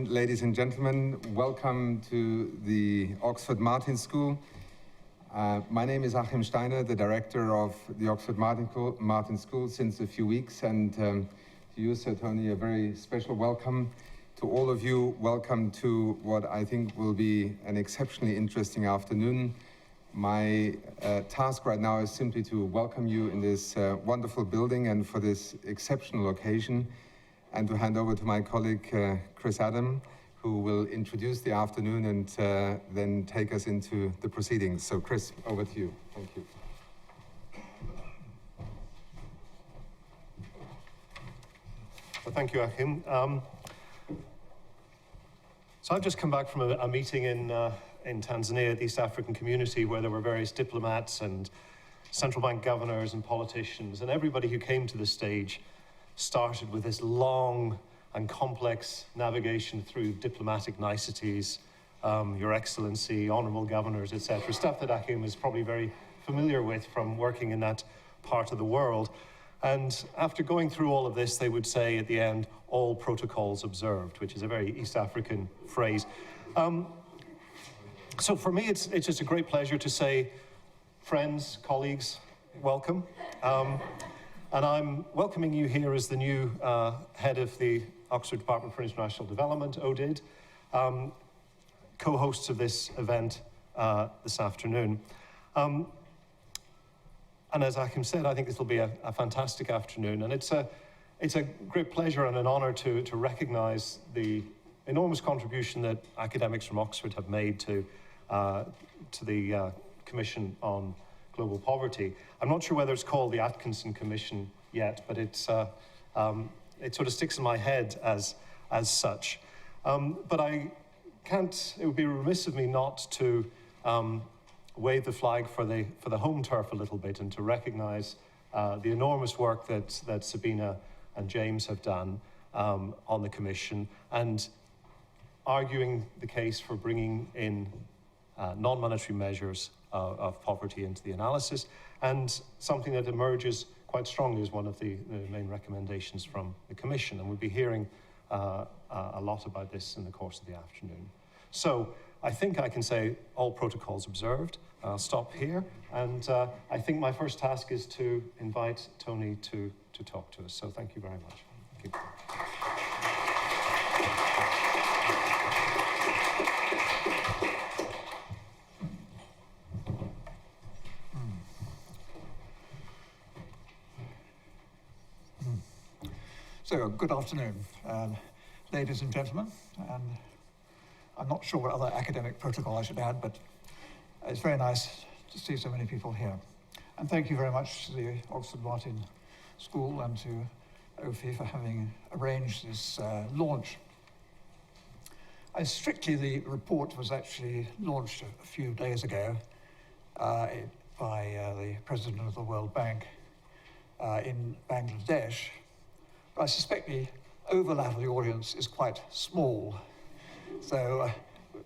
afternoon, ladies and gentlemen. Welcome to the Oxford Martin School. My name is Achim Steiner, the director of the Oxford Martin School since a few weeks, and to you, Sir Tony, a very special welcome. To all of you, welcome to what I think will be an exceptionally interesting afternoon. My task right now is simply to welcome you in this wonderful building and for this exceptional occasion, and to hand over to my colleague, Chris Adam, who will introduce the afternoon and then take us into the proceedings. So Chris, over to you. Thank you. Well, thank you, Achim. So I've just come back from a meeting in Tanzania, the East African community, where there were various diplomats and central bank governors and politicians, and everybody who came to the stage started with this long and complex navigation through diplomatic niceties, Your Excellency, honourable governors, etc. Stuff that Achim is probably very familiar with from working in that part of the world. And after going through all of this, they would say at the end, all protocols observed, which is a very East African phrase. So for me, it's just a great pleasure to say, friends, colleagues, welcome. And I'm welcoming you here as the new head of the Oxford Department for International Development, ODID, co-hosts of this event this afternoon. And as Achim said, I think this will be a fantastic afternoon. And it's a great pleasure and an honor to recognize the enormous contribution that academics from Oxford have made to the Commission on Global Poverty. I'm not sure whether it's called the Atkinson Commission yet, but it sort of sticks in my head as such. But it would be remiss of me not to wave the flag for the home turf a little bit and to recognize the enormous work that Sabina and James have done on the Commission, and arguing the case for bringing in non-monetary measures of poverty into the analysis, and something that emerges quite strongly as one of the main recommendations from the Commission. And we'll be hearing a lot about this in the course of the afternoon. So I think I can say all protocols observed. I'll stop here, and I think my first task is to invite Tony to talk to us. So thank you very much. Thank you. So, good afternoon, ladies and gentlemen. I'm not sure what other academic protocol I should add, but it's very nice to see so many people here. And thank you very much to the Oxford Martin School and to OPHI for having arranged this launch. The report was actually launched a few days ago by the President of the World Bank in Bangladesh. But I suspect the overlap of the audience is quite small, so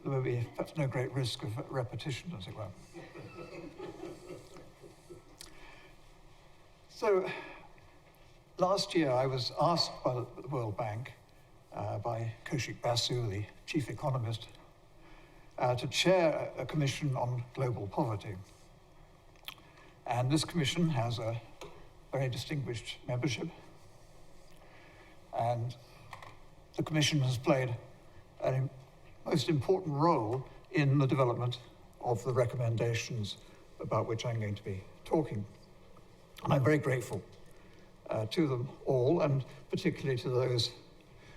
there will be perhaps no great risk of repetition, as it were. So, last year I was asked by the World Bank, by Kaushik Basu, the chief economist, to chair a commission on global poverty. And this commission has a very distinguished membership. And the Commission has played a most important role in the development of the recommendations about which I'm going to be talking. And I'm very grateful to them all, and particularly to those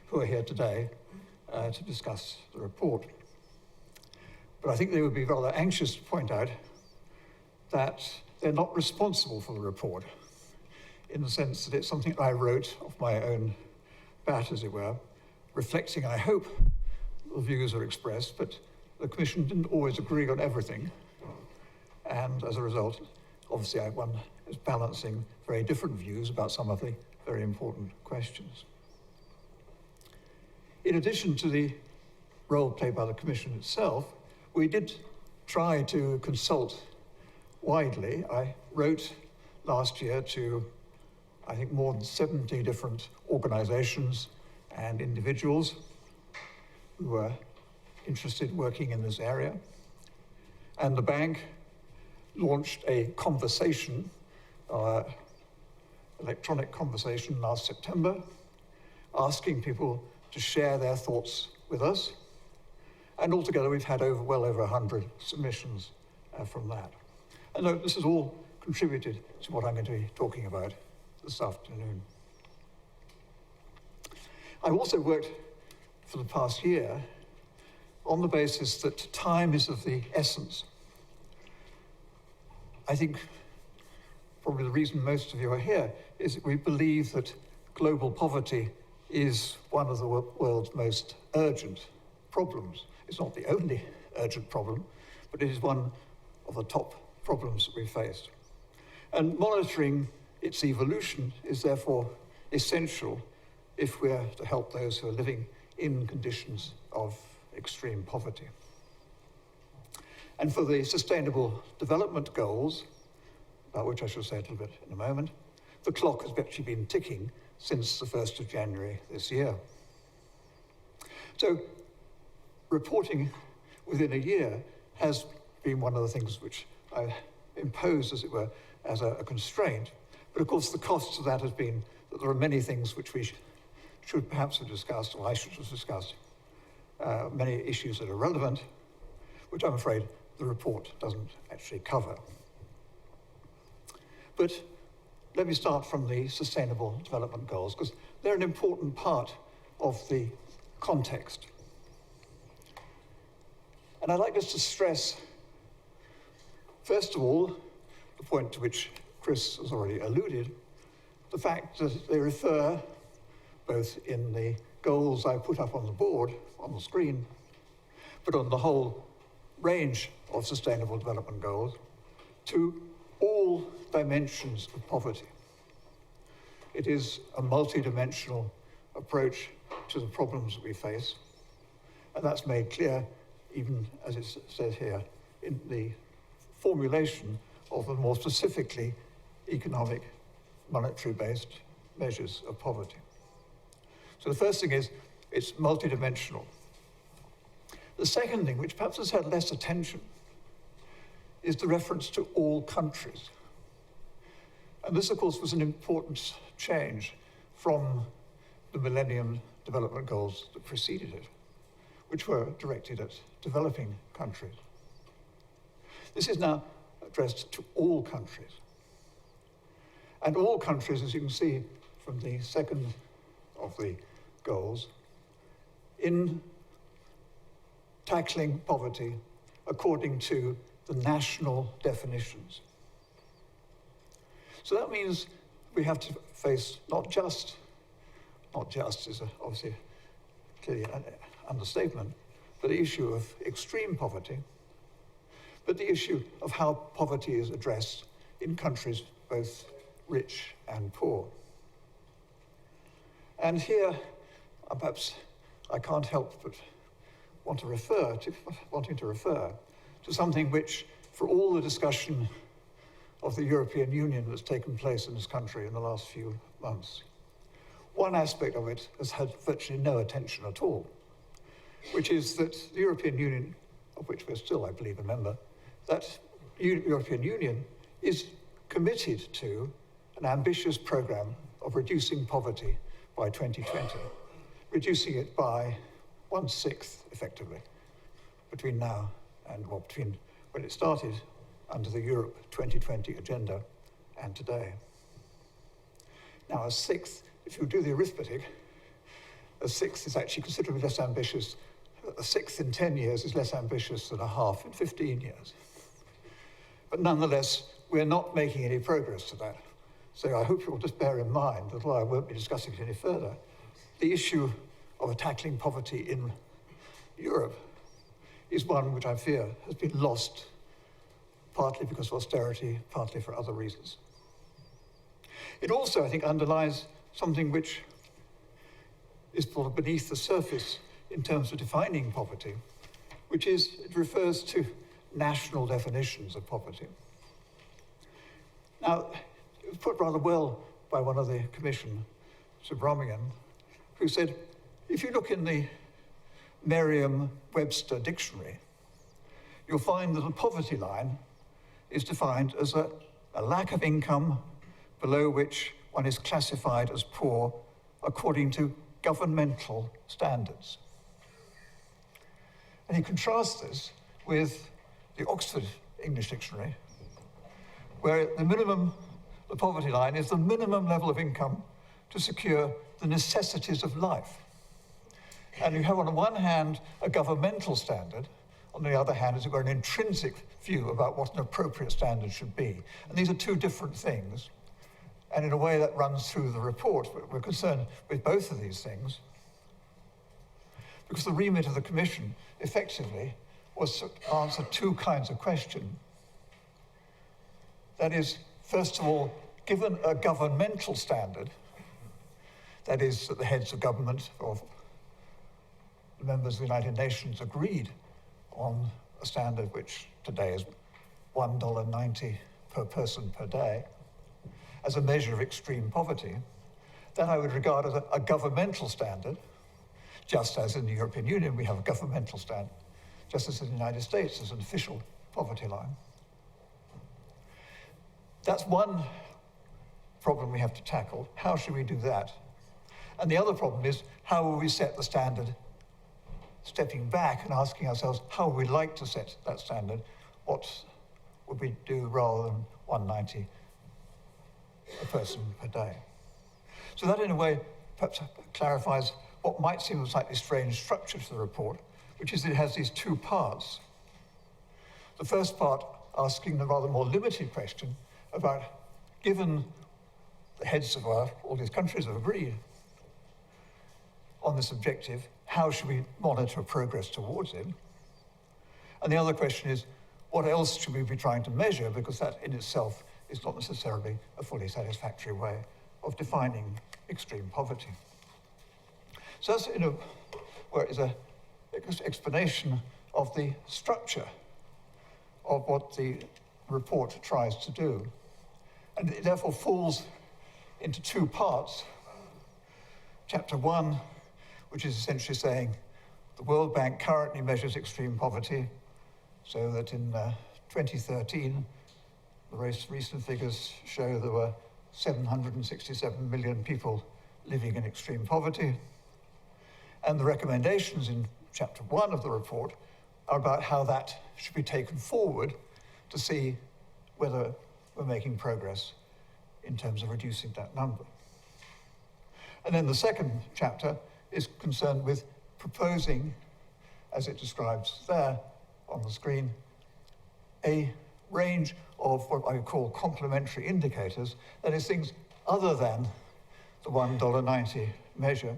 who are here today to discuss the report. But I think they would be rather anxious to point out that they're not responsible for the report, in the sense that it's something I wrote off my own bat, as it were, reflecting, I hope, the views are expressed, but the Commission didn't always agree on everything. And as a result, obviously, one is balancing very different views about some of the very important questions. In addition to the role played by the Commission itself, we did try to consult widely. I wrote last year to, I think, more than 70 different organizations and individuals, who were interested in working in this area. And the bank launched a conversation, electronic conversation last September, asking people to share their thoughts with us. And altogether, we've had well over 100 submissions from that. And this has all contributed to what I'm going to be talking about this afternoon. I've also worked for the past year on the basis that time is of the essence. I think probably the reason most of you are here is that we believe that global poverty is one of the world's most urgent problems. It's not the only urgent problem, but it is one of the top problems that we faced. And monitoring its evolution is therefore essential if we're to help those who are living in conditions of extreme poverty. And for the Sustainable Development Goals, about which I shall say a little bit in a moment, the clock has actually been ticking since the 1st of January this year. So reporting within a year has been one of the things which I imposed, as it were, as a constraint. But of course, the cost of that has been that there are many things which we should perhaps have discussed, or I should have discussed, many issues that are relevant, which I'm afraid the report doesn't actually cover. But let me start from the Sustainable Development Goals, because they're an important part of the context. And I'd like just to stress, first of all, the point to which Chris has already alluded, the fact that they refer, both in the goals I put up on the board, on the screen, but on the whole range of Sustainable Development Goals, to all dimensions of poverty. It is a multidimensional approach to the problems that we face, and that's made clear, even as it says here, in the formulation of the more specifically economic, monetary-based measures of poverty. So the first thing is, it's multidimensional. The second thing, which perhaps has had less attention, is the reference to all countries. And this, of course, was an important change from the Millennium Development Goals that preceded it, which were directed at developing countries. This is now addressed to all countries. And all countries, as you can see from the second of the goals, in tackling poverty according to the national definitions. So that means we have to face not just is obviously clearly an understatement, but the issue of extreme poverty, but the issue of how poverty is addressed in countries both rich and poor. And here, perhaps I can't help but wanting to refer to something which, for all the discussion of the European Union that's taken place in this country in the last few months, one aspect of it has had virtually no attention at all, which is that the European Union, of which we're still, I believe, a member, that European Union is committed to an ambitious program of reducing poverty by 2020, reducing it by 1/6, effectively, between now and, well, between when it started under the Europe 2020 agenda and today. Now, a sixth, if you do the arithmetic, a sixth is actually considerably less ambitious. A sixth in 10 years is less ambitious than a half in 15 years. But nonetheless, we're not making any progress to that. So I hope you'll just bear in mind, although I won't be discussing it any further, the issue of tackling poverty in Europe is one which I fear has been lost, partly because of austerity, partly for other reasons. It also, I think, underlies something which is sort of beneath the surface in terms of defining poverty, which is it refers to national definitions of poverty. Now, it was put rather well by one of the commission, Sir Tony, who said, if you look in the Merriam-Webster dictionary, you'll find that a poverty line is defined as a lack of income below which one is classified as poor according to governmental standards. And he contrasts this with the Oxford English Dictionary, where the poverty line is the minimum level of income to secure the necessities of life. And you have on the one hand a governmental standard, on the other hand, as it were, an intrinsic view about what an appropriate standard should be. And these are two different things. And in a way that runs through the report, but we're concerned with both of these things, because the remit of the Commission effectively was to answer two kinds of question. That is, first of all, given a governmental standard, that is, that the heads of government or the members of the United Nations agreed on a standard which today is $1.90 per person per day, as a measure of extreme poverty, that I would regard as a governmental standard, just as in the European Union we have a governmental standard, just as in the United States there's an official poverty line. That's one problem we have to tackle. How should we do that? And the other problem is, how will we set the standard, stepping back and asking ourselves, how would we like to set that standard? What would we do rather than $1.90 a person per day? So that, in a way, perhaps clarifies what might seem a slightly strange structure to the report, which is that it has these two parts. The first part asking the rather more limited question about, given the heads of all these countries have agreed on this objective, how should we monitor progress towards it? And the other question is, what else should we be trying to measure? Because that in itself is not necessarily a fully satisfactory way of defining extreme poverty. So that's, where it is an explanation of the structure of what the report tries to do. And it therefore falls into two parts. Chapter 1, which is essentially saying the World Bank currently measures extreme poverty, so that in 2013, the recent figures show there were 767 million people living in extreme poverty. And the recommendations in chapter 1 of the report are about how that should be taken forward to see whether we're making progress in terms of reducing that number. And then the second chapter is concerned with proposing, as it describes there on the screen, a range of what I call complementary indicators, that is, things other than the $1.90 measure,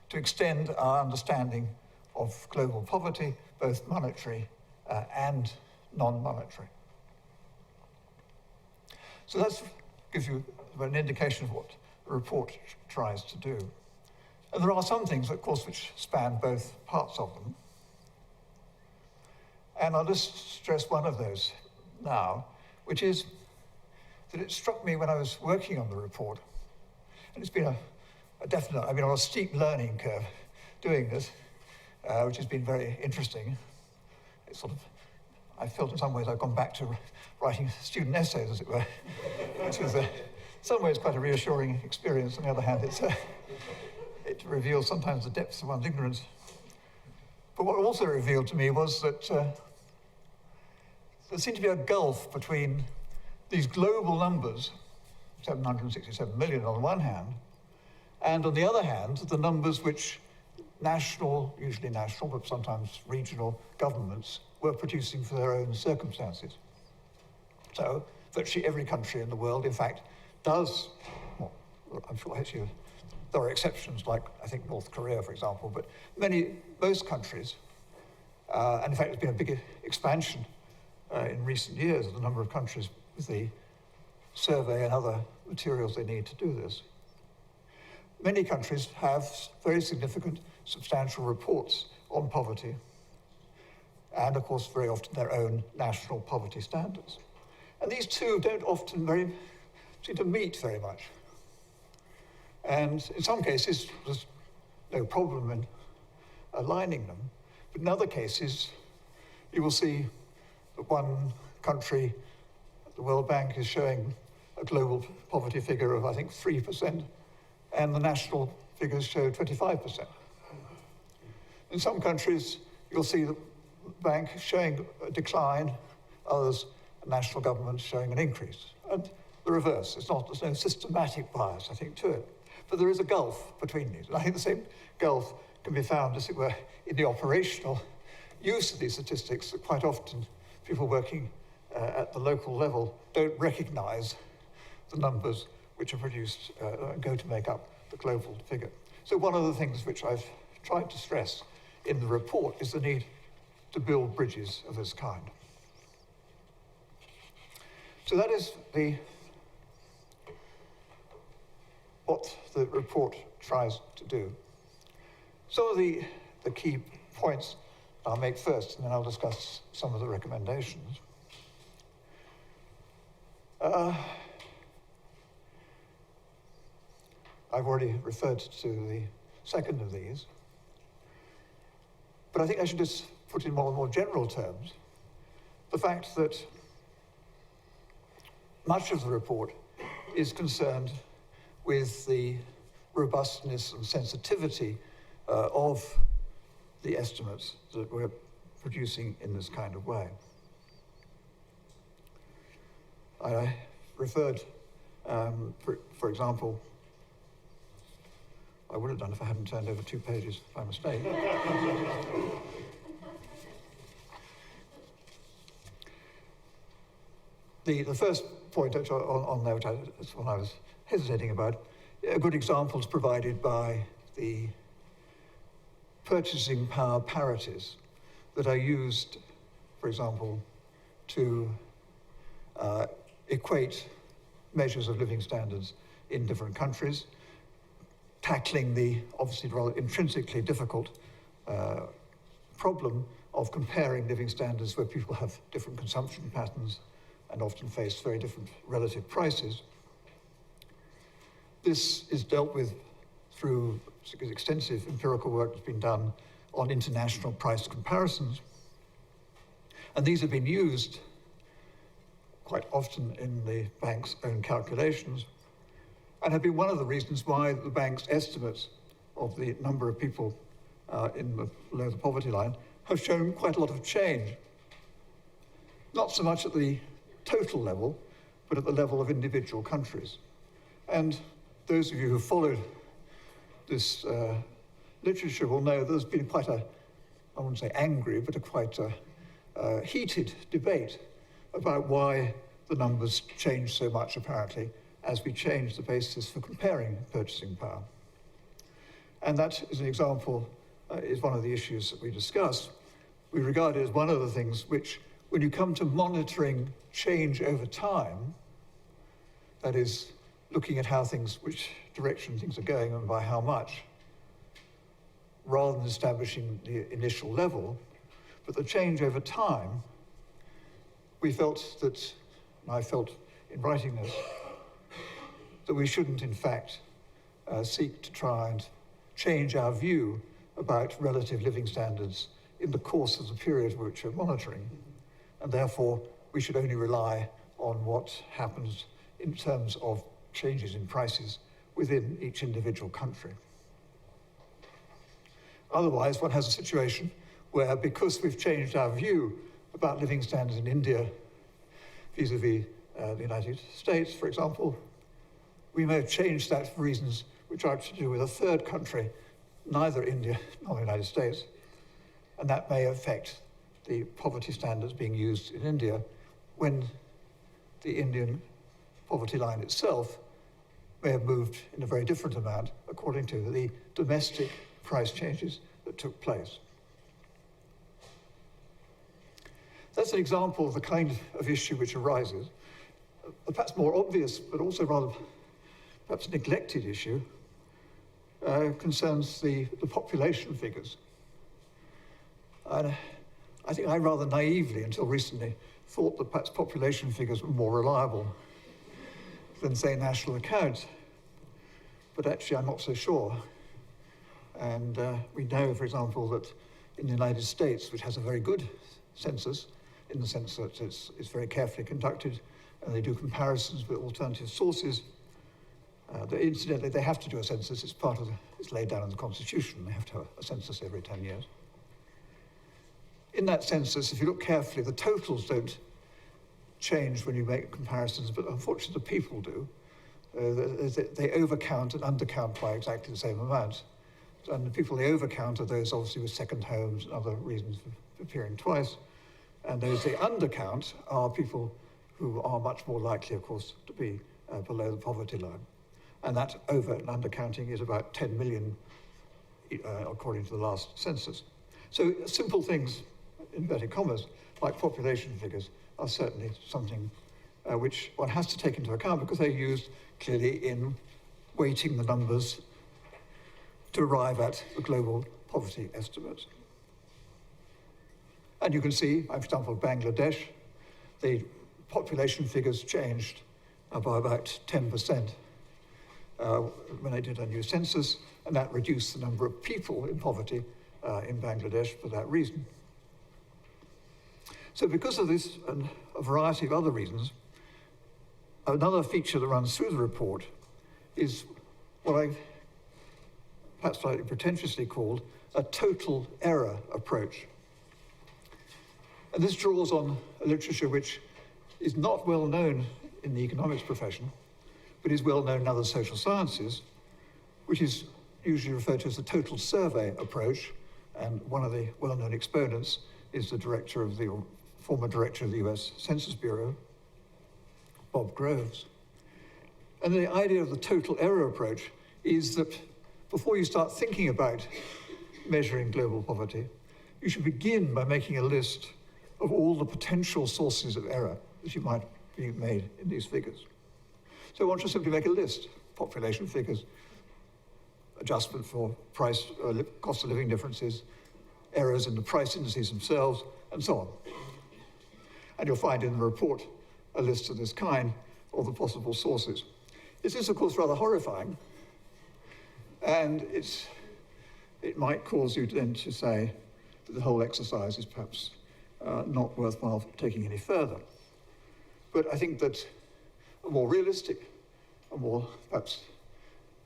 to extend our understanding of global poverty, both monetary and non-monetary. So that gives you an indication of what the report tries to do. And there are some things, of course, which span both parts of them. And I'll just stress one of those now, which is that it struck me when I was working on the report, and it's been a definite, I've been on a steep learning curve doing this, which has been very interesting. It's sort of, I felt in some ways I've gone back to writing student essays, as it were, which is in some ways quite a reassuring experience. On the other hand, it reveals sometimes the depths of one's ignorance. But what it also revealed to me was that there seemed to be a gulf between these global numbers, 767 million on the one hand, and on the other hand, the numbers which national, usually national, but sometimes regional governments were producing for their own circumstances. So virtually every country in the world, in fact, does, well, I'm sure actually there are exceptions, like I think North Korea, for example, but most countries, and in fact there's been a big expansion in recent years of the number of countries with the survey and other materials they need to do this. Many countries have very significant, substantial reports on poverty, and of course very often their own national poverty standards. And these two don't often seem to meet very much. And in some cases, there's no problem in aligning them. But in other cases, you will see that one country, the World Bank, is showing a global poverty figure of, I think, 3%, and the national figures show 25%. In some countries, you'll see the bank showing a decline, others, the national government showing an increase. And the reverse, there's no systematic bias, I think, to it. But there is a gulf between these. And I think the same gulf can be found, as it were, in the operational use of these statistics, that quite often people working at the local level don't recognize the numbers which are produced and go to make up the global figure. So one of the things which I've tried to stress in the report is the need to build bridges of this kind. So that is what the report tries to do. Some of the key points I'll make first, and then I'll discuss some of the recommendations. I've already referred to the second of these, but I think I should just put in more general terms the fact that much of the report is concerned with the robustness and sensitivity of the estimates that we're producing in this kind of way. I referred, for example, I would have done if I hadn't turned over 2 pages by mistake. The first point on there, which that's what I was hesitating about, a good example is provided by the purchasing power parities that are used, for example, to equate measures of living standards in different countries, tackling the obviously rather intrinsically difficult problem of comparing living standards where people have different consumption patterns and often face very different relative prices. This is dealt with through extensive empirical work that's been done on international price comparisons. And these have been used quite often in the bank's own calculations and have been one of the reasons why the bank's estimates of the number of people below the poverty line have shown quite a lot of change. Not so much at the total level, but at the level of individual countries. And those of you who followed this literature will know there's been quite I wouldn't say angry, but a quite heated debate about why the numbers change so much, apparently, as we change the basis for comparing purchasing power. And that is an example, is one of the issues that we discuss. We regard it as one of the things which, when you come to monitoring change over time, that is, looking at how which direction things are going and by how much, rather than establishing the initial level, but the change over time, we felt that, and I felt in writing this, that we shouldn't in fact seek to try and change our view about relative living standards in the course of the period which we're monitoring. And therefore, we should only rely on what happens in terms of changes in prices within each individual country. Otherwise, one has a situation where, because we've changed our view about living standards in India vis-a-vis the United States, for example, we may have changed that for reasons which are to do with a third country, neither India nor the United States, and that may affect the poverty standards being used in India when the Indian poverty line itself may have moved in a very different amount according to the domestic price changes that took place. That's an example of the kind of issue which arises. Perhaps more obvious, but also rather perhaps neglected issue, concerns the population figures. And I think I rather naively, until recently, thought that perhaps population figures were more reliable than, say, national accounts. But actually, I'm not so sure. And we know, for example, that in the United States, which has a very good census, in the sense that it's very carefully conducted, and they do comparisons with alternative sources. Incidentally, they have to do a census. It's laid down in the Constitution. They have to have a census every 10 years. In that census, if you look carefully, the totals don't change when you make comparisons, but unfortunately the people do. They overcount and undercount by exactly the same amount. And the people they overcount are those obviously with second homes and other reasons for appearing twice. And those they undercount are people who are much more likely, of course, to be below the poverty line. And that over and undercounting is about 10 million, according to the last census. So simple things, inverted commas, like population figures, are certainly something which one has to take into account because they're used clearly in weighting the numbers to arrive at the global poverty estimates. And you can see, for example, Bangladesh, the population figures changed by about 10% when they did a new census, and that reduced the number of people in poverty in Bangladesh for that reason. So because of this and a variety of other reasons, another feature that runs through the report is what I've perhaps slightly pretentiously called a total error approach. And this draws on a literature which is not well known in the economics profession, but is well known in other social sciences, which is usually referred to as the total survey approach. And one of the well-known exponents is the former director of the US Census Bureau, Bob Groves. And the idea of the total error approach is that before you start thinking about measuring global poverty, you should begin by making a list of all the potential sources of error that you might be made in these figures. So one should simply make a list: population figures, adjustment for price, cost of living differences, errors in the price indices themselves, and so on. And you'll find in the report a list of this kind of the possible sources. This is, of course, rather horrifying, and it might cause you then to say that the whole exercise is perhaps not worthwhile taking any further. But I think that a more realistic, a more perhaps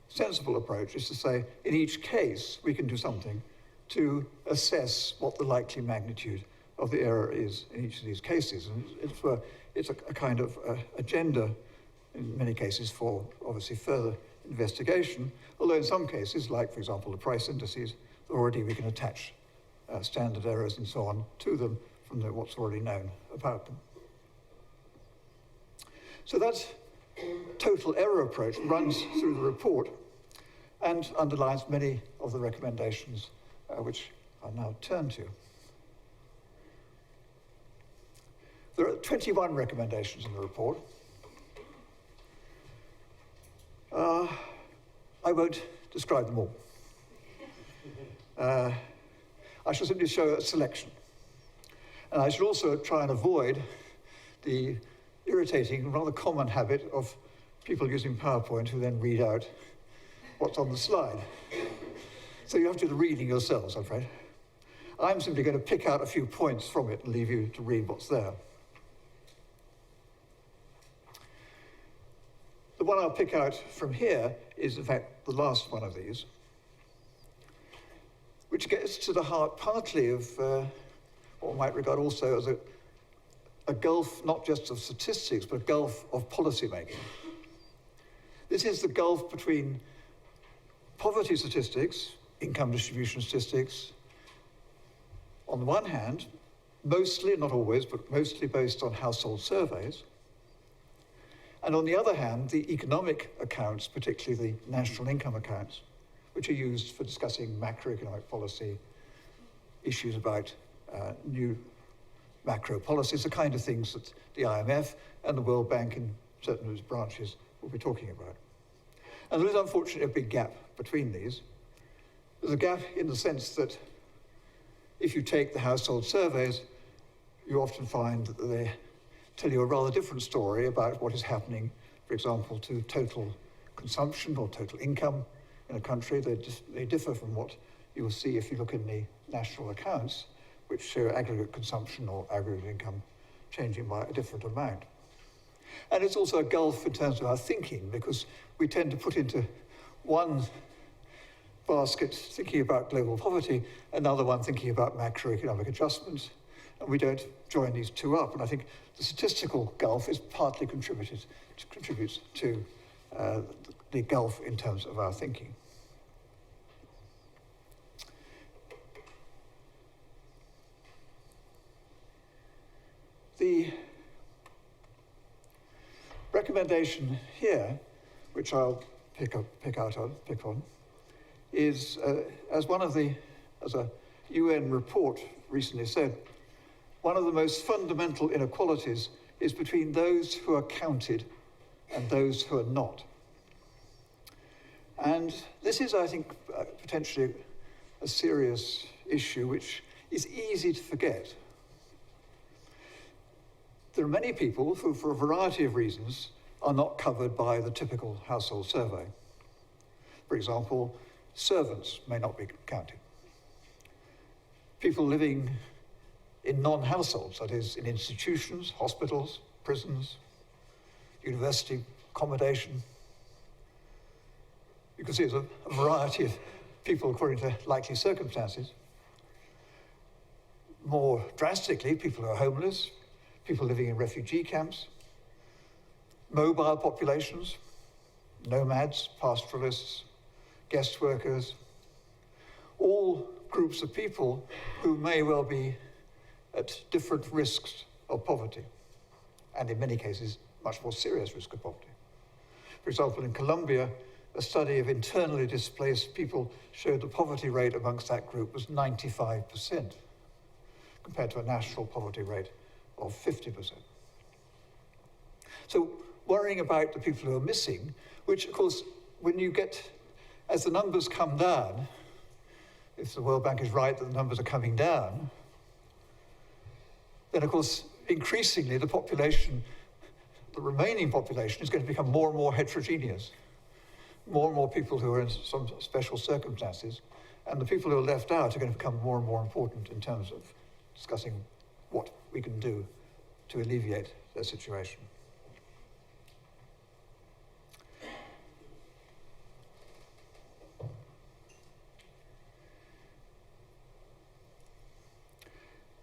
sensible approach is to say, in each case, we can do something to assess what the likely magnitude of the error is in each of these cases. And it's a kind of agenda, in many cases, for obviously further investigation, although in some cases, like, for example, the price indices, already we can attach standard errors and so on to them from what's already known about them. So that total error approach runs through the report and underlines many of the recommendations which I'll now turn to. There are 21 recommendations in the report. I won't describe them all. I shall simply show a selection. And I should also try and avoid the irritating, rather common habit of people using PowerPoint who then read out what's on the slide. So you have to do the reading yourselves, I'm afraid. I'm simply going to pick out a few points from it and leave you to read what's there. The one I'll pick out from here is, in fact, the last one of these, which gets to the heart partly of what one might regard also as a gulf, not just of statistics, but a gulf of policymaking. This is the gulf between poverty statistics, income distribution statistics, on the one hand, mostly, not always, but mostly based on household surveys, and on the other hand, the economic accounts, particularly the national income accounts, which are used for discussing macroeconomic policy, issues about new macro policies, the kind of things that the IMF and the World Bank in certain of its branches will be talking about. And there is unfortunately a big gap between these. There's a gap in the sense that if you take the household surveys, you often find that they tell you a rather different story about what is happening, for example, to total consumption or total income in a country. They differ from what you will see if you look in the national accounts, which show aggregate consumption or aggregate income changing by a different amount. And it's also a gulf in terms of our thinking, because we tend to put into one basket thinking about global poverty, another one thinking about macroeconomic adjustments, and we don't join these two up. And I think the statistical gulf is partly contributes to the gulf in terms of our thinking. The recommendation here, which I'll pick on, is as a UN report recently said, one of the most fundamental inequalities is between those who are counted and those who are not. And this is, I think, potentially a serious issue which is easy to forget. There are many people who, for a variety of reasons, are not covered by the typical household survey. For example, servants may not be counted. People living in non-households, that is, in institutions, hospitals, prisons, university accommodation. You can see there's a variety of people according to likely circumstances. More drastically, people who are homeless, people living in refugee camps, mobile populations, nomads, pastoralists, guest workers, all groups of people who may well be at different risks of poverty, and in many cases, much more serious risk of poverty. For example, in Colombia, a study of internally displaced people showed the poverty rate amongst that group was 95%, compared to a national poverty rate of 50%. So worrying about the people who are missing, which of course, when you get, as the numbers come down, if the World Bank is right that the numbers are coming down, then of course, increasingly the population, the remaining population is going to become more and more heterogeneous. More and more people who are in some special circumstances, and the people who are left out are going to become more and more important in terms of discussing what we can do to alleviate their situation.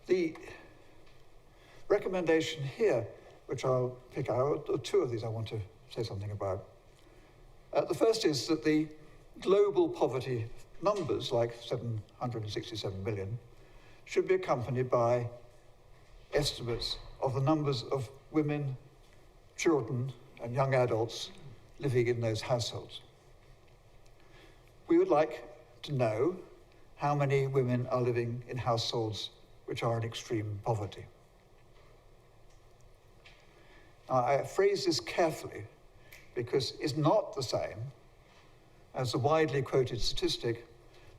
The recommendation here, which I'll pick out, or two of these I want to say something about. The first is that the global poverty numbers, like 767 million, should be accompanied by estimates of the numbers of women, children, and young adults living in those households. We would like to know how many women are living in households which are in extreme poverty. Now, I phrase this carefully because it's not the same as the widely quoted statistic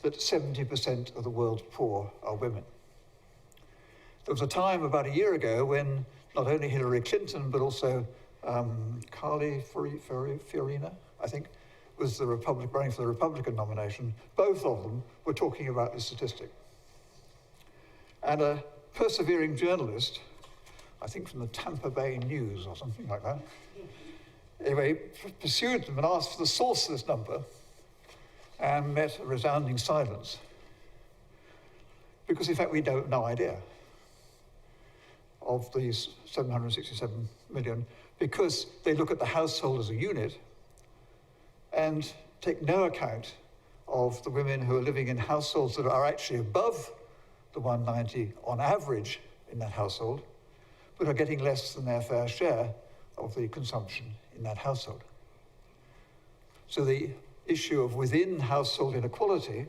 that 70% of the world's poor are women. There was a time about a year ago when not only Hillary Clinton, but also Carly Fiorina, I think, was the running for the Republican nomination. Both of them were talking about this statistic. And a persevering journalist, I think from the Tampa Bay News or something like that, anyway, pursued them and asked for the source of this number and met a resounding silence. Because in fact, we have no idea of these 767 million, because they look at the household as a unit and take no account of the women who are living in households that are actually above the 190 on average in that household, but are getting less than their fair share of the consumption in that household. So the issue of within household inequality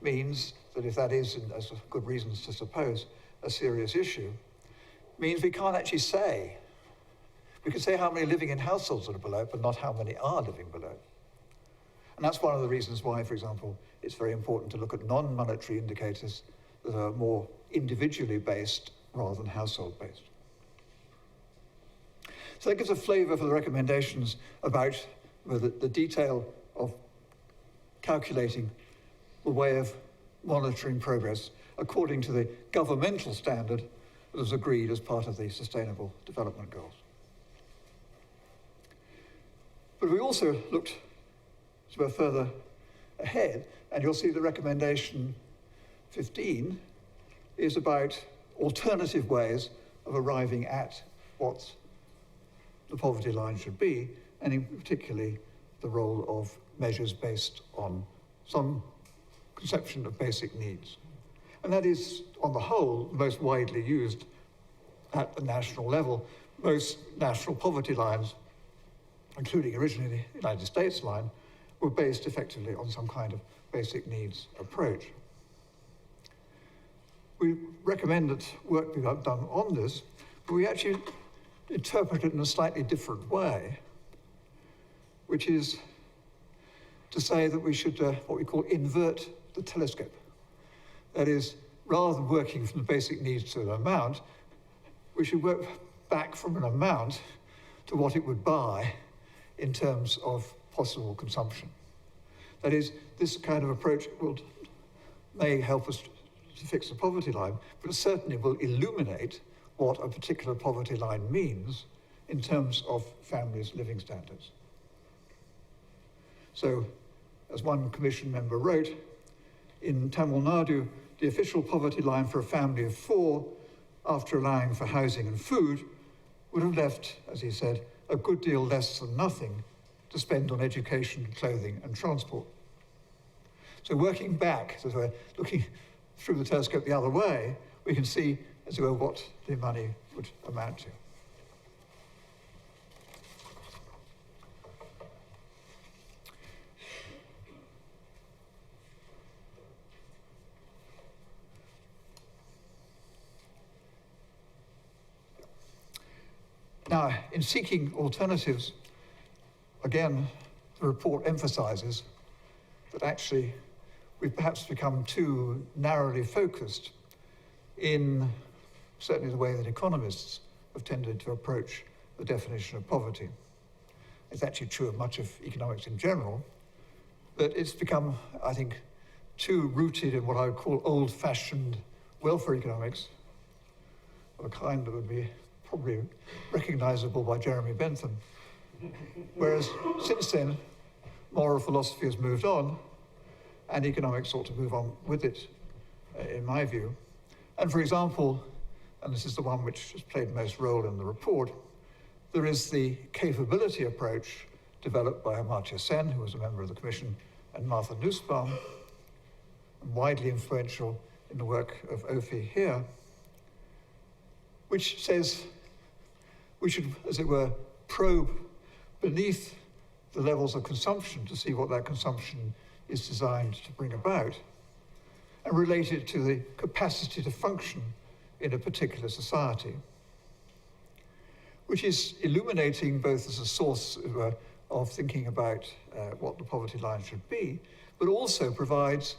means that if that is, as good reasons to suppose, a serious issue, means we can't actually say. We can say how many living in households that are below, but not how many are living below. And that's one of the reasons why, for example, it's very important to look at non-monetary indicators that are more individually based rather than household based. So that gives a flavor for the recommendations about the detail of calculating the way of monitoring progress according to the governmental standard that was agreed as part of the Sustainable Development Goals. But we also looked sort of further ahead, and you'll see the recommendation 15 is about alternative ways of arriving at what the poverty line should be, and in particularly the role of measures based on some conception of basic needs. And that is, on the whole, the most widely used at the national level. Most national poverty lines, including originally the United States line, were based effectively on some kind of basic needs approach. We recommend that work be done on this, but we actually interpret it in a slightly different way, which is to say that we should, what we call, invert the telescope. That is, rather than working from the basic needs to an amount, we should work back from an amount to what it would buy in terms of possible consumption. That is, this kind of approach may help us to fix the poverty line, but it certainly will illuminate what a particular poverty line means in terms of families' living standards. So, as one commission member wrote, in Tamil Nadu, the official poverty line for a family of 4, after allowing for housing and food, would have left, as he said, a good deal less than nothing to spend on education, clothing, and transport. So working back, as we're looking through the telescope the other way, we can see, as it were, what the money would amount to. Now, in seeking alternatives, again, the report emphasizes that actually we've perhaps become too narrowly focused in certainly the way that economists have tended to approach the definition of poverty. It's actually true of much of economics in general, but it's become, I think, too rooted in what I would call old-fashioned welfare economics, of a kind that would be probably recognizable by Jeremy Bentham. Whereas since then, moral philosophy has moved on, and economics ought to move on with it, in my view. And for example, and this is the one which has played most role in the report, there is the capability approach developed by Amartya Sen, who was a member of the Commission, and Martha Nussbaum, and widely influential in the work of OPHI here, which says we should, as it were, probe beneath the levels of consumption to see what that consumption is designed to bring about, and relate it to the capacity to function in a particular society, which is illuminating both as a source of thinking about what the poverty line should be, but also provides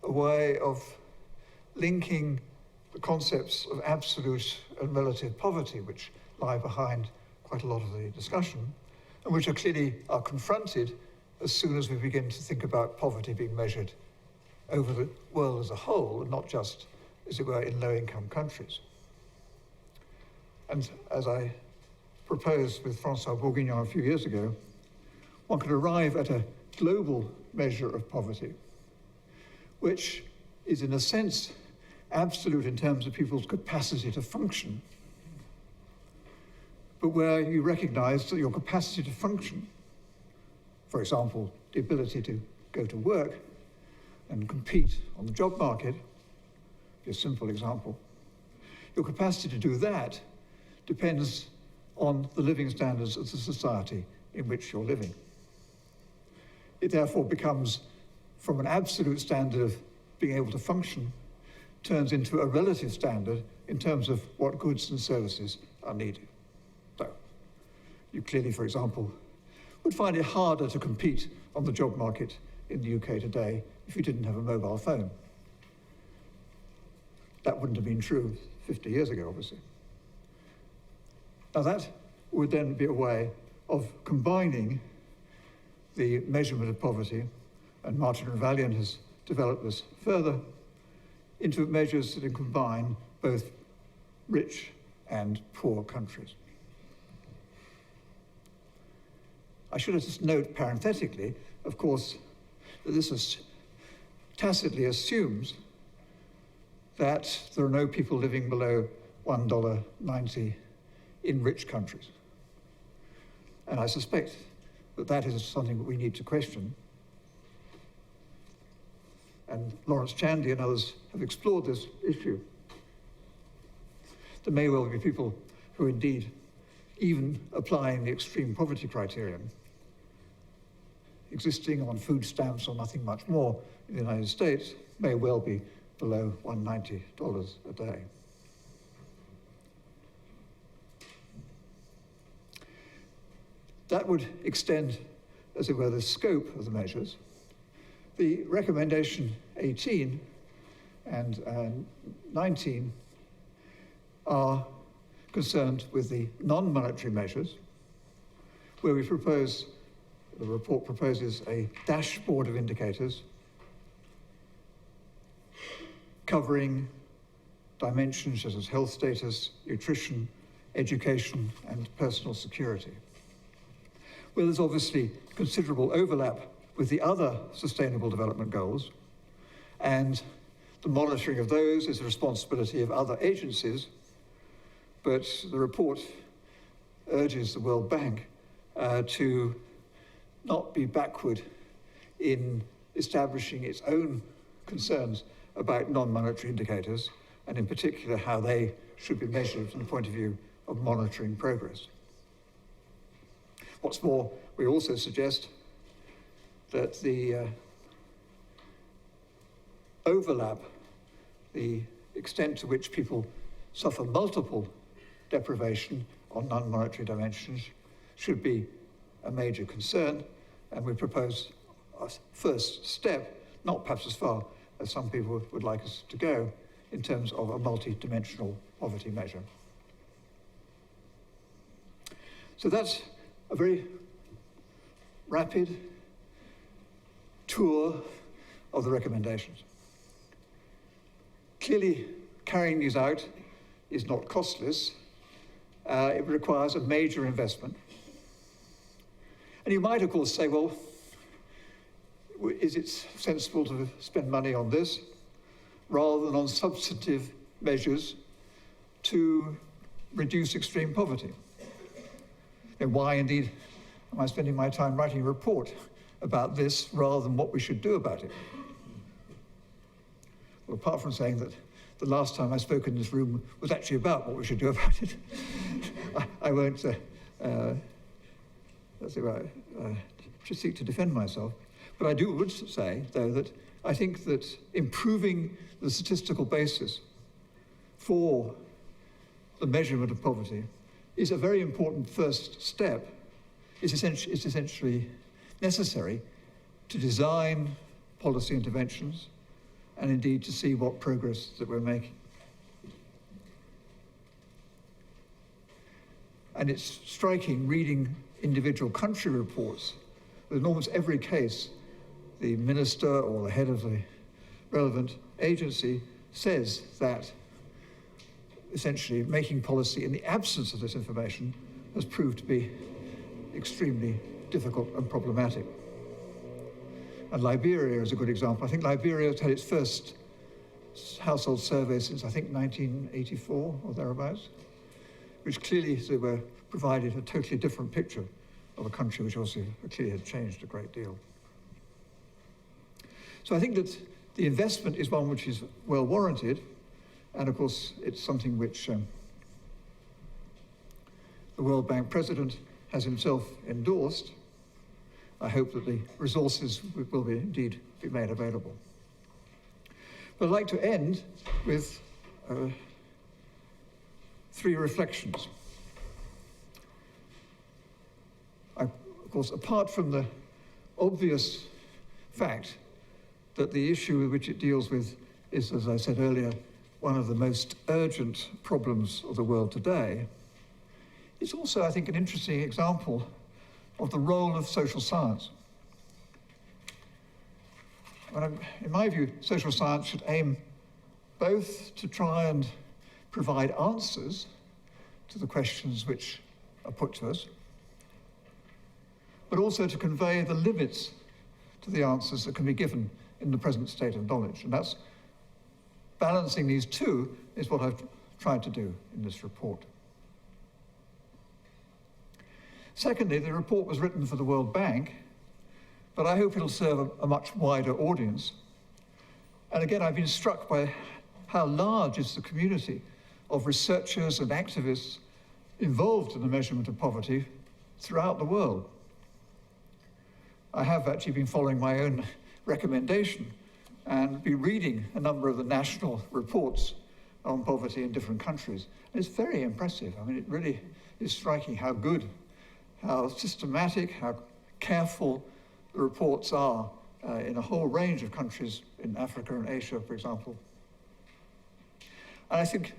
a way of linking the concepts of absolute and relative poverty, which lie behind quite a lot of the discussion, and which are clearly confronted as soon as we begin to think about poverty being measured over the world as a whole, and not just, as it were, in low-income countries. And as I proposed with François Bourguignon a few years ago, one could arrive at a global measure of poverty, which is in a sense absolute in terms of people's capacity to function, but where you recognize that your capacity to function, for example, the ability to go to work and compete on the job market, a simple example, your capacity to do that depends on the living standards of the society in which you're living. It therefore becomes, from an absolute standard of being able to function, turns into a relative standard in terms of what goods and services are needed. So, you clearly, for example, would find it harder to compete on the job market in the UK today if you didn't have a mobile phone. That wouldn't have been true 50 years ago, obviously. Now that would then be a way of combining the measurement of poverty and Martin Revalian has developed this further, into measures that combine both rich and poor countries. I should just note parenthetically, of course, that this tacitly assumes that there are no people living below $1.90 in rich countries. And I suspect that that is something that we need to question. And Lawrence Chandy and others have explored this issue. There may well be people who indeed, even applying the extreme poverty criterion, existing on food stamps or nothing much more in the United States, may well be below $190 a day. That would extend, as it were, the scope of the measures. The recommendation 18 and 19 are concerned with the non-monetary measures, where we propose, the report proposes a dashboard of indicators covering dimensions such as health status, nutrition, education, and personal security. Well, there's obviously considerable overlap with the other Sustainable Development Goals, and the monitoring of those is the responsibility of other agencies, but the report urges the World Bank to not be backward in establishing its own concerns about non-monetary indicators, and in particular how they should be measured from the point of view of monitoring progress. What's more, we also suggest that the overlap, the extent to which people suffer multiple deprivation on non-monetary dimensions, should be a major concern, and we propose a first step, not perhaps as far as some people would like us to go, in terms of a multi-dimensional poverty measure. So that's a very rapid tour of the recommendations. Clearly, carrying these out is not costless. It requires a major investment. And you might, of course, say, well, is it sensible to spend money on this rather than on substantive measures to reduce extreme poverty? And why, indeed, am I spending my time writing a report about this rather than what we should do about it? Well, apart from saying that the last time I spoke in this room was actually about what we should do about it, I won't seek to defend myself. But I would say, though, that I think that improving the statistical basis for the measurement of poverty is a very important first step. It's essentially necessary to design policy interventions and indeed to see what progress that we're making. And it's striking reading individual country reports that in almost every case, the minister or the head of the relevant agency says that essentially making policy in the absence of this information has proved to be extremely difficult and problematic. And Liberia is a good example. I think Liberia has had its first household survey since, I think, 1984 or thereabouts, which clearly provided a totally different picture of a country which also clearly had changed a great deal. So I think that the investment is one which is well warranted, and of course it's something which the World Bank president has himself endorsed. I hope that the resources will indeed be made available. But I'd like to end with 3 reflections. Of course, apart from the obvious fact that the issue with which it deals with is, as I said earlier, one of the most urgent problems of the world today, it's also, I think, an interesting example of the role of social science. In my view, social science should aim both to try and provide answers to the questions which are put to us, but also to convey the limits to the answers that can be given in the present state of knowledge. And that's balancing these two is what I've tried to do in this report. Secondly, the report was written for the World Bank, but I hope it'll serve a much wider audience. And again, I've been struck by how large is the community of researchers and activists involved in the measurement of poverty throughout the world. I have actually been following my own recommendation and been reading a number of the national reports on poverty in different countries. It's very impressive. I mean, it really is striking how good, how systematic, how careful the reports are in a whole range of countries in Africa and Asia, for example. And I think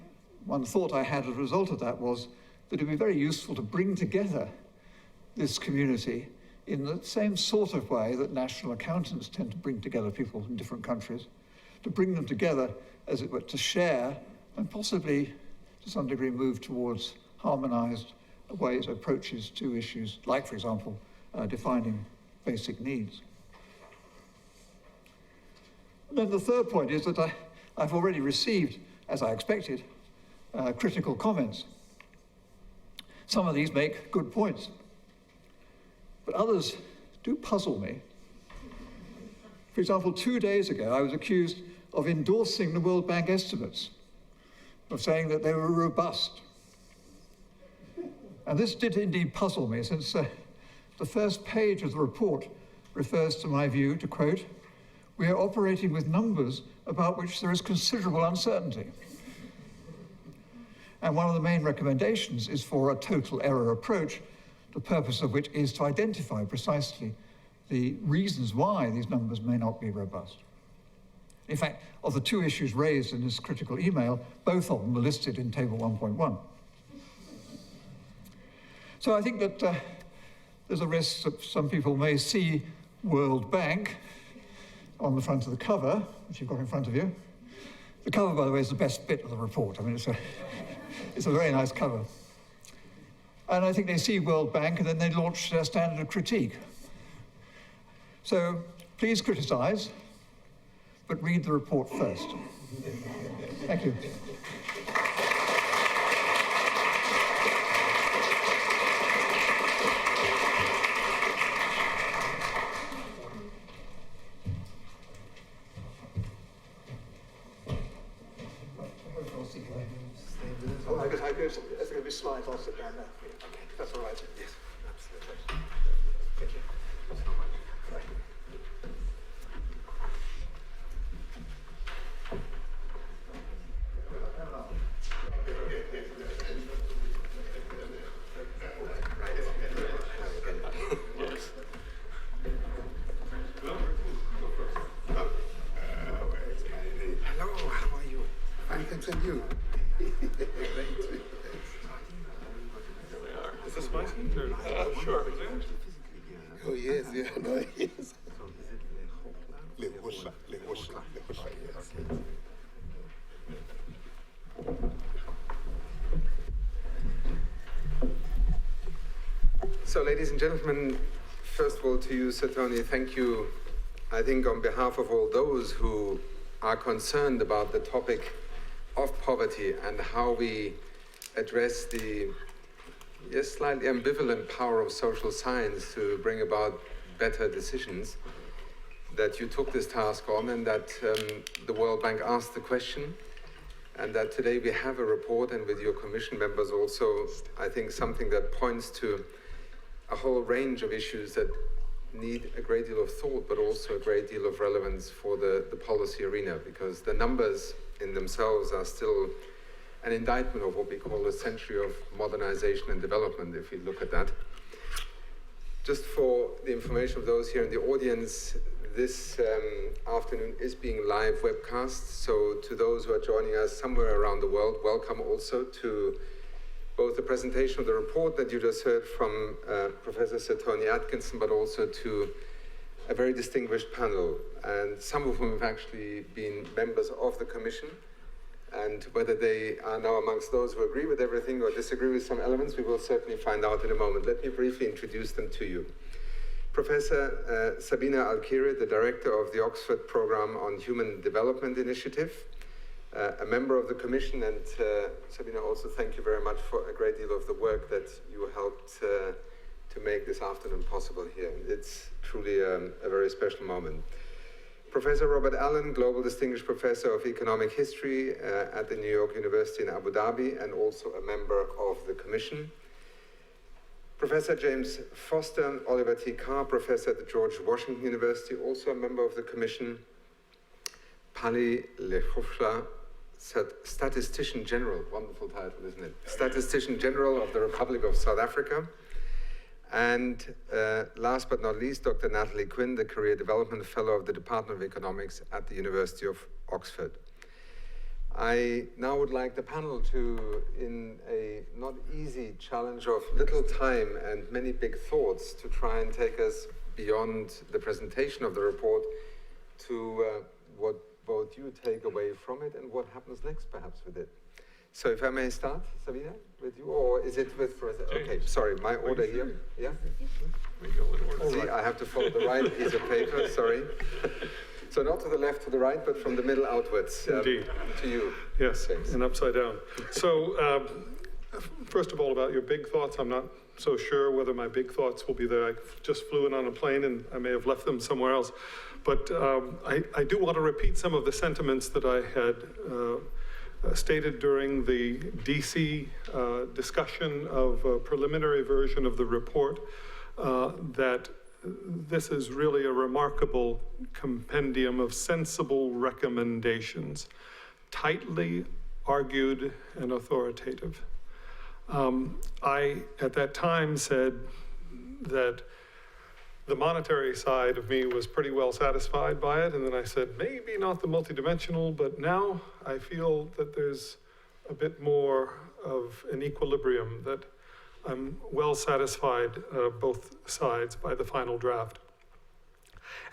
one thought I had as a result of that was that it would be very useful to bring together this community in the same sort of way that national accountants tend to bring together people in different countries, to bring them together, as it were, to share and possibly, to some degree, move towards harmonized ways, approaches to issues, like, for example, defining basic needs. And then the third point is that I've already received, as I expected, critical comments. Some of these make good points, but others do puzzle me. For example, 2 days ago, I was accused of endorsing the World Bank estimates, of saying that they were robust. And this did indeed puzzle me, since the first page of the report refers to my view to, quote, "We are operating with numbers about which there is considerable uncertainty." And one of the main recommendations is for a total error approach, the purpose of which is to identify precisely the reasons why these numbers may not be robust. In fact, of the two issues raised in this critical email, both of them are listed in Table 1.1. So I think that there's a risk that some people may see World Bank on the front of the cover, which you've got in front of you. The cover, by the way, is the best bit of the report. I mean, it's a very nice cover. And I think they see World Bank and then they launch their standard of critique. So please criticize, but read the report first. Thank you. There's going to be slides. I'll sit down there. Okay. That's all right. Yes, absolutely. Thank you. Right. Hello, how are you? Fine, thanks, and you? Is this my seat or? Sure. Oh, yes, yeah, no, yes. So, ladies and gentlemen, first of all, to you, Sir Tony, thank you, I think, on behalf of all those who are concerned about the topic of poverty and how we address the slightly ambivalent power of social science to bring about better decisions, that you took this task on, and that the World Bank asked the question, and that today we have a report, and with your commission members also, I think something that points to a whole range of issues that need a great deal of thought, but also a great deal of relevance for the policy arena, because the numbers in themselves are still an indictment of what we call a century of modernization and development, if we look at that. Just for the information of those here in the audience, this afternoon is being live webcast, so to those who are joining us somewhere around the world, welcome also to both the presentation of the report that you just heard from Professor Sir Tony Atkinson, but also to a very distinguished panel, and some of whom have actually been members of the Commission. And whether they are now amongst those who agree with everything or disagree with some elements, we will certainly find out in a moment. Let me briefly introduce them to you. Professor Sabina Alkire, the director of the Oxford Programme on Human Development Initiative, a member of the Commission, and Sabina, also thank you very much for a great deal of the work that you helped to make this afternoon possible here. It's truly a very special moment. Professor Robert Allen, Global Distinguished Professor of Economic History at the New York University in Abu Dhabi, and also a member of the Commission. Professor James Foster, Oliver T. Carr, Professor at the George Washington University, also a member of the Commission. Pali Lechofla, Statistician General, wonderful title, isn't it? Statistician General of the Republic of South Africa. And last but not least, Dr. Natalie Quinn, the Career Development Fellow of the Department of Economics at the University of Oxford. I now would like the panel to, in a not easy challenge of little time and many big thoughts, to try and take us beyond the presentation of the report to what both you take away from it and what happens next, perhaps, with it. So if I may start, Sabina, with you, or is it with Professor? Okay, sorry, my order here. Yeah? See, I have to follow the right piece of paper, sorry. So not to the left, to the right, but from the middle outwards. Indeed. To you. Yes, Thanks. and upside down. So, first of all, about your big thoughts, I'm not so sure whether my big thoughts will be there. I just flew in on a plane and I may have left them somewhere else. But I do want to repeat some of the sentiments that I had stated during the DC discussion of a preliminary version of the report, that this is really a remarkable compendium of sensible recommendations, tightly argued and authoritative. I, at that time, said that the monetary side of me was pretty well satisfied by it, and then I said, maybe not the multidimensional, but now I feel that there's a bit more of an equilibrium, that I'm well satisfied both sides by the final draft.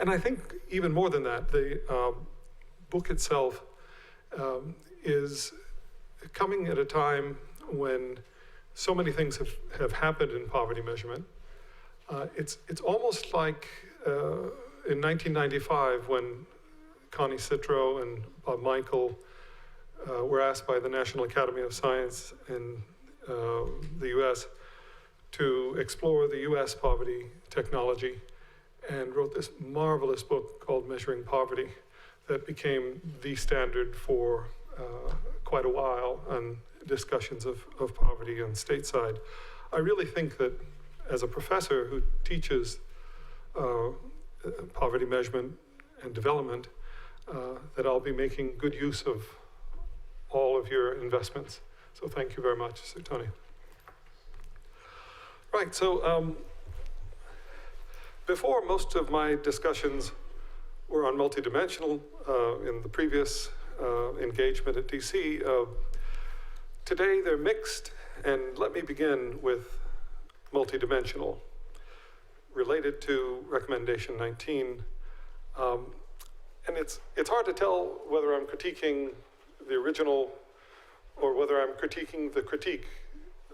And I think even more than that, the book itself is coming at a time when so many things have happened in poverty measurement. It's almost like in 1995 when Connie Citro and Bob Michael were asked by the National Academy of Science in the US to explore the US poverty technology, and wrote this marvelous book called Measuring Poverty that became the standard for quite a while on discussions of poverty on stateside. I really think that as a professor who teaches poverty measurement and development, that I'll be making good use of all of your investments. So thank you very much, Sir Tony. Right, so before, most of my discussions were on multidimensional in the previous engagement at DC. Today they're mixed, and let me begin with multidimensional, related to recommendation 19. And it's hard to tell whether I'm critiquing the original or whether I'm critiquing the critique,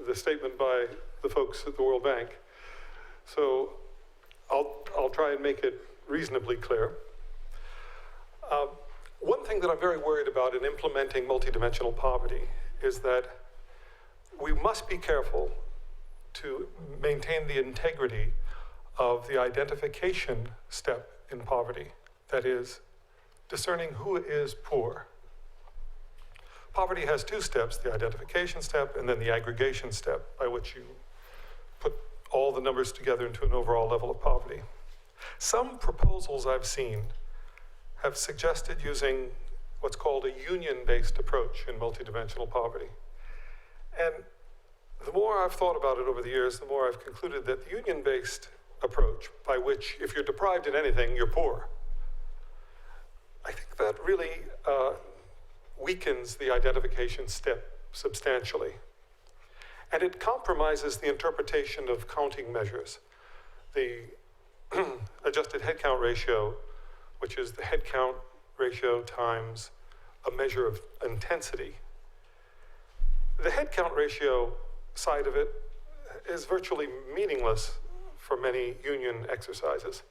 the statement by the folks at the World Bank. So I'll try and make it reasonably clear. One thing that I'm very worried about in implementing multidimensional poverty is that we must be careful to maintain the integrity of the identification step in poverty, that is, discerning who is poor. Poverty has two steps, the identification step and then the aggregation step, by which you put all the numbers together into an overall level of poverty. Some proposals I've seen have suggested using what's called a union-based approach in multidimensional poverty. And the more I've thought about it over the years, the more I've concluded that the union-based approach, by which if you're deprived in anything, you're poor, I think that really weakens the identification step substantially. And it compromises the interpretation of counting measures. The adjusted headcount ratio, which is the headcount ratio times a measure of intensity. The headcount ratio side of it is virtually meaningless for many union exercises.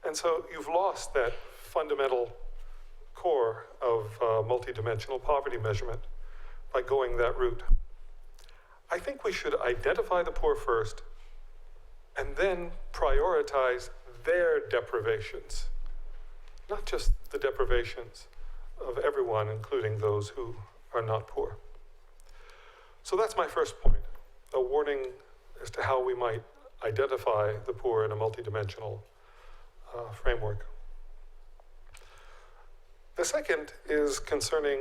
And so you've lost that fundamental core of multidimensional poverty measurement by going that route. I think we should identify the poor first and then prioritize their deprivations, not just the deprivations of everyone, including those who are not poor. So that's my first point, a warning as to how we might identify the poor in a multidimensional framework. The second is concerning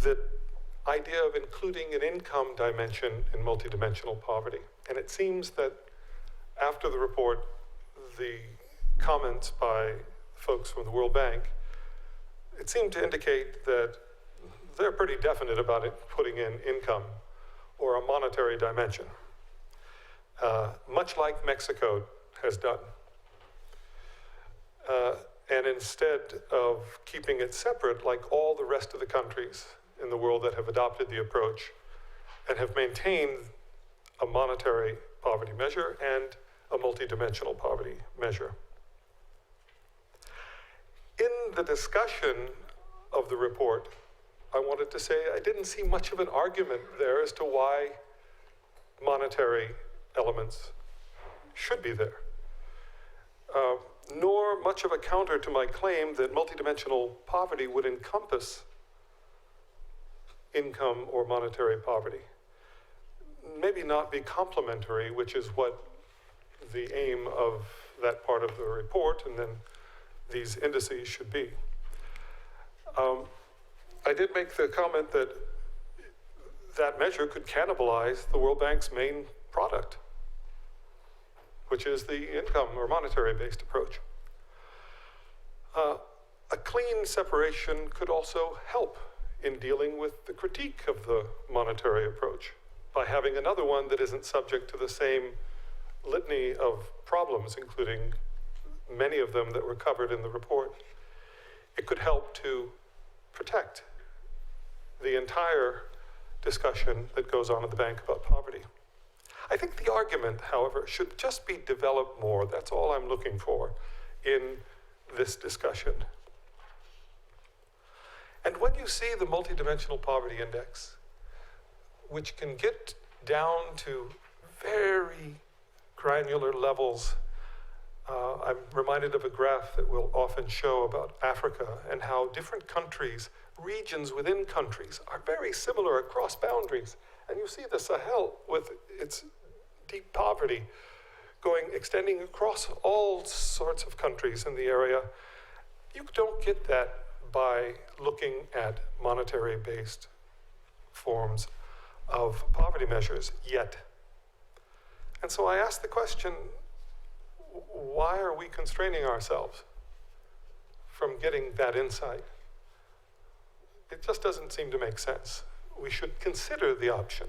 the idea of including an income dimension in multidimensional poverty. And it seems that after the report, the comments by folks from the World Bank, it seemed to indicate that they're pretty definite about it, putting in income or a monetary dimension, much like Mexico has done. And instead of keeping it separate, like all the rest of the countries in the world that have adopted the approach and have maintained a monetary poverty measure and a multidimensional poverty measure. In the discussion of the report, I wanted to say I didn't see much of an argument there as to why monetary elements should be there, nor much of a counter to my claim that multidimensional poverty would encompass income or monetary poverty. Maybe not be complementary, which is what the aim of that part of the report and then these indices should be. I did make the comment that that measure could cannibalize the World Bank's main product, which is the income or monetary-based approach. A clean separation could also help in dealing with the critique of the monetary approach by having another one that isn't subject to the same litany of problems, including many of them that were covered in the report. It could help to protect the entire discussion that goes on at the bank about poverty. I think the argument, however, should just be developed more. That's all I'm looking for in this discussion. And when you see the multidimensional poverty index, which can get down to very granular levels, I'm reminded of a graph that we'll often show about Africa and how different countries, regions within countries, are very similar across boundaries. And you see the Sahel with its deep poverty extending across all sorts of countries in the area. You don't get that by looking at monetary-based forms of poverty measures yet. And so I ask the question, why are we constraining ourselves from getting that insight? It just doesn't seem to make sense. We should consider the option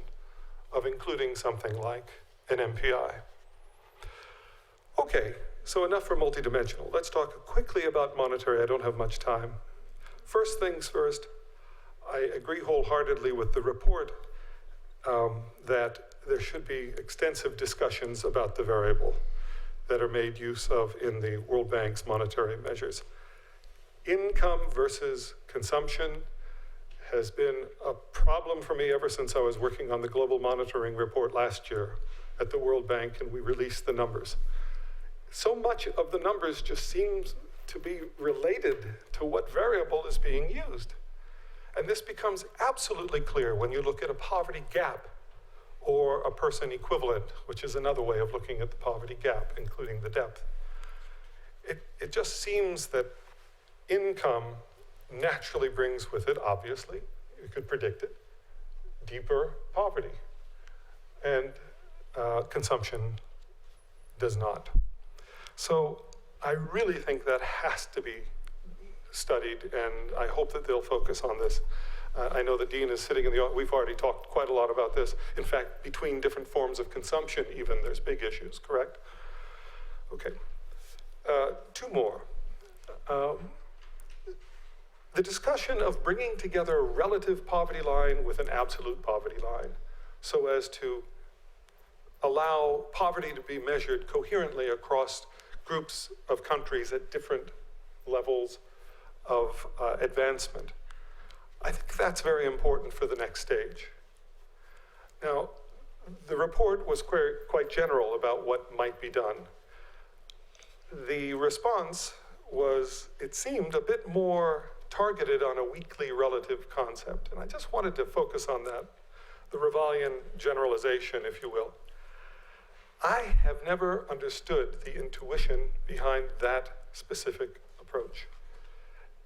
of including something like an MPI. Okay, so enough for multidimensional. Let's talk quickly about monetary. I don't have much time. First things first, I agree wholeheartedly with the report that there should be extensive discussions about the variable that are made use of in the World Bank's monetary measures. Income versus consumption has been a problem for me ever since I was working on the global monitoring report last year at the World Bank, and we released the numbers. So much of the numbers just seems to be related to what variable is being used. And this becomes absolutely clear when you look at a poverty gap or a person equivalent, which is another way of looking at the poverty gap, including the depth. It just seems that income naturally brings with it, obviously, you could predict it, deeper poverty. And consumption does not. So I really think that has to be studied, and I hope that they'll focus on this I know that Dean is sitting in the audience. We've already talked quite a lot about this. In fact, between different forms of consumption even, there's big issues, correct? Okay. Two more. The discussion of bringing together a relative poverty line with an absolute poverty line so as to allow poverty to be measured coherently across groups of countries at different levels of advancement. I think that's very important for the next stage. Now, the report was quite general about what might be done. The response was, it seemed, a bit more targeted on a weakly relative concept. And I just wanted to focus on that, the Revalian generalization, if you will. I have never understood the intuition behind that specific approach.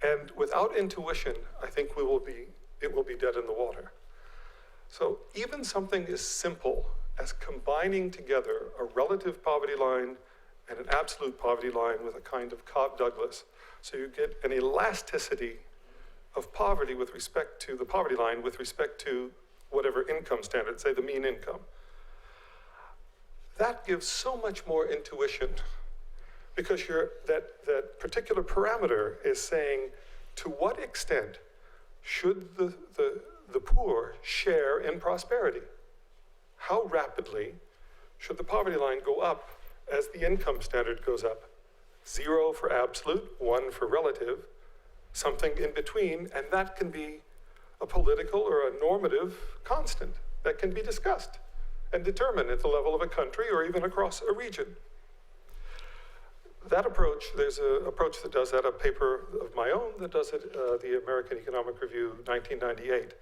And without intuition, I think it will be dead in the water. So even something as simple as combining together a relative poverty line and an absolute poverty line with a kind of Cobb-Douglas, so you get an elasticity of poverty with respect to the poverty line with respect to whatever income standard, say the mean income. That gives so much more intuition because that particular parameter is saying to what extent should the poor share in prosperity? How rapidly should the poverty line go up as the income standard goes up? 0 for absolute, 1 for relative, something in between, and that can be a political or a normative constant that can be discussed and determined at the level of a country or even across a region. That approach, there's an approach that does that, a paper of my own that does it, the American Economic Review, 1998.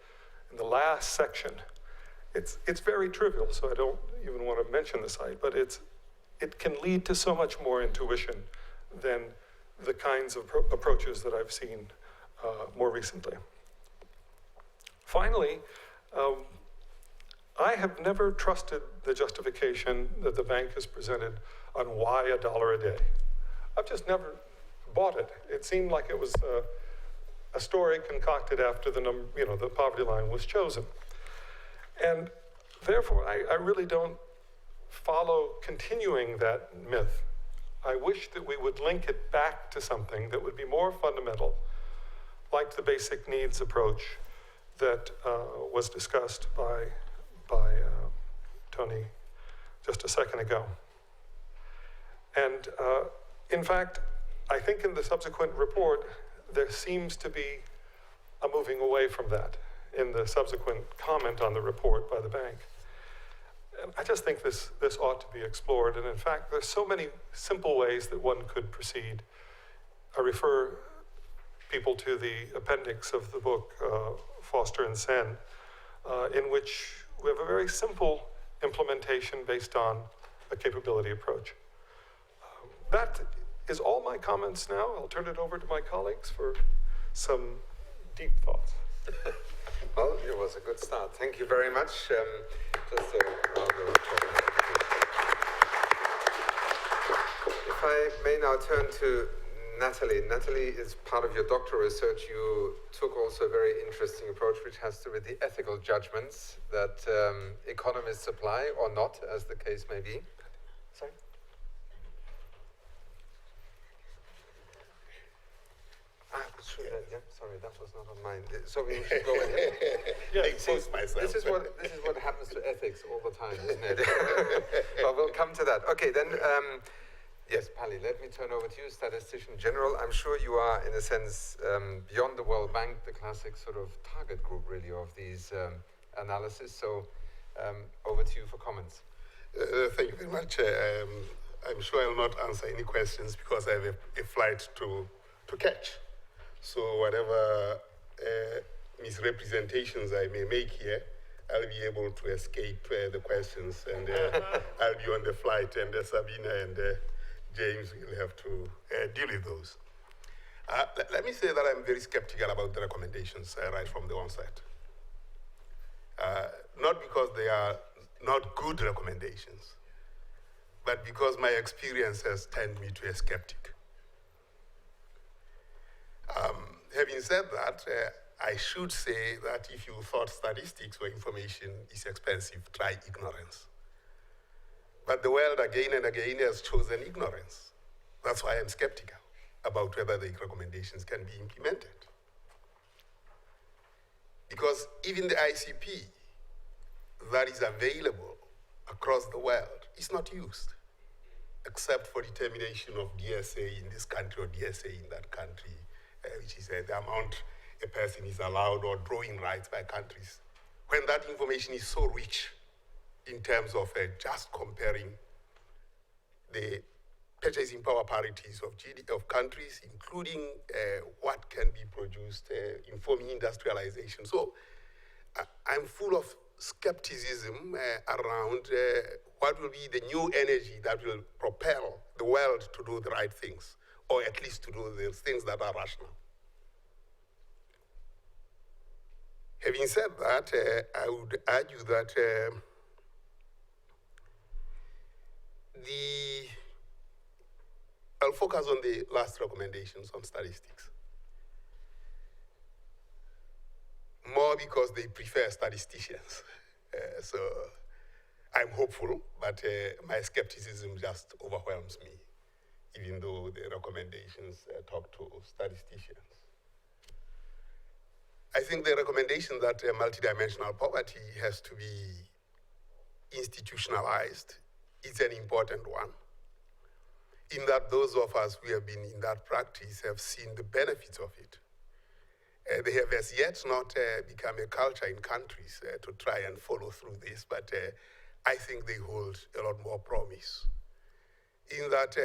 In the last section, it's very trivial, so I don't even want to mention the site, but it can lead to so much more intuition than the kinds of approaches that I've seen more recently. Finally, I have never trusted the justification that the bank has presented on why $1 a day. I've just never bought it. It seemed like it was a story concocted after the poverty line was chosen. And therefore, I really don't follow continuing that myth. I wish that we would link it back to something that would be more fundamental, like the basic needs approach that was discussed by Tony just a second ago. And in fact, I think in the subsequent report, there seems to be a moving away from that in the subsequent comment on the report by the bank. And I just think this ought to be explored. And in fact, there's so many simple ways that one could proceed. I refer people to the appendix of the book, Foster and Sen, in which we have a very simple implementation based on a capability approach. That is all my comments now. I'll turn it over to my colleagues for some deep thoughts. Well, it was a good start. Thank you very much. Just a round of applause. If I may now turn to Natalie. Natalie, is part of your doctoral research, you took also a very interesting approach which has to do with the ethical judgments that economists apply, or not, as the case may be. Sorry? Sorry, that was not on mine. So we should go ahead. This is what happens to ethics all the time, isn't it? But we'll come to that. Okay, then, yes, Pali, let me turn over to you, statistician general. I'm sure you are, in a sense, beyond the World Bank, the classic sort of target group, really, of these analysis. So over to you for comments. Thank you very much. I'm sure I will not answer any questions because I have a flight to catch. So whatever misrepresentations I may make here, I'll be able to escape the questions, and I'll be on the flight, and Sabina and James will have to deal with those. Let me say that I'm very skeptical about the recommendations right from the onset. Not because they are not good recommendations, but because my experience has turned me to a skeptic. Having said that, I should say that if you thought statistics or information is expensive, try ignorance. But the world again and again has chosen ignorance. That's why I'm skeptical about whether the recommendations can be implemented. Because even the ICP that is available across the world is not used, except for determination of DSA in this country or DSA in that country, which is the amount a person is allowed or drawing rights by countries. When that information is so rich in terms of just comparing the purchasing power parities of of countries, including what can be produced, informing industrialization. So I'm full of skepticism around what will be the new energy that will propel the world to do the right things, or at least to do the things that are rational. Having said that, I would argue that I'll focus on the last recommendations on statistics. More because they prefer statisticians. So I'm hopeful, but my skepticism just overwhelms me, even though the recommendations talk to statisticians. I think the recommendation that multidimensional poverty has to be institutionalized is an important one, in that those of us who have been in that practice have seen the benefits of it. They have as yet not become a culture in countries to try and follow through this, but I think they hold a lot more promise, in that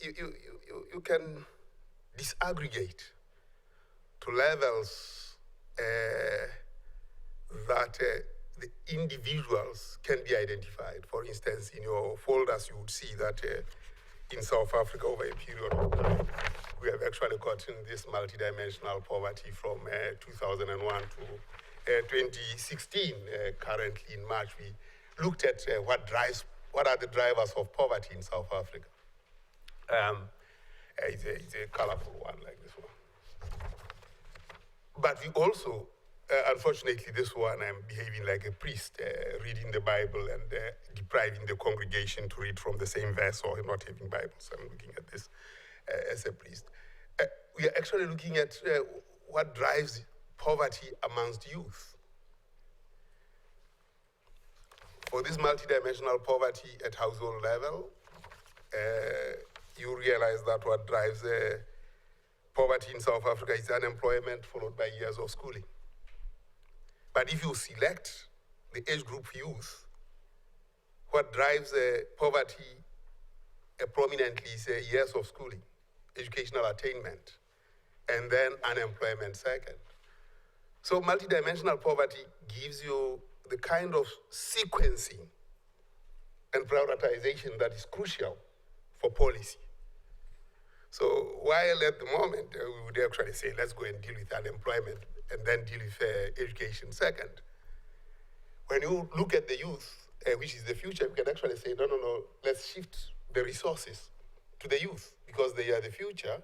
you can disaggregate to levels that the individuals can be identified. For instance, in your folders, you would see that in South Africa over a period of time, we have actually gotten this multidimensional poverty from 2001 to 2016. Currently in March, we looked at what are the drivers of poverty in South Africa. It's a colorful one like this one. But we also, unfortunately, this one I'm behaving like a priest, reading the Bible and depriving the congregation to read from the same verse or not having Bibles. I'm looking at this as a priest. We are actually looking at what drives poverty amongst youth. For this multidimensional poverty at household level, you realize that what drives poverty in South Africa is unemployment followed by years of schooling. But if you select the age group youth, what drives poverty prominently is years of schooling, educational attainment, and then unemployment second. So multidimensional poverty gives you the kind of sequencing and prioritization that is crucial for policy. So while at the moment we would actually say, let's go and deal with unemployment and then deal with education second, when you look at the youth, which is the future, we can actually say, no, let's shift the resources to the youth because they are the future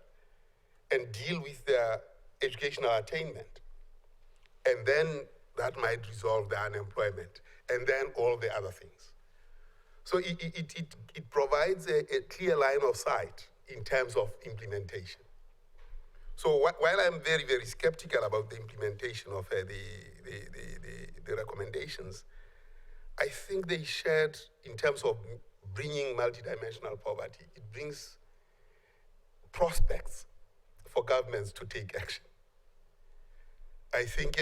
and deal with their educational attainment. And then that might resolve the unemployment and then all the other things. So it provides a clear line of sight in terms of implementation. So while I'm very, very skeptical about the implementation of the recommendations, I think they shared in terms of bringing multidimensional poverty. It brings prospects for governments to take action. I think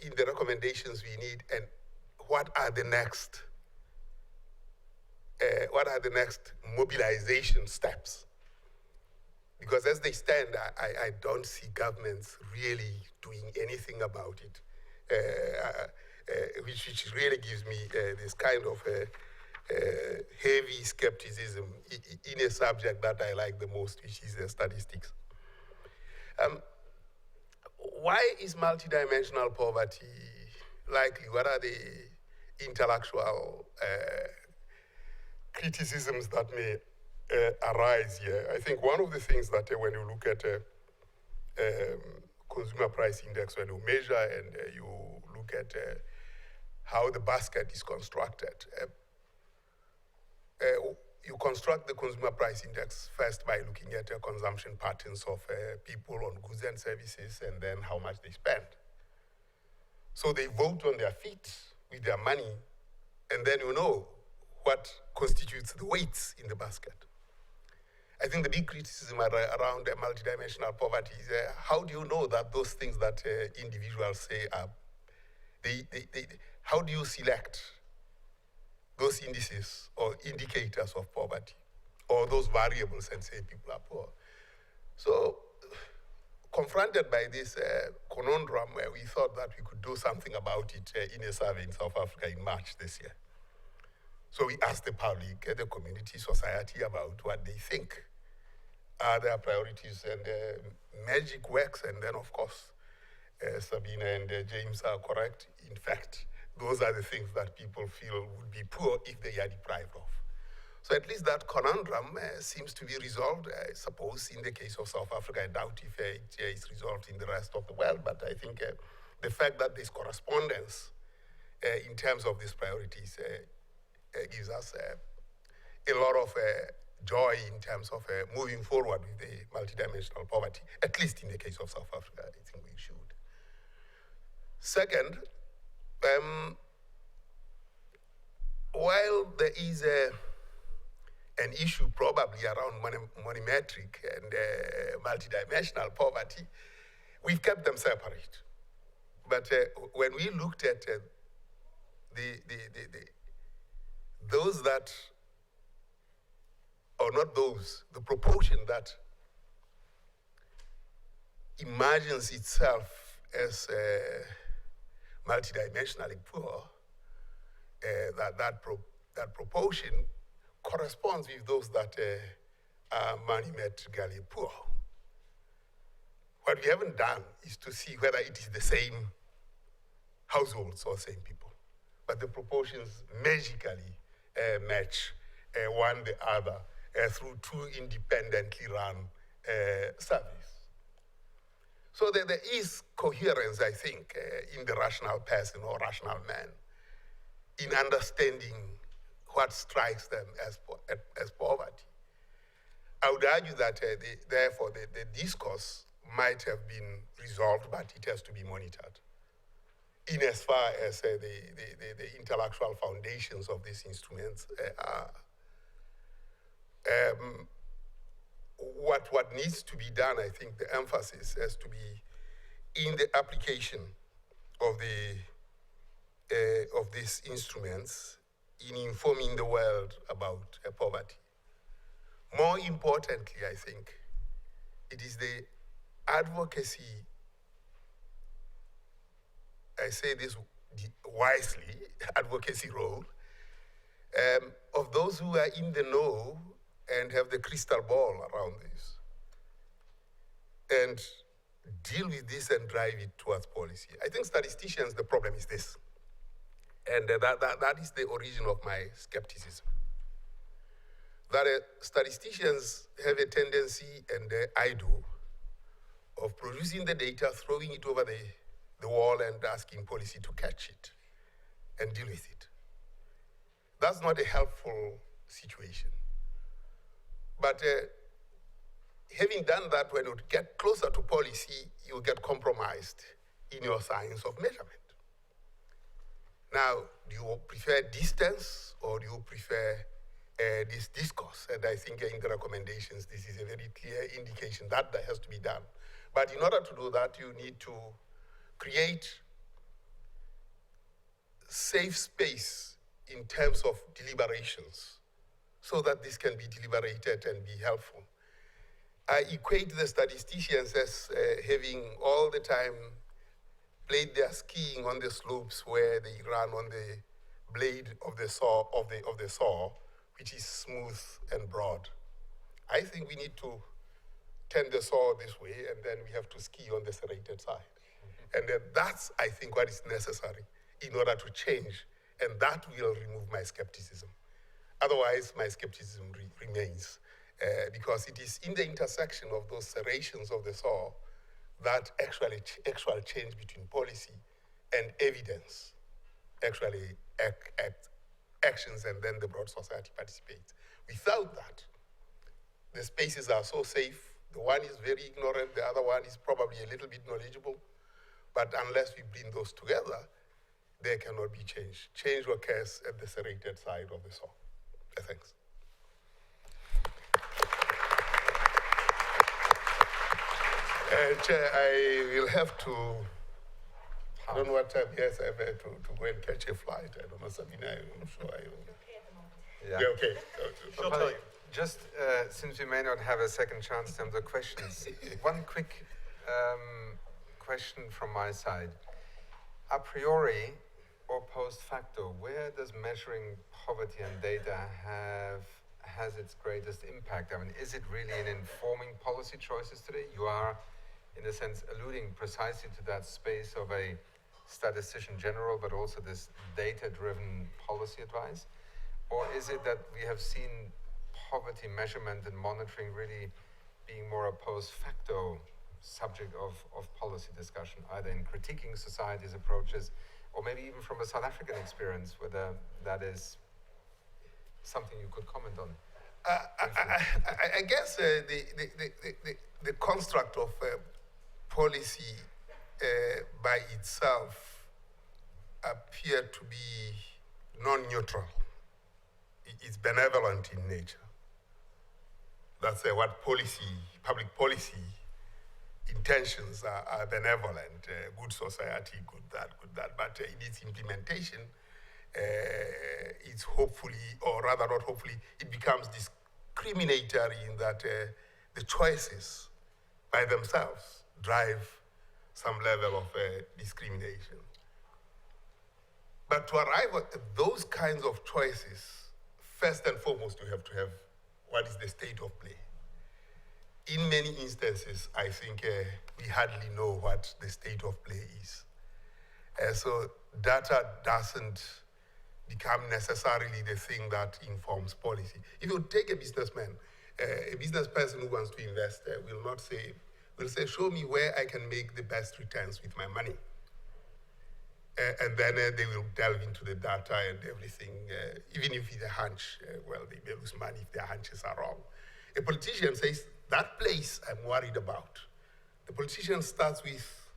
in the recommendations we need, and what are the next mobilization steps? Because as they stand, I don't see governments really doing anything about it, which really gives me this kind of heavy skepticism in a subject that I like the most, which is statistics. Why is multidimensional poverty likely? What are the intellectual criticisms that may arise here? I think one of the things that when you look at consumer price index when you measure and you look at how the basket is constructed. You construct the consumer price index first by looking at consumption patterns of people on goods and services and then how much they spend. So they vote on their feet with their money, and then you know what constitutes the weights in the basket. I think the big criticism around multidimensional poverty is how do you know that those things that individuals say are, how do you select those indices or indicators of poverty or those variables and say people are poor? So confronted by this conundrum, we thought that we could do something about it in a survey in South Africa in March this year. So we asked the public, the community, society about what they think are their priorities, and magic works. And then, of course, Sabina and James are correct. In fact, those are the things that people feel would be poor if they are deprived of. So at least that conundrum seems to be resolved. I suppose in the case of South Africa, I doubt if it is resolved in the rest of the world, but I think the fact that there's correspondence in terms of these priorities gives us a lot of joy in terms of moving forward with the multidimensional poverty, at least in the case of South Africa. I think we should. Second, while there is an issue probably around monometric and multidimensional poverty, we've kept them separate. But when we looked at those that, or not those, the proportion that imagines itself as multidimensionally poor, that proportion corresponds with those that are monometrically poor. What we haven't done is to see whether it is the same households or same people, but the proportions magically match one the other through two independently run surveys. So there is coherence, I think, in the rational person or rational man in understanding what strikes them as poverty. I would argue that therefore the discourse might have been resolved, but it has to be monitored in as far as the intellectual foundations of these instruments are. What needs to be done, I think the emphasis has to be in the application of these instruments in informing the world about poverty. More importantly, I think, it is the advocacy, I say this wisely, advocacy role, of those who are in the know and have the crystal ball around this, and deal with this and drive it towards policy. I think statisticians, the problem is this, and that is the origin of my skepticism. That statisticians have a tendency, and I do, of producing the data, throwing it over the wall and asking policy to catch it and deal with it. That's not a helpful situation. But having done that, when you get closer to policy, you get compromised in your science of measurement. Now, do you prefer distance or do you prefer this discourse? And I think in the recommendations, this is a very clear indication that that has to be done. But in order to do that, you need to create safe space in terms of deliberations so that this can be deliberated and be helpful. I equate the statisticians as having all the time played their skiing on the slopes where they run on the blade of the saw, of the saw, which is smooth and broad. I think we need to turn the saw this way, and then we have to ski on the serrated side. And that's, I think, what is necessary in order to change, and that will remove my skepticism. Otherwise, my skepticism remains, because it is in the intersection of those serrations of the saw that actual change between policy and evidence actually actions, and then the broad society participates. Without that, the spaces are so safe. The one is very ignorant, the other one is probably a little bit knowledgeable. But unless we bring those together, there cannot be change. Change occurs at the serrated side of the saw. Thanks. Chair, I will have to, I don't know what time, yes, I have to go and catch a flight. I don't know, Sabina, I'm sure I will. Yeah. Yeah, okay. She'll tell you. Just since we may not have a second chance in terms of questions, one quick question from my side. A priori or post facto, where does measuring poverty and data has its greatest impact? I mean, is it really in informing policy choices today? You are, in a sense, alluding precisely to that space of a statistician general, but also this data-driven policy advice? Or is it that we have seen poverty measurement and monitoring really being more a post facto subject of policy discussion, either in critiquing society's approaches, or maybe even from a South African experience, whether that is something you could comment on? I guess the construct of policy by itself appeared to be non-neutral. It's benevolent in nature. That's what public policy intentions are benevolent, good society, good that. But in its implementation, it's hopefully, or rather not hopefully, it becomes discriminatory in that the choices by themselves drive some level of discrimination. But to arrive at those kinds of choices, first and foremost, you have to have what is the state of play. In many instances, I think we hardly know what the state of play is. So data doesn't become necessarily the thing that informs policy. If you take a businessman, a business person who wants to invest will say, show me where I can make the best returns with my money. And then they will delve into the data and everything. Even if it's a hunch, well, they may lose money if their hunches are wrong. A politician says, that place I'm worried about. The politician starts with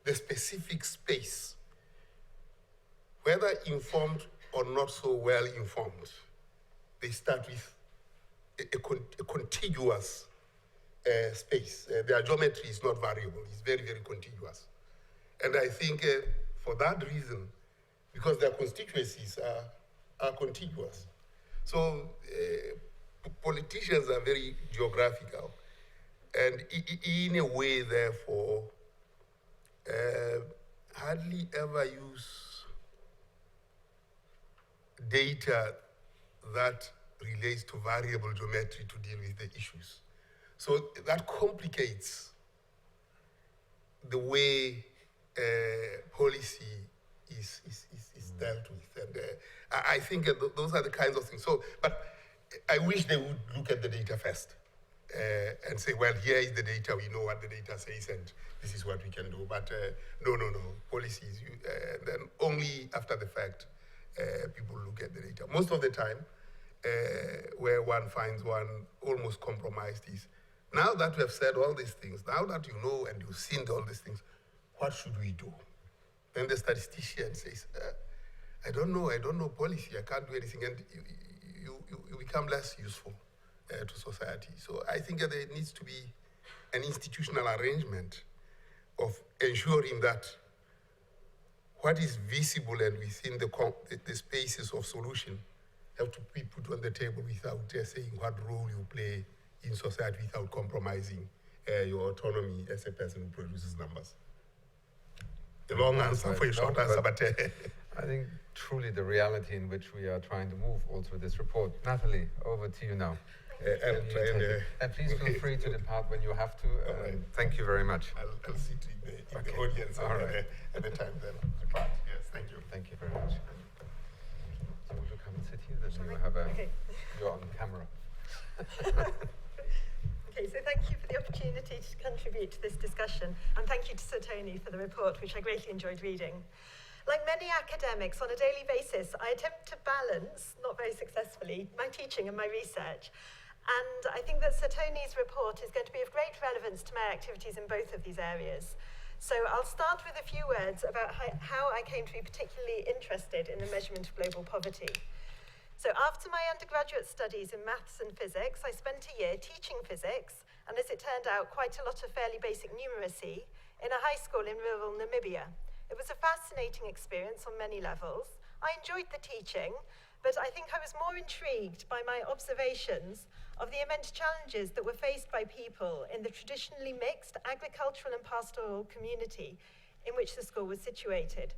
the specific space, whether informed or not so well informed. They start with a contiguous space. Their geometry is not variable, it's very, very contiguous. And I think for that reason, because their constituencies are contiguous. So politicians are very geographical. And in a way, therefore, hardly ever use data that relates to variable geometry to deal with the issues. So that complicates the way policy is dealt with. And I think those are the kinds of things. So, but I wish they would look at the data first and say, well, here is the data, we know what the data says, and this is what we can do. But no, policies, and then only after the fact, people look at the data. Most of the time, where one finds one almost compromised is, now that we have said all these things, now that you know and you've seen all these things, what should we do? Then the statistician says, I don't know policy, I can't do anything, and you become less useful to society. So I think that there needs to be an institutional arrangement of ensuring that what is visible and within the spaces of solution have to be put on the table without saying what role you play in society without compromising your autonomy as a person who produces numbers. The long answer for a short answer, but I think truly the reality in which we are trying to move also with this report. Natalie, over to you now. And please feel free to depart when you have to. Thank you very much. I'll sit in the audience at the time then. Depart. Yes, thank you. Thank you very much. Do you want to come and sit here? Then you have you're on camera. Okay, so thank you for the opportunity to contribute to this discussion, and thank you to Sir Tony for the report, which I greatly enjoyed reading. Like many academics, on a daily basis, I attempt to balance, not very successfully, my teaching and my research. And I think that Sir Tony's report is going to be of great relevance to my activities in both of these areas. So I'll start with a few words about how I came to be particularly interested in the measurement of global poverty. So after my undergraduate studies in maths and physics, I spent a year teaching physics, and as it turned out, quite a lot of fairly basic numeracy in a high school in rural Namibia. It was a fascinating experience on many levels. I enjoyed the teaching, but I think I was more intrigued by my observations of the immense challenges that were faced by people in the traditionally mixed agricultural and pastoral community in which the school was situated.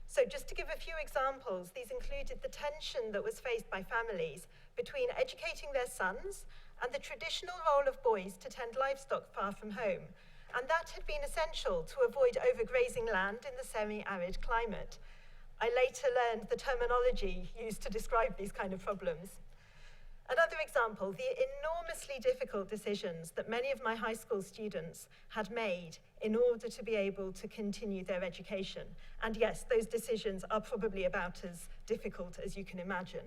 So just to give a few examples, these included the tension that was faced by families between educating their sons and the traditional role of boys to tend livestock far from home. And that had been essential to avoid overgrazing land in the semi-arid climate. I later learned the terminology used to describe these kind of problems. Another example, the enormously difficult decisions that many of my high school students had made in order to be able to continue their education. And yes, those decisions are probably about as difficult as you can imagine.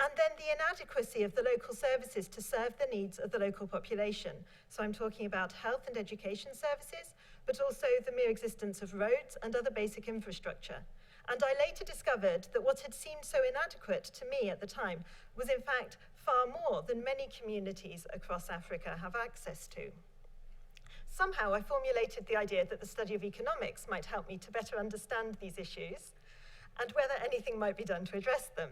And then the inadequacy of the local services to serve the needs of the local population. So I'm talking about health and education services, but also the mere existence of roads and other basic infrastructure. And I later discovered that what had seemed so inadequate to me at the time was in fact far more than many communities across Africa have access to. Somehow I formulated the idea that the study of economics might help me to better understand these issues and whether anything might be done to address them.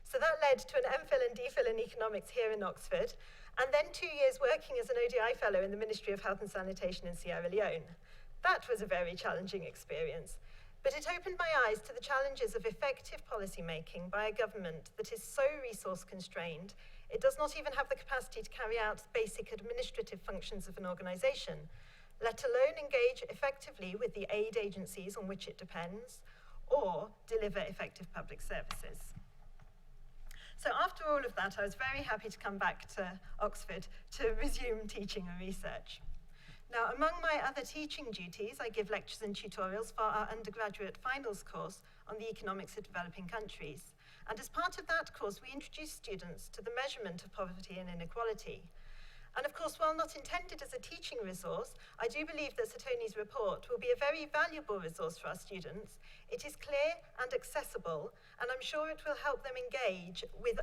So that led to an MPhil and DPhil in economics here in Oxford, and then 2 years working as an ODI fellow in the Ministry of Health and Sanitation in Sierra Leone. That was a very challenging experience, but it opened my eyes to the challenges of effective policy making by a government that is so resource constrained, it does not even have the capacity to carry out basic administrative functions of an organization, let alone engage effectively with the aid agencies on which it depends, or deliver effective public services. So after all of that, I was very happy to come back to Oxford to resume teaching and research. Now, among my other teaching duties, I give lectures and tutorials for our undergraduate finals course on the economics of developing countries. And as part of that course, we introduce students to the measurement of poverty and inequality. And of course, while not intended as a teaching resource, I do believe that Sir Tony's report will be a very valuable resource for our students. It is clear and accessible, and I'm sure it will help them engage with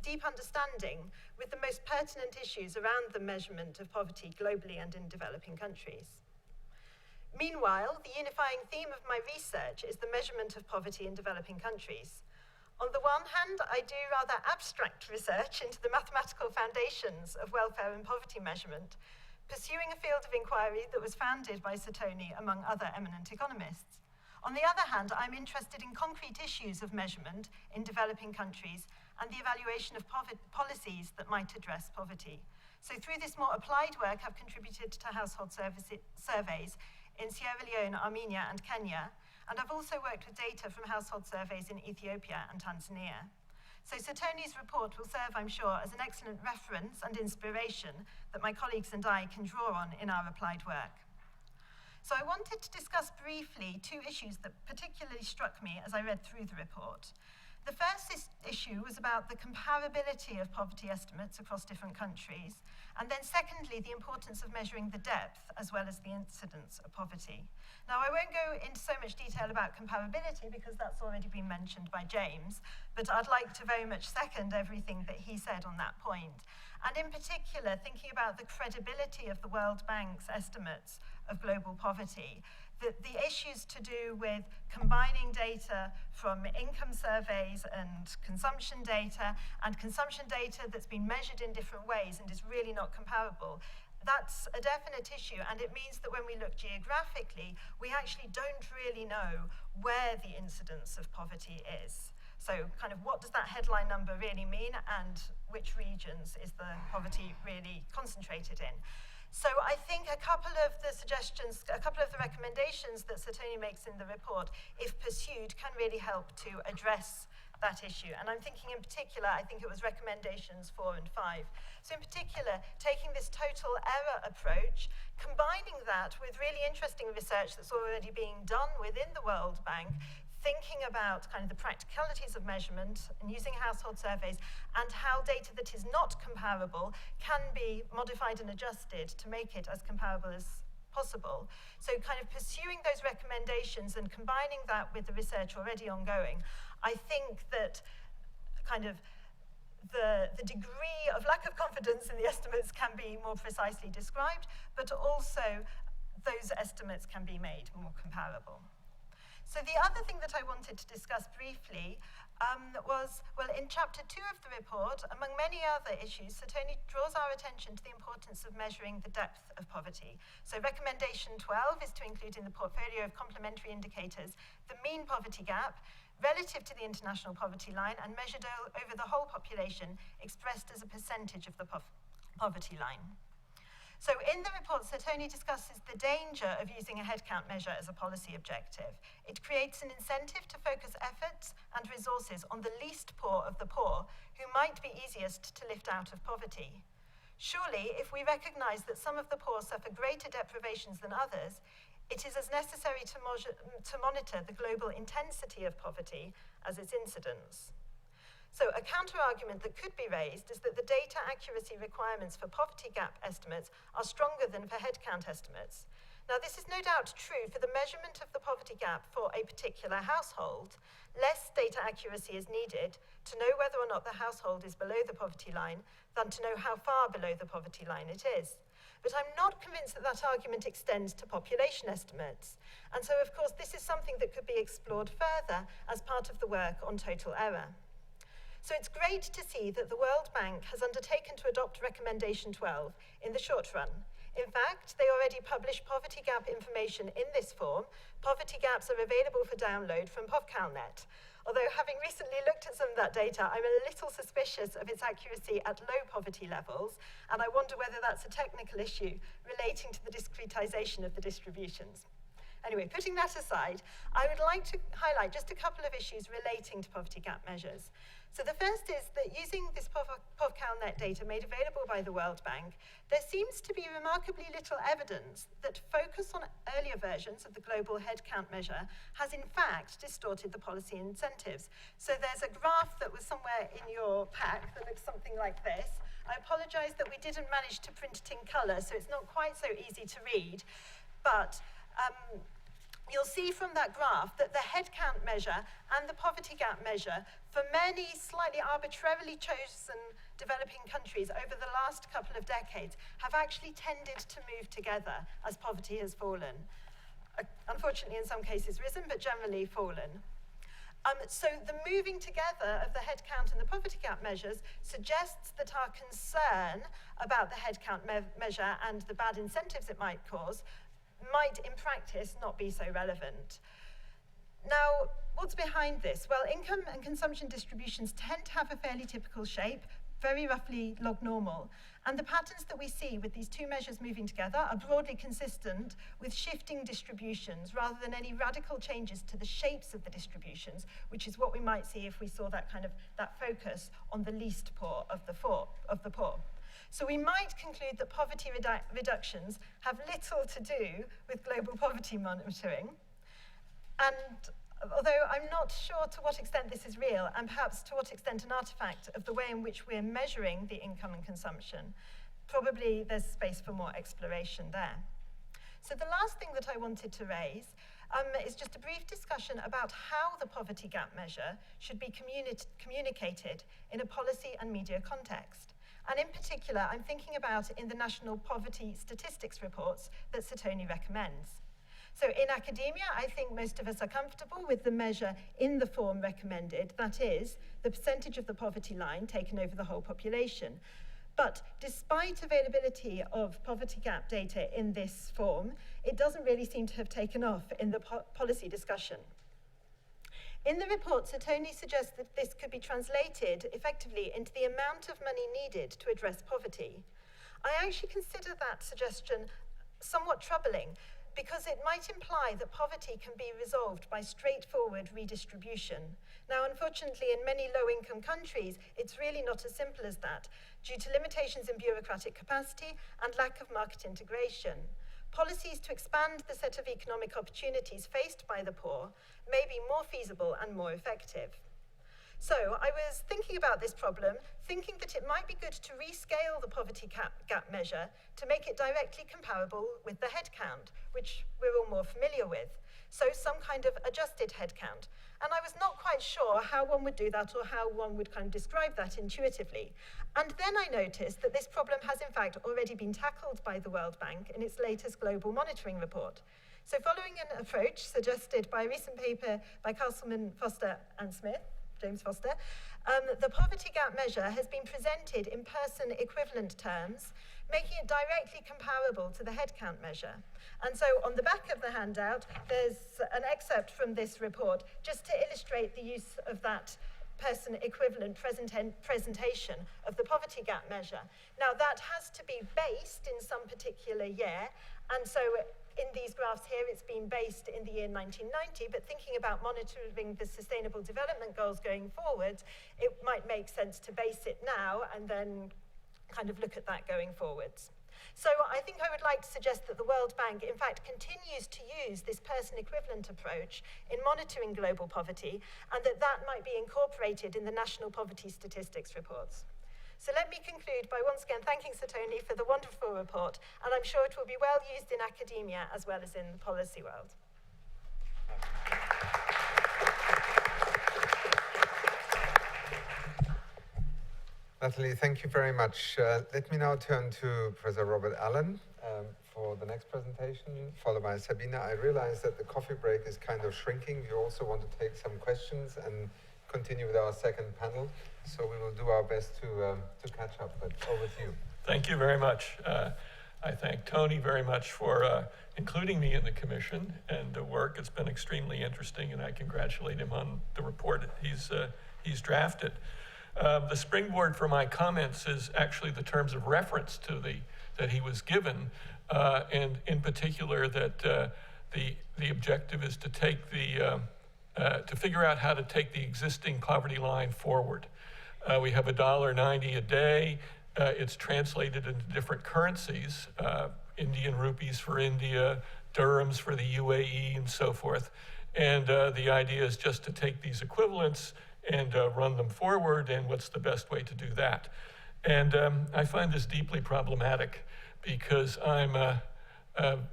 deep understanding with the most pertinent issues around the measurement of poverty globally and in developing countries. Meanwhile, the unifying theme of my research is the measurement of poverty in developing countries. On the one hand, I do rather abstract research into the mathematical foundations of welfare and poverty measurement, pursuing a field of inquiry that was founded by Sir Tony, among other eminent economists. On the other hand, I'm interested in concrete issues of measurement in developing countries and the evaluation of policies that might address poverty. So through this more applied work, I've contributed to household surveys in Sierra Leone, Armenia, and Kenya, and I've also worked with data from household surveys in Ethiopia and Tanzania. So Sir Tony's report will serve, I'm sure, as an excellent reference and inspiration that my colleagues and I can draw on in our applied work. So I wanted to discuss briefly two issues that particularly struck me as I read through the report. The first issue was about the comparability of poverty estimates across different countries, and then secondly, the importance of measuring the depth as well as the incidence of poverty. Now, I won't go into so much detail about comparability because that's already been mentioned by James, but I'd like to very much second everything that he said on that point. And in particular, thinking about the credibility of the World Bank's estimates of global poverty, the issues to do with combining data from income surveys and consumption data that's been measured in different ways and is really not comparable. That's a definite issue, and it means that when we look geographically, we actually don't really know where the incidence of poverty is. So kind of what does that headline number really mean, and which regions is the poverty really concentrated in? So I think a couple of the suggestions, a couple of the recommendations that Sir Tony makes in the report, if pursued, can really help to address that issue. And I'm thinking in particular, I think it was recommendations 4 and 5. So in particular, taking this total error approach, combining that with really interesting research that's already being done within the World Bank, thinking about kind of the practicalities of measurement and using household surveys and how data that is not comparable can be modified and adjusted to make it as comparable as possible. So kind of pursuing those recommendations and combining that with the research already ongoing, I think that kind of the degree of lack of confidence in the estimates can be more precisely described, but also those estimates can be made more comparable. So the other thing that I wanted to discuss briefly was, well, in chapter 2 of the report, among many other issues, Sir Tony draws our attention to the importance of measuring the depth of poverty. So recommendation 12 is to include in the portfolio of complementary indicators the mean poverty gap relative to the international poverty line and measured over the whole population, expressed as a percentage of the poverty line. So in the report, Sir Tony discusses the danger of using a headcount measure as a policy objective. It creates an incentive to focus efforts and resources on the least poor of the poor, who might be easiest to lift out of poverty. Surely, if we recognise that some of the poor suffer greater deprivations than others, it is as necessary to monitor the global intensity of poverty as its incidence. So a counter-argument that could be raised is that the data accuracy requirements for poverty gap estimates are stronger than for headcount estimates. Now, this is no doubt true for the measurement of the poverty gap for a particular household. Less data accuracy is needed to know whether or not the household is below the poverty line than to know how far below the poverty line it is. But I'm not convinced that that argument extends to population estimates. And so, of course, this is something that could be explored further as part of the work on total error. So it's great to see that the World Bank has undertaken to adopt recommendation 12 in the short run. In fact, they already publish poverty gap information in this form. Poverty gaps are available for download from PovCalNet. Although having recently looked at some of that data, I'm a little suspicious of its accuracy at low poverty levels, and I wonder whether that's a technical issue relating to the discretization of the distributions. Anyway, putting that aside, I would like to highlight just a couple of issues relating to poverty gap measures. So the first is that using this PovCalNet data made available by the World Bank, there seems to be remarkably little evidence that focus on earlier versions of the global headcount measure has in fact distorted the policy incentives. So there's a graph that was somewhere in your pack that looks something like this. I apologize that we didn't manage to print it in color, so it's not quite so easy to read, but you'll see from that graph that the headcount measure and the poverty gap measure for many slightly arbitrarily chosen developing countries over the last couple of decades have actually tended to move together as poverty has fallen. Unfortunately, in some cases risen, but generally fallen. So the moving together of the headcount and the poverty gap measures suggests that our concern about the headcount measure and the bad incentives it might cause might, in practice, not be so relevant. Now, what's behind this? Well, income and consumption distributions tend to have a fairly typical shape, very roughly log normal, and the patterns that we see with these two measures moving together are broadly consistent with shifting distributions rather than any radical changes to the shapes of the distributions, which is what we might see if we saw that focus on the least poor of the poor. So we might conclude that poverty reductions have little to do with global poverty monitoring. And although I'm not sure to what extent this is real, and perhaps to what extent an artifact of the way in which we're measuring the income and consumption, probably there's space for more exploration there. So the last thing that I wanted to raise is just a brief discussion about how the poverty gap measure should be communicated in a policy and media context. And in particular, I'm thinking about in the National Poverty Statistics reports that Sir Tony recommends. So in academia, I think most of us are comfortable with the measure in the form recommended, that is, the percentage of the poverty line taken over the whole population. But despite availability of poverty gap data in this form, it doesn't really seem to have taken off in the policy discussion. In the report, Sir Tony suggests that this could be translated effectively into the amount of money needed to address poverty. I actually consider that suggestion somewhat troubling, because it might imply that poverty can be resolved by straightforward redistribution. Now, unfortunately, in many low-income countries, it's really not as simple as that, due to limitations in bureaucratic capacity and lack of market integration. Policies to expand the set of economic opportunities faced by the poor may be more feasible and more effective. So I was thinking about this problem, thinking that it might be good to rescale the poverty gap measure to make it directly comparable with the headcount, which we're all more familiar with. So some kind of adjusted headcount. And I was not quite sure how one would do that or how one would kind of describe that intuitively. And then I noticed that this problem has in fact already been tackled by the World Bank in its latest global monitoring report. So following an approach suggested by a recent paper by Castleman, Foster and Smith, James Foster, the poverty gap measure has been presented in person equivalent terms, making it directly comparable to the headcount measure. And so on the back of the handout, there's an excerpt from this report just to illustrate the use of that person equivalent presentation of the poverty gap measure. Now that has to be based in some particular year, and so in these graphs here, it's been based in the year 1990, but thinking about monitoring the Sustainable Development Goals going forward, it might make sense to base it now and then kind of look at that going forwards. So I think I would like to suggest that the World Bank, in fact, continues to use this person equivalent approach in monitoring global poverty, and that that might be incorporated in the national poverty statistics reports. So let me conclude by once again thanking Sir Tony for the wonderful report, and I'm sure it will be well used in academia as well as in the policy world. Natalie, thank you very much. Let me now turn to Professor Robert Allen for the next presentation, followed by Sabina. I realize that the coffee break is kind of shrinking. We also want to take some questions and continue with our second panel. So we will do our best to catch up, but over to you. Thank you very much. I thank Tony very much for including me in the commission and the work. It's been extremely interesting, and I congratulate him on the report he's drafted. The springboard for my comments is actually the terms of reference to that he was given, and in particular that the objective is to take to figure out how to take the existing poverty line forward. We have $1.90 a day. It's translated into different currencies, Indian rupees for India, dirhams for the UAE, and so forth. And the idea is just to take these equivalents and run them forward, and what's the best way to do that? And I find this deeply problematic because I'm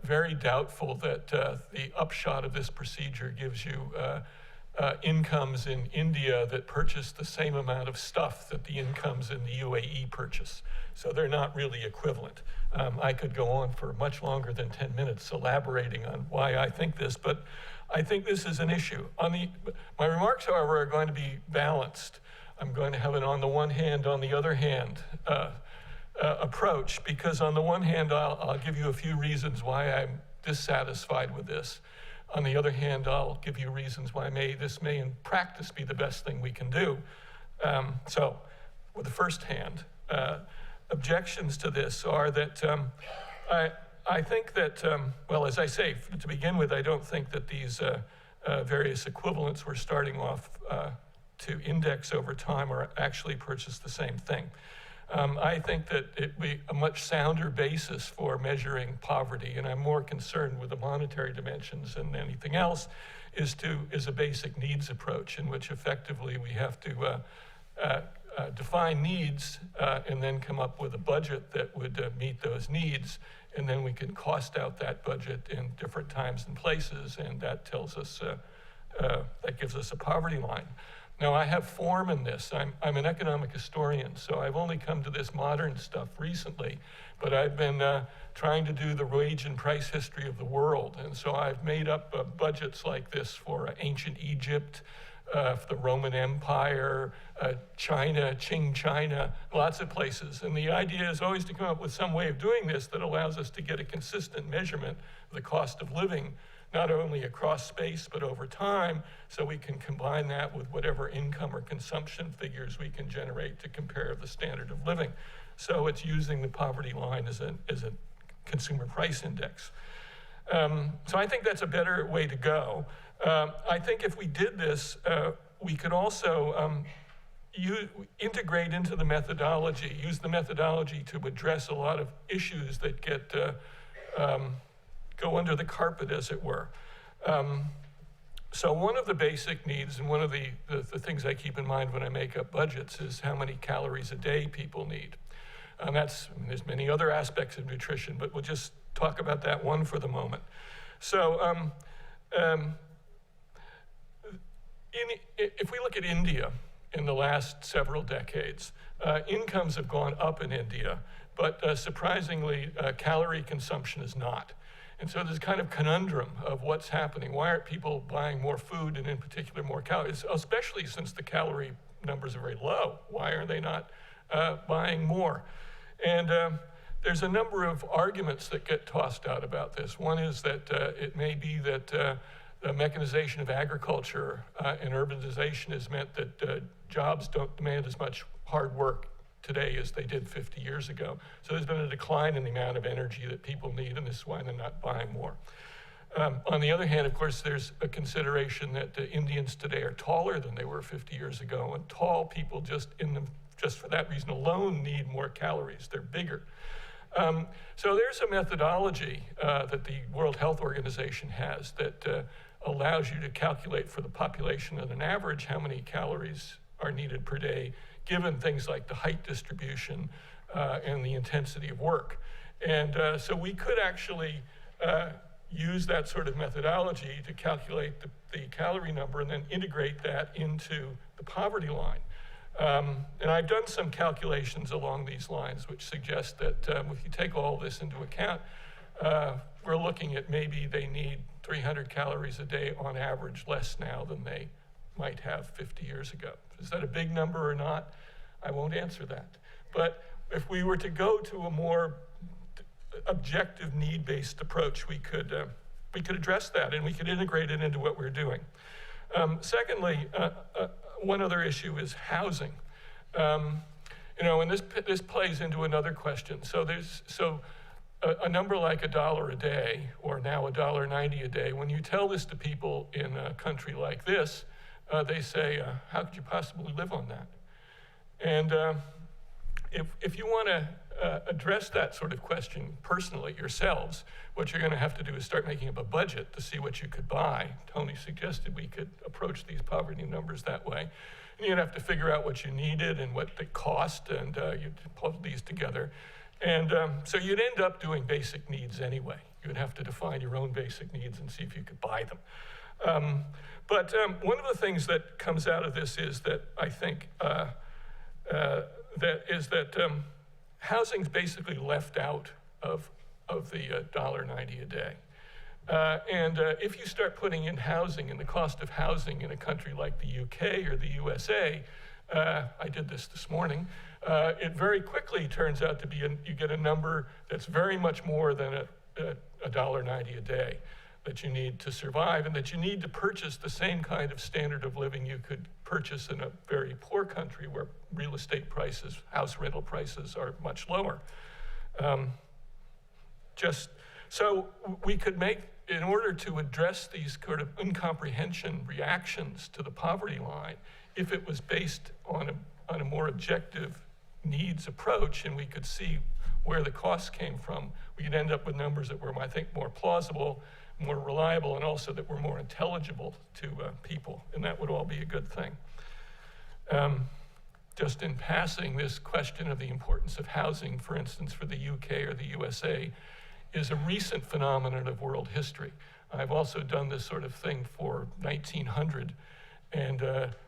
very doubtful that the upshot of this procedure gives you incomes in India that purchase the same amount of stuff that the incomes in the UAE purchase. So they're not really equivalent. I could go on for much longer than 10 minutes elaborating on why I think this, but I think this is an issue. My remarks, however, are going to be balanced. I'm going to have an on the one hand, on the other hand approach, because on the one hand, I'll give you a few reasons why I'm dissatisfied with this. On the other hand, I'll give you reasons why this may in practice be the best thing we can do. So with the first hand, objections to this are that I think that, well, as I say, to begin with, I don't think that these various equivalents we're starting off to index over time or actually purchase the same thing. I think that it would be a much sounder basis for measuring poverty, and I'm more concerned with the monetary dimensions than anything else, is a basic needs approach in which effectively we have to define needs and then come up with a budget that would meet those needs, and then we can cost out that budget in different times and places, and that tells us, that gives us a poverty line. Now, I have form in this. I'm an economic historian, so I've only come to this modern stuff recently, but I've been trying to do the wage and price history of the world, and so I've made up budgets like this for ancient Egypt, for the Roman Empire, China, Qing China, lots of places. And the idea is always to come up with some way of doing this that allows us to get a consistent measurement of the cost of living, not only across space, but over time, so we can combine that with whatever income or consumption figures we can generate to compare the standard of living. So it's using the poverty line as a consumer price index. So I think that's a better way to go. I think if we did this, we could also integrate into the methodology, use the methodology to address a lot of issues that go under the carpet, as it were. So one of the basic needs, and one of the things I keep in mind when I make up budgets, is how many calories a day people need. There's many other aspects of nutrition, but we'll just talk about that one for the moment. So if we look at India in the last several decades, incomes have gone up in India, but surprisingly, calorie consumption is not. And so there's kind of conundrum of what's happening. Why aren't people buying more food, and in particular more calories, especially since the calorie numbers are very low? Why are they not buying more? And there's a number of arguments that get tossed out about this. One is that it may be that the mechanization of agriculture and urbanization has meant that jobs don't demand as much hard work today as they did 50 years ago. So there's been a decline in the amount of energy that people need, and this is why they're not buying more. On the other hand, of course, there's a consideration that Indians today are taller than they were 50 years ago, and tall people just for that reason alone need more calories. They're bigger. So there's a methodology that the World Health Organization has that allows you to calculate for the population at an average how many calories are needed per day, given things like the height distribution and the intensity of work. And so we could actually use that sort of methodology to calculate the calorie number and then integrate that into the poverty line. And I've done some calculations along these lines, which suggest that if you take all this into account, we're looking at maybe they need 300 calories a day on average, less now than they might have 50 years ago. Is that a big number or not? I won't answer that. But if we were to go to a more objective need-based approach, we could address that, and we could integrate it into what we're doing. Secondly, one other issue is housing. And this plays into another question. So a number like $1 a day, or now $1.90 a day, when you tell this to people in a country like this, they say, how could you possibly live on that? And if you want to address that sort of question personally yourselves, what you're going to have to do is start making up a budget to see what you could buy. Tony suggested we could approach these poverty numbers that way. And you'd have to figure out what you needed and what they cost, and you'd pull these together. And so you'd end up doing basic needs anyway. You would have to define your own basic needs and see if you could buy them. But one of the things that comes out of this is that I think housing's basically left out of the $1.90 a day. And if you start putting in housing and the cost of housing in a country like the UK or the USA, I did this morning, it very quickly turns out to be, you get a number that's very much more than $1.90 a day that you need to survive, and that you need to purchase the same kind of standard of living you could purchase in a very poor country where real estate prices, house rental prices are much lower. So we could make, in order to address these sort of incomprehension reactions to the poverty line, if it was based on a more objective needs approach, and we could see where the costs came from, we could end up with numbers that were, I think, more plausible, more reliable, and also that were more intelligible to people, and that would all be a good thing. Just in passing, this question of the importance of housing, for instance, for the UK or the USA, is a recent phenomenon of world history. I've also done this sort of thing for 1900, and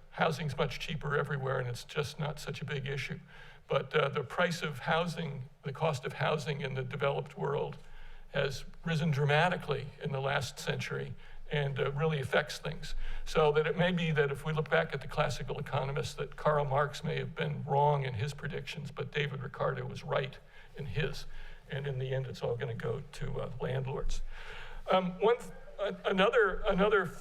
housing's much cheaper everywhere, and it's just not such a big issue. But the price of housing, the cost of housing in the developed world has risen dramatically in the last century and really affects things. So that it may be that if we look back at the classical economists, that Karl Marx may have been wrong in his predictions, but David Ricardo was right in his. And in the end, it's all going to go to landlords. Another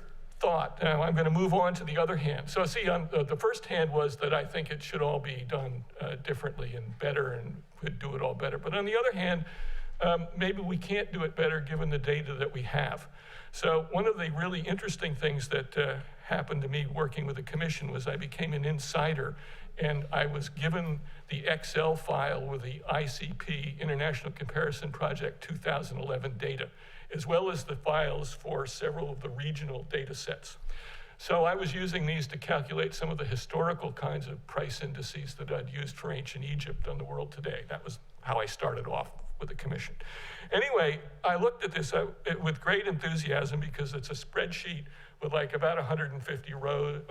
thought. Now I'm going to move on to the other hand. So see, on the first hand was that I think it should all be done differently and better and could do it all better. But on the other hand, maybe we can't do it better given the data that we have. So one of the really interesting things that happened to me working with the commission was I became an insider, and I was given the Excel file with the ICP, International Comparison Project 2011 data, as well as the files for several of the regional data sets. So I was using these to calculate some of the historical kinds of price indices that I'd used for ancient Egypt on the world today. That was how I started off with the commission. Anyway, I looked at this with great enthusiasm because it's a spreadsheet with like about 150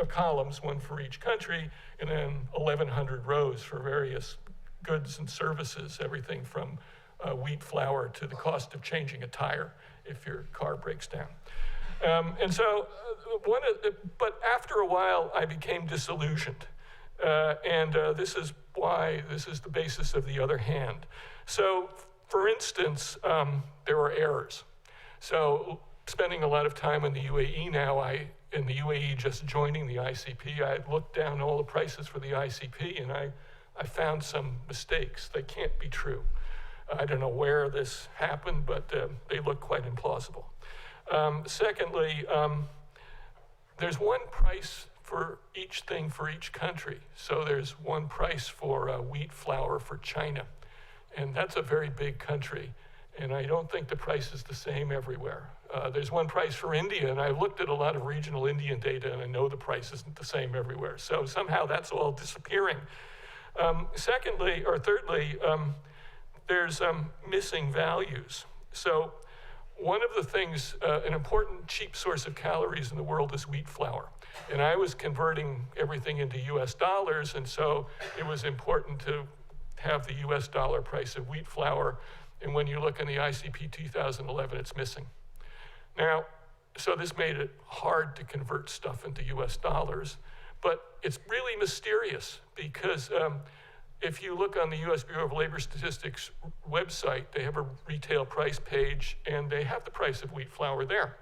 columns, one for each country, and then 1,100 rows for various goods and services, everything from wheat flour to the cost of changing a tire if your car breaks down. But after a while, I became disillusioned. This is why this is the basis of the other hand. So, for instance, there are errors. So, spending a lot of time in the UAE now, in the UAE just joining the ICP, I looked down all the prices for the ICP, and I found some mistakes that can't be true. I don't know where this happened, but they look quite implausible. Secondly, there's one price for each thing for each country. So there's one price for wheat flour for China, and that's a very big country, and I don't think the price is the same everywhere. There's one price for India, and I've looked at a lot of regional Indian data, and I know the price isn't the same everywhere. So somehow that's all disappearing. Thirdly, there's missing values. So one of the things, an important cheap source of calories in the world is wheat flour. And I was converting everything into US dollars, and so it was important to have the US dollar price of wheat flour. And when you look in the ICP 2011, it's missing. Now, so this made it hard to convert stuff into US dollars, but it's really mysterious because if you look on the US Bureau of Labor Statistics website, they have a retail price page and they have the price of wheat flour there.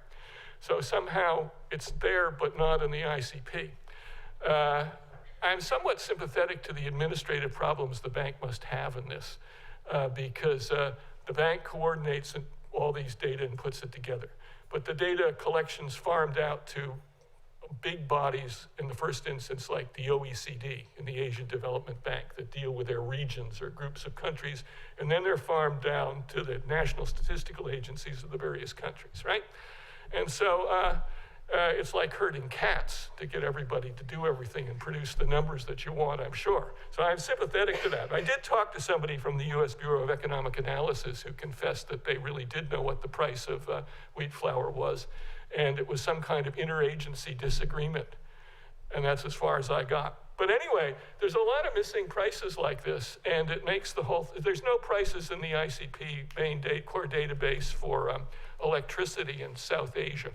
So somehow it's there, but not in the ICP. I'm somewhat sympathetic to the administrative problems the bank must have in this because the bank coordinates all these data and puts it together. But the data collection's farmed out to big bodies in the first instance, like the OECD and the Asian Development Bank that deal with their regions or groups of countries, and then they're farmed down to the national statistical agencies of the various countries, right? And so it's like herding cats to get everybody to do everything and produce the numbers that you want, I'm sure. So I'm sympathetic to that. I did talk to somebody from the US Bureau of Economic Analysis who confessed that they really did know what the price of wheat flour was. And it was some kind of interagency disagreement. And that's as far as I got. But anyway, there's a lot of missing prices like this, and it makes the whole, there's no prices in the ICP main core database for electricity in South Asia.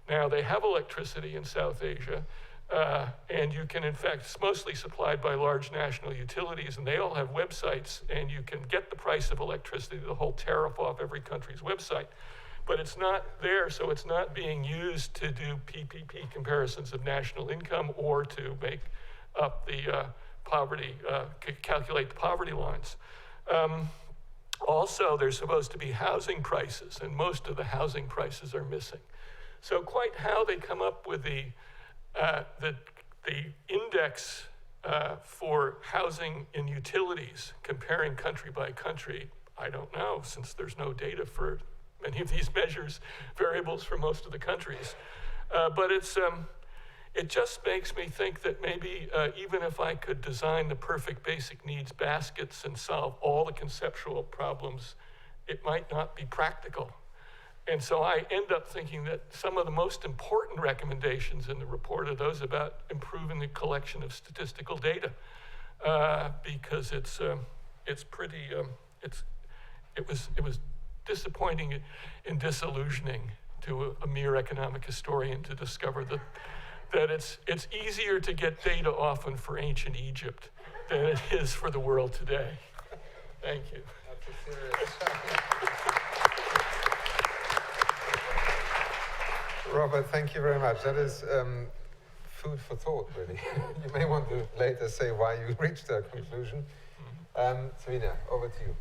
Now, they have electricity in South Asia, and you can, in fact, it's mostly supplied by large national utilities, and they all have websites, and you can get the price of electricity, the whole tariff off every country's website. But it's not there, so it's not being used to do PPP comparisons of national income or to make up the calculate the poverty lines. Also, there's supposed to be housing prices, and most of the housing prices are missing. So quite how they come up with the index for housing and utilities, comparing country by country, I don't know, since there's no data for many of these variables for most of the countries. But it just makes me think that maybe even if I could design the perfect basic needs baskets and solve all the conceptual problems, it might not be practical. And so I end up thinking that some of the most important recommendations in the report are those about improving the collection of statistical data, because it was disappointing and disillusioning to a mere economic historian to discover that it's easier to get data often for ancient Egypt than it is for the world today. Thank you. Robert, thank you very much. That is food for thought, really. You may want to later say why you reached that conclusion. Sabina, over to you.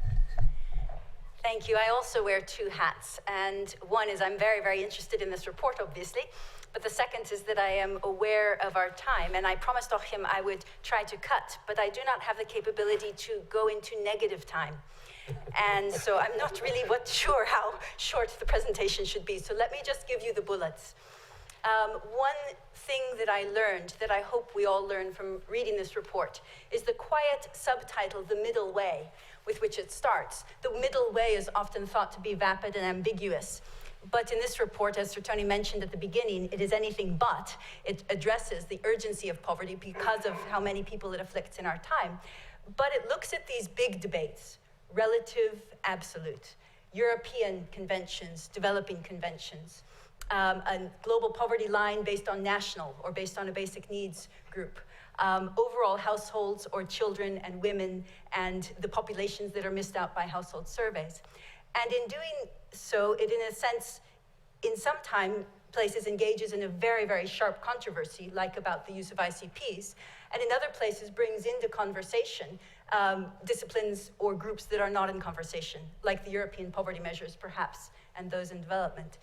Thank you. I also wear two hats, and one is I'm very, very interested in this report, obviously, but the second is that I am aware of our time, and I promised Achim I would try to cut, but I do not have the capability to go into negative time. And so I'm not really sure how short the presentation should be, so let me just give you the bullets. One thing that I learned, that I hope we all learn from reading this report, is the quiet subtitle, The Middle Way, with which it starts. The middle way is often thought to be vapid and ambiguous. But in this report, as Sir Tony mentioned at the beginning, it is anything but. It addresses the urgency of poverty because of how many people it afflicts in our time. But it looks at these big debates, relative, absolute, European conventions, developing conventions, a global poverty line based on national or based on a basic needs group, overall households or children and women and the populations that are missed out by household surveys. And in doing so, it in a sense, in some places engages in a very, very sharp controversy, like about the use of ICPs, and in other places brings into conversation disciplines or groups that are not in conversation, like the European poverty measures, perhaps, and those in development.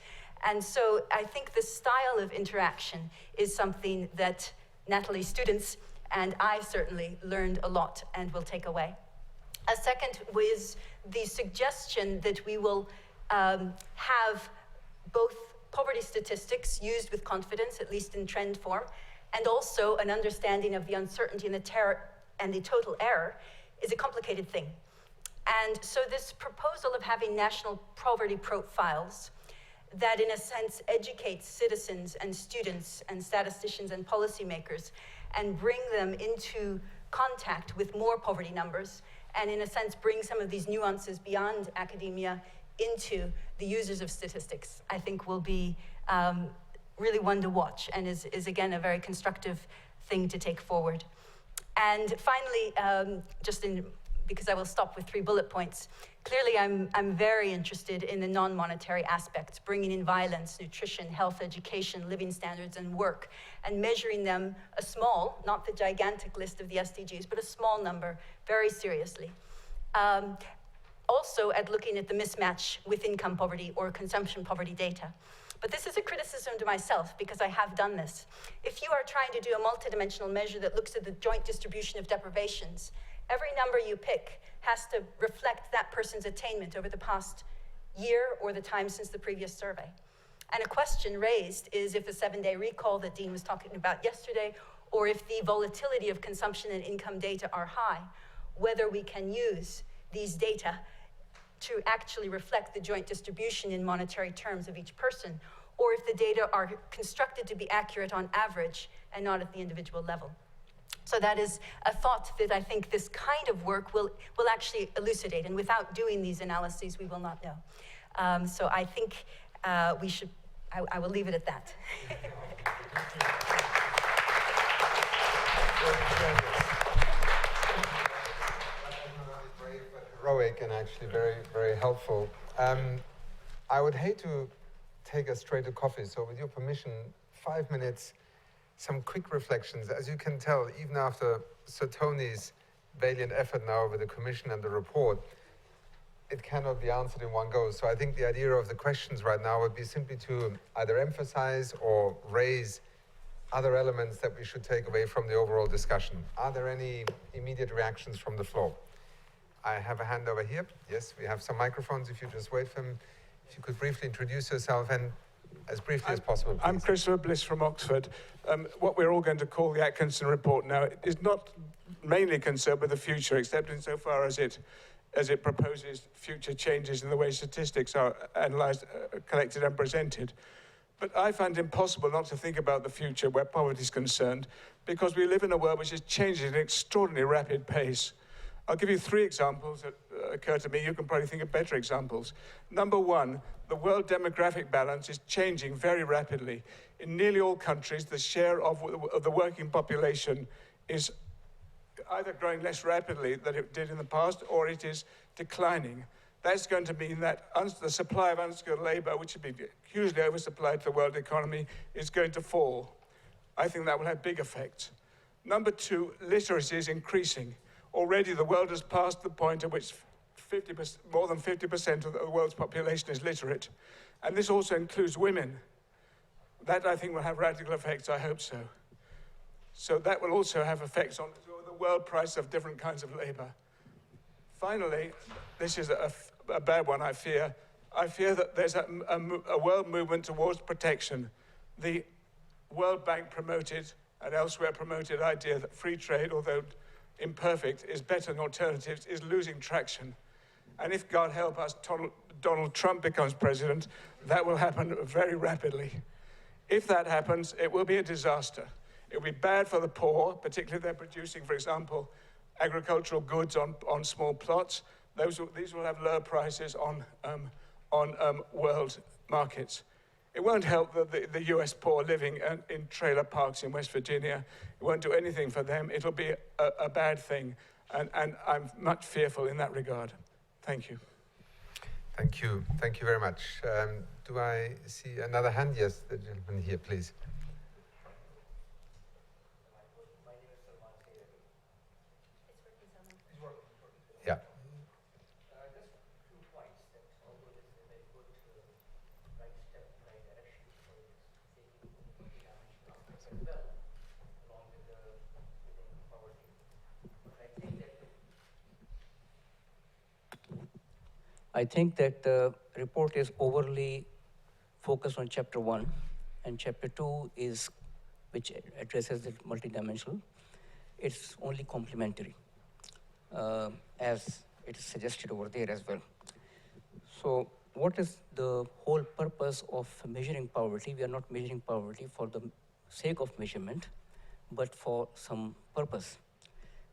And so I think the style of interaction is something that Natalie's students and I certainly learned a lot and will take away. A second was the suggestion that we will have both poverty statistics used with confidence, at least in trend form, and also an understanding of the uncertainty and the terror and the total error is a complicated thing. And so this proposal of having national poverty profiles that in a sense educates citizens and students and statisticians and policymakers and bring them into contact with more poverty numbers and in a sense bring some of these nuances beyond academia into the users of statistics, I think will be really one to watch and is again a very constructive thing to take forward. And finally, because I will stop with 3 bullet points, clearly I'm very interested in the non-monetary aspects, bringing in violence, nutrition, health, education, living standards, and work, and measuring them a small, not the gigantic list of the SDGs, but a small number, very seriously. Also at looking at the mismatch with income poverty or consumption poverty data. But this is a criticism to myself because I have done this. If you are trying to do a multidimensional measure that looks at the joint distribution of deprivations, every number you pick has to reflect that person's attainment over the past year or the time since the previous survey. And a question raised is if the 7-day recall that Dean was talking about yesterday, or if the volatility of consumption and income data are high, whether we can use these data to actually reflect the joint distribution in monetary terms of each person, or if the data are constructed to be accurate on average and not at the individual level. So that is a thought that I think this kind of work will actually elucidate, and without doing these analyses, we will not know. So I think we should, I will leave it at that. Heroic and actually very, very helpful. I would hate to take us straight to coffee, so with your permission, 5 minutes, some quick reflections. As you can tell, even after Sir Tony's valiant effort now with the Commission and the report, it cannot be answered in one go. So I think the idea of the questions right now would be simply to either emphasize or raise other elements that we should take away from the overall discussion. Are there any immediate reactions from the floor? I have a hand over here. Yes, we have some microphones. If you just wait for them. If you could briefly introduce yourself and as briefly as possible, please. I'm Christopher Bliss from Oxford. What we're all going to call the Atkinson report now is not mainly concerned with the future, except insofar as it proposes future changes in the way statistics are analysed, collected and presented. But I find it impossible not to think about the future where poverty is concerned, because we live in a world which is changing at an extraordinarily rapid pace. I'll give you 3 examples that occur to me. You can probably think of better examples. Number 1, the world demographic balance is changing very rapidly. In nearly all countries, the share of the working population is either growing less rapidly than it did in the past, or it is declining. That's going to mean that the supply of unskilled labour, which would be hugely oversupplied to the world economy, is going to fall. I think that will have big effects. Number two, literacy is increasing. Already the world has passed the point at which more than 50% of the world's population is literate. And this also includes women. That, I think, will have radical effects. I hope so. So that will also have effects on the world price of different kinds of labour. Finally, this is a bad one, I fear. I fear that there's a world movement towards protection. The World Bank promoted and elsewhere promoted idea that free trade, although imperfect, is better than alternatives, is losing traction. And if, God help us, Donald Trump becomes president, that will happen very rapidly. If that happens, it will be a disaster. It will be bad for the poor, particularly if they're producing, for example, agricultural goods on small plots. These will have lower prices on world markets. It won't help the US poor living in trailer parks in West Virginia. It won't do anything for them. It'll be a bad thing. And I'm much fearful in that regard. Thank you. Thank you. Thank you very much. Do I see another hand? Yes, the gentleman here, please. Yeah. I think that the report is overly focused on chapter 1, and chapter 2 is, which addresses the multidimensional. It's only complementary, as it is suggested over there as well. So what is the whole purpose of measuring poverty? We are not measuring poverty for the sake of measurement, but for some purpose.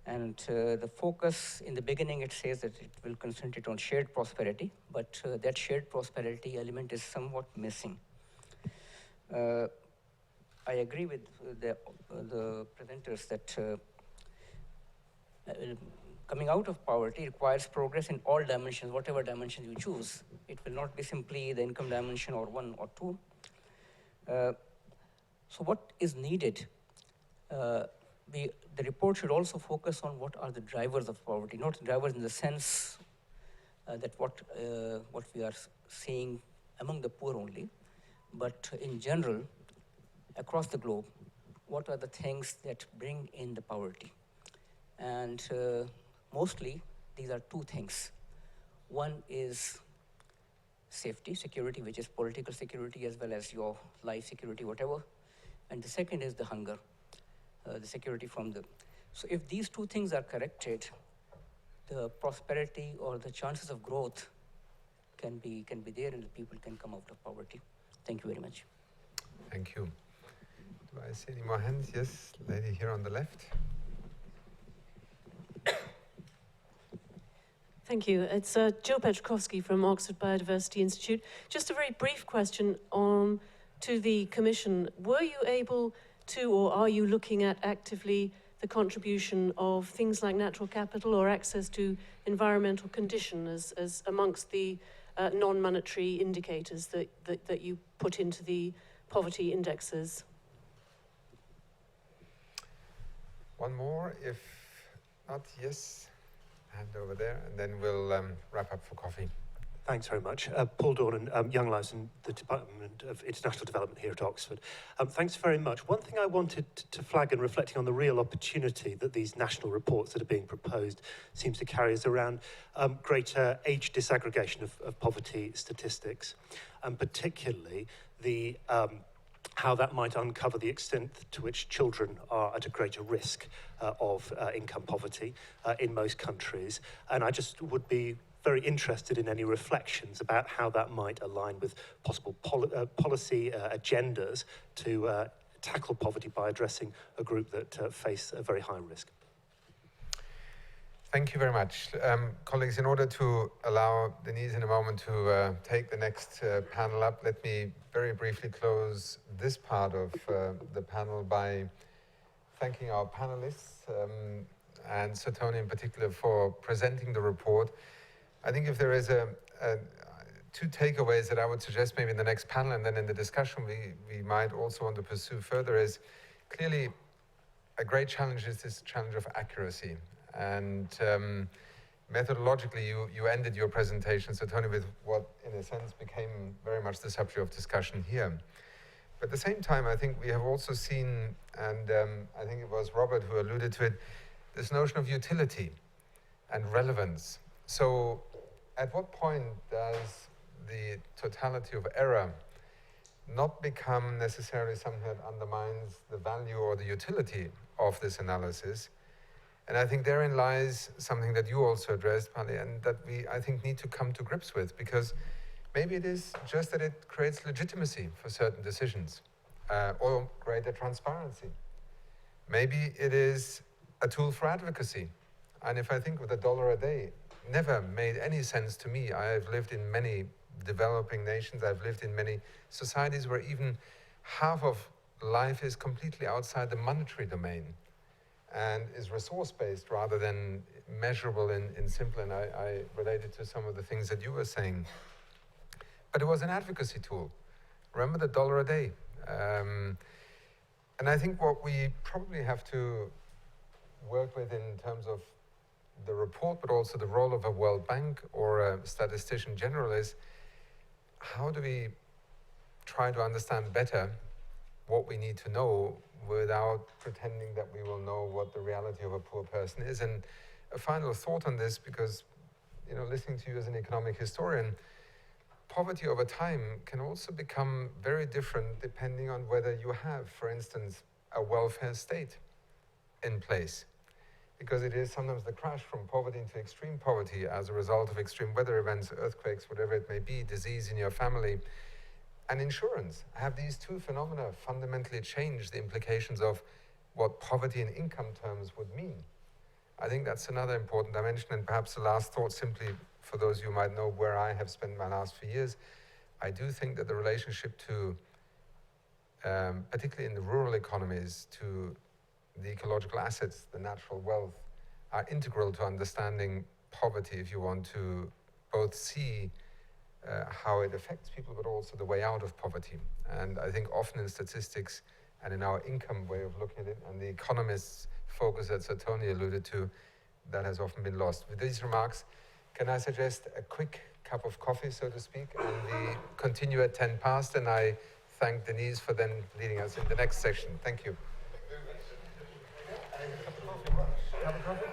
And the focus in the beginning, it says that it will concentrate on shared prosperity, but that shared prosperity element is somewhat missing. I agree with the presenters that coming out of poverty requires progress in all dimensions, whatever dimension you choose. It will not be simply the income dimension or 1 or 2. So what is needed? The report should also focus on what are the drivers of poverty, not drivers in the sense that what we are seeing among the poor only, but in general, across the globe, what are the things that bring in the poverty? And mostly, these are 2 things. One is safety, security, which is political security as well as your life security, whatever. And the second is the hunger. The security from the... So if these 2 things are corrected, the prosperity or the chances of growth can be there and the people can come out of poverty. Thank you very much. Thank you. Do I see any more hands? Yes, lady here on the left. Thank you. It's Jill Petrikowski from Oxford Biodiversity Institute. Just a very brief question to the Commission. Were you able to, or are you looking at actively the contribution of things like natural capital or access to environmental condition as amongst the non-monetary indicators that you put into the poverty indexes? One more, if not, yes. Hand over there, and then we'll wrap up for coffee. Thanks very much. Paul Dornan, Young Lives in the Department of International Development here at Oxford. Thanks very much. One thing I wanted to flag in reflecting on the real opportunity that these national reports that are being proposed seems to carry is around greater age disaggregation of poverty statistics, and particularly the how that might uncover the extent to which children are at a greater risk of income poverty in most countries. And I just would be very interested in any reflections about how that might align with possible policy agendas to tackle poverty by addressing a group that face a very high risk. Thank you very much. Colleagues, in order to allow Denise in a moment to take the next panel up, let me very briefly close this part of the panel by thanking our panelists and Sir Tony in particular for presenting the report. I think if there is two takeaways that I would suggest maybe in the next panel and then in the discussion we might also want to pursue further is clearly a great challenge is this challenge of accuracy. And methodologically, you ended your presentation, Sir Tony, with what in a sense became very much the subject of discussion here. But at the same time, I think we have also seen, and I think it was Robert who alluded to it, this notion of utility and relevance. So at what point does the totality of error not become necessarily something that undermines the value or the utility of this analysis? And I think therein lies something that you also addressed, Pali, and that we, I think, need to come to grips with, because maybe it is just that it creates legitimacy for certain decisions, or greater transparency. Maybe it is a tool for advocacy. And if I think of the $1 a day, never made any sense to me. I have lived in many developing nations. I've lived in many societies where even half of life is completely outside the monetary domain and is resource-based rather than measurable in simple. And I related to some of the things that you were saying. But it was an advocacy tool. Remember the $1 a day. And I think what we probably have to work with in terms of the report, but also the role of a World Bank or a statistician general is, how do we try to understand better what we need to know without pretending that we will know what the reality of a poor person is? And a final thought on this, because, you know, listening to you as an economic historian, poverty over time can also become very different depending on whether you have, for instance, a welfare state in place. Because it is sometimes the crash from poverty into extreme poverty as a result of extreme weather events, earthquakes, whatever it may be, disease in your family, and insurance. Have these two phenomena fundamentally changed the implications of what poverty in income terms would mean? I think that's another important dimension. And perhaps the last thought, simply for those you might know where I have spent my last few years, I do think that the relationship to, particularly in the rural economies, to the ecological assets, the natural wealth, are integral to understanding poverty if you want to both see how it affects people, but also the way out of poverty. And I think often in statistics and in our income way of looking at it, and the economists' focus that Sir Tony alluded to, that has often been lost. With these remarks, can I suggest a quick cup of coffee, so to speak, and we continue at 10 past, and I thank Denise for then leading us in the next session. Thank you. Cup of coffee?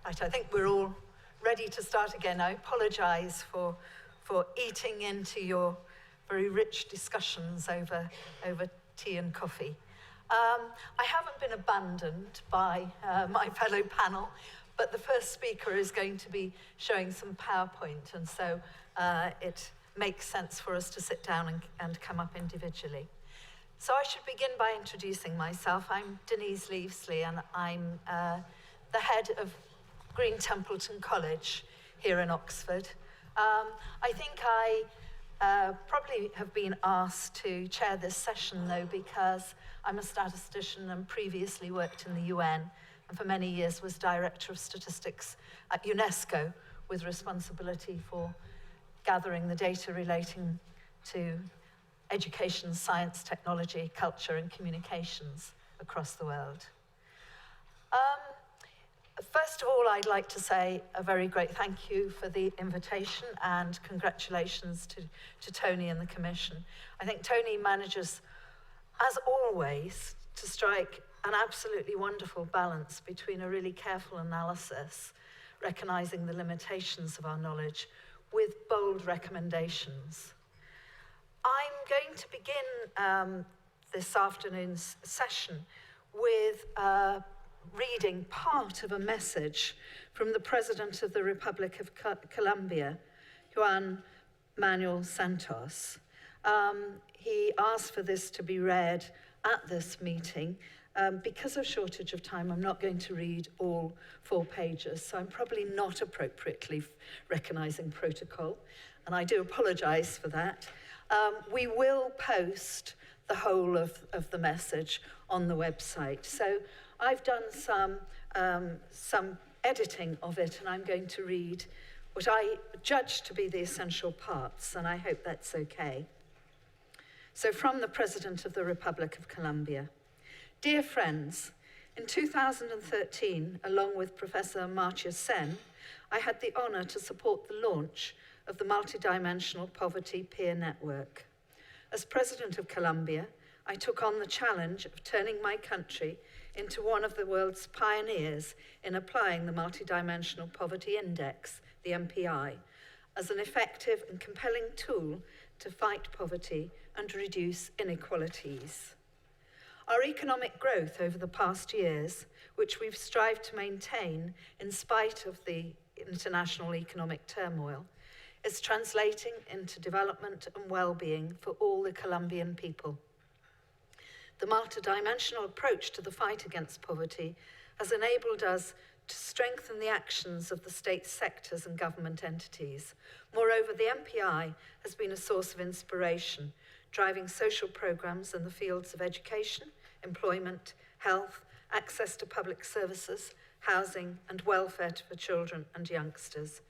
Right, I think we're all ready to start again. I apologise for eating into your very rich discussions over tea and coffee. I haven't been abandoned by my fellow panel, but the first speaker is going to be showing some PowerPoint, and so it makes sense for us to sit down and come up individually. So I should begin by introducing myself. I'm Denise Leavesley, and I'm the head of Green Templeton College here in Oxford. I think I probably have been asked to chair this session, though, because I'm a statistician and previously worked in the UN, and for many years was Director of Statistics at UNESCO, with responsibility for gathering the data relating to education, science, technology, culture, and communications across the world. First of all, I'd like to say a very great thank you for the invitation and congratulations to Tony and the Commission. I think Tony manages, as always, to strike an absolutely wonderful balance between a really careful analysis, recognising the limitations of our knowledge, with bold recommendations. I'm going to begin this afternoon's session with reading part of a message from the President of the Republic of Colombia, Juan Manuel Santos. He asked for this to be read at this meeting. Because of shortage of time, I'm not going to read all 4 pages, so I'm probably not appropriately recognising protocol, and I do apologise for that. We will post the whole of the message on the website. So I've done some editing of it, and I'm going to read what I judge to be the essential parts, and I hope that's okay. So from the President of the Republic of Colombia. Dear friends, in 2013, along with Professor Amartya Sen, I had the honour to support the launch of the Multidimensional Poverty Peer Network. As President of Colombia, I took on the challenge of turning my country into one of the world's pioneers in applying the Multidimensional Poverty Index, the MPI, as an effective and compelling tool to fight poverty and reduce inequalities. Our economic growth over the past years, which we've strived to maintain in spite of the international economic turmoil, is translating into development and well-being for all the Colombian people. The multidimensional approach to the fight against poverty has enabled us to strengthen the actions of the state sectors and government entities. Moreover, the MPI has been a source of inspiration, driving social programs in the fields of education, employment, health, access to public services, housing, and welfare for children and youngsters.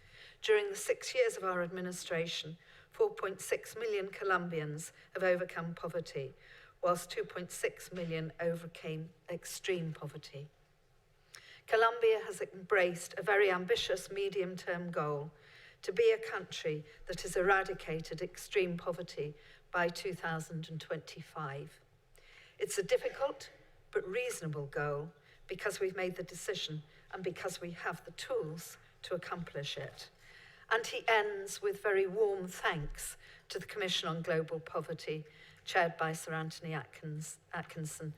During the 6 years of our administration, 4.6 million Colombians have overcome poverty, whilst 2.6 million overcame extreme poverty. Colombia has embraced a very ambitious medium-term goal to be a country that has eradicated extreme poverty by 2025. It's a difficult but reasonable goal because we've made the decision and because we have the tools to accomplish it. And he ends with very warm thanks to the Commission on Global Poverty, chaired by Sir Tony Atkinson,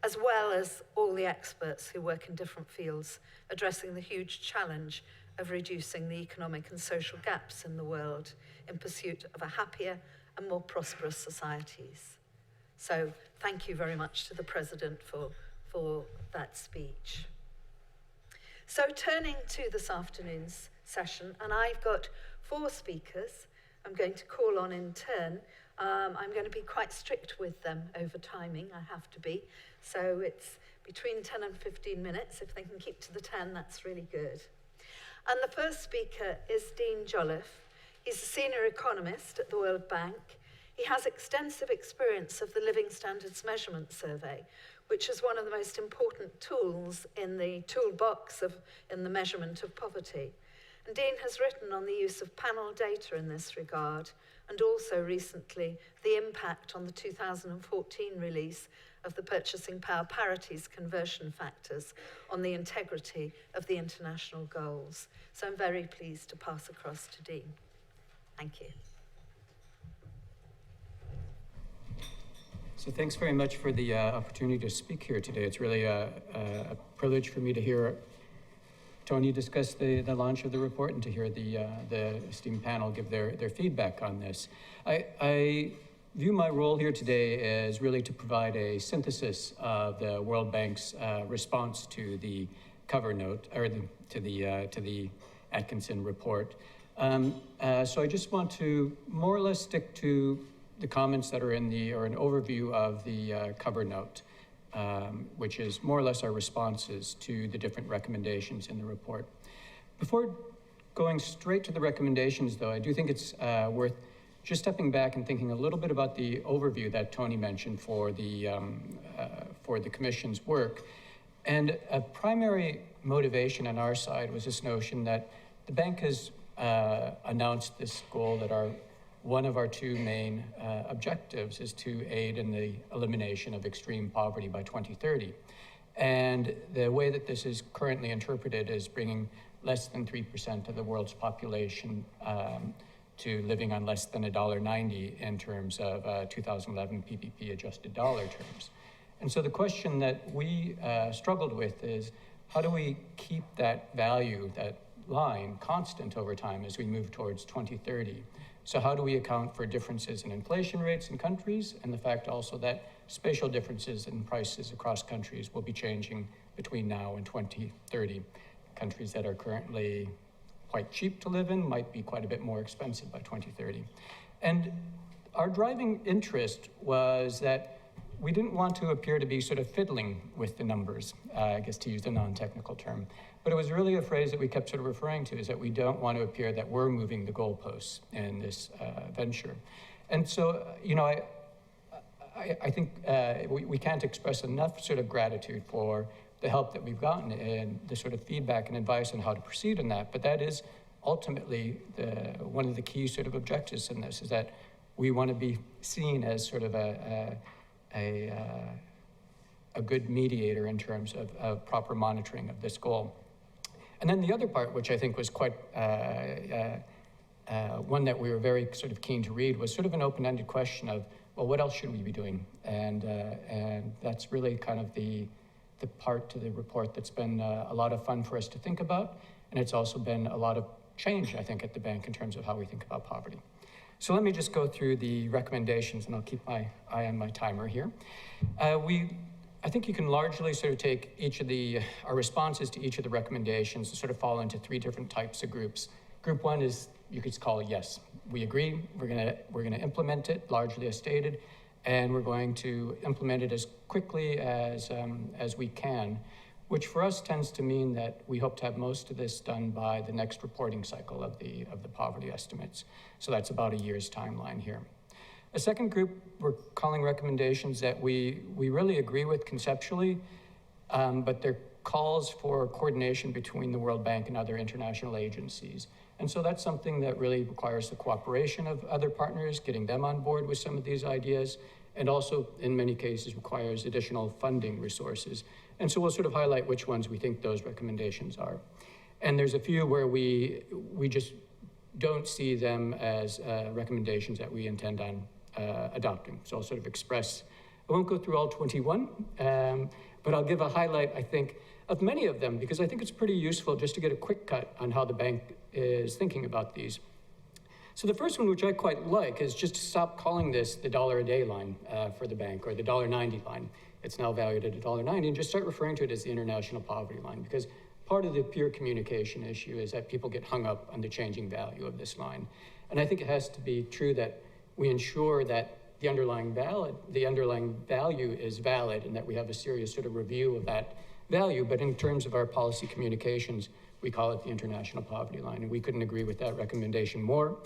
as well as all the experts who work in different fields addressing the huge challenge of reducing the economic and social gaps in the world in pursuit of a happier and more prosperous societies. So thank you very much to the President for that speech. So turning to this afternoon's session, and I've got 4 speakers I'm going to call on in turn. I'm going to be quite strict with them over timing, I have to be. So it's between 10 and 15 minutes. If they can keep to the 10, that's really good. And the first speaker is Dean Jolliffe. He's a senior economist at the World Bank. He has extensive experience of the Living Standards Measurement Survey, which is one of the most important tools in the toolbox in the measurement of poverty. And Dean has written on the use of panel data in this regard, and also recently the impact on the 2014 release of the Purchasing Power Parities conversion factors on the integrity of the international goals. So I'm very pleased to pass across to Dean. Thank you. So thanks very much for the opportunity to speak here today. It's really a privilege for me to hear Tony discuss the launch of the report and to hear the esteemed panel give their feedback on this. I view my role here today as really to provide a synthesis of the World Bank's response to the cover note, or to the Atkinson report. So I just want to more or less stick to the comments that are in or an overview of the cover note, which is more or less our responses to the different recommendations in the report. Before going straight to the recommendations, though, I do think it's worth just stepping back and thinking a little bit about the overview that Tony mentioned for the Commission's work. And a primary motivation on our side was this notion that the bank has announced this goal that one of our two main objectives is to aid in the elimination of extreme poverty by 2030. And the way that this is currently interpreted is bringing less than 3% of the world's population to living on less than $1.90 in terms of 2011 PPP adjusted dollar terms. And so the question that we struggled with is, how do we keep that value, that line, constant over time as we move towards 2030? So how do we account for differences in inflation rates in countries, and the fact also that spatial differences in prices across countries will be changing between now and 2030. Countries that are currently quite cheap to live in might be quite a bit more expensive by 2030. And our driving interest was that we didn't want to appear to be sort of fiddling with the numbers, I guess to use a non-technical term. But it was really a phrase that we kept sort of referring to, is that we don't want to appear that we're moving the goalposts in this venture. And so, you know, I think we can't express enough sort of gratitude for the help that we've gotten and the sort of feedback and advice on how to proceed in that. But that is ultimately one of the key sort of objectives in this, is that we want to be seen as sort of a good mediator in terms of proper monitoring of this goal. And then the other part, which I think was quite one that we were very sort of keen to read, was sort of an open-ended question of, well, what else should we be doing? And that's really kind of the part to the report that's been a lot of fun for us to think about. And it's also been a lot of change, I think, at the bank in terms of how we think about poverty. So let me just go through the recommendations, and I'll keep my eye on my timer here. I think you can largely sort of take our responses to each of the recommendations to sort of fall into three different types of groups. Group one is, you could call yes, we agree, we're gonna implement it largely as stated, and we're going to implement it as quickly as we can, which for us tends to mean that we hope to have most of this done by the next reporting cycle of the poverty estimates. So that's about a year's timeline here. A second group we're calling recommendations that we really agree with conceptually, but they're calls for coordination between the World Bank and other international agencies. And so that's something that really requires the cooperation of other partners, getting them on board with some of these ideas, and also in many cases requires additional funding resources. And so we'll sort of highlight which ones we think those recommendations are. And there's a few where we just don't see them as recommendations that we intend on adopting. So I'll sort of express, I won't go through all 21, but I'll give a highlight, I think, of many of them, because I think it's pretty useful just to get a quick cut on how the bank is thinking about these. So the first one, which I quite like, is just to stop calling this the $1 a day line for the bank, or the $1.90 line. It's now valued at $1.90, and just start referring to it as the international poverty line, because part of the pure communication issue is that people get hung up on the changing value of this line. And I think it has to be true that we ensure that the underlying value is valid, and that we have a serious sort of review of that value. But in terms of our policy communications, we call it the international poverty line, and we couldn't agree with that recommendation more.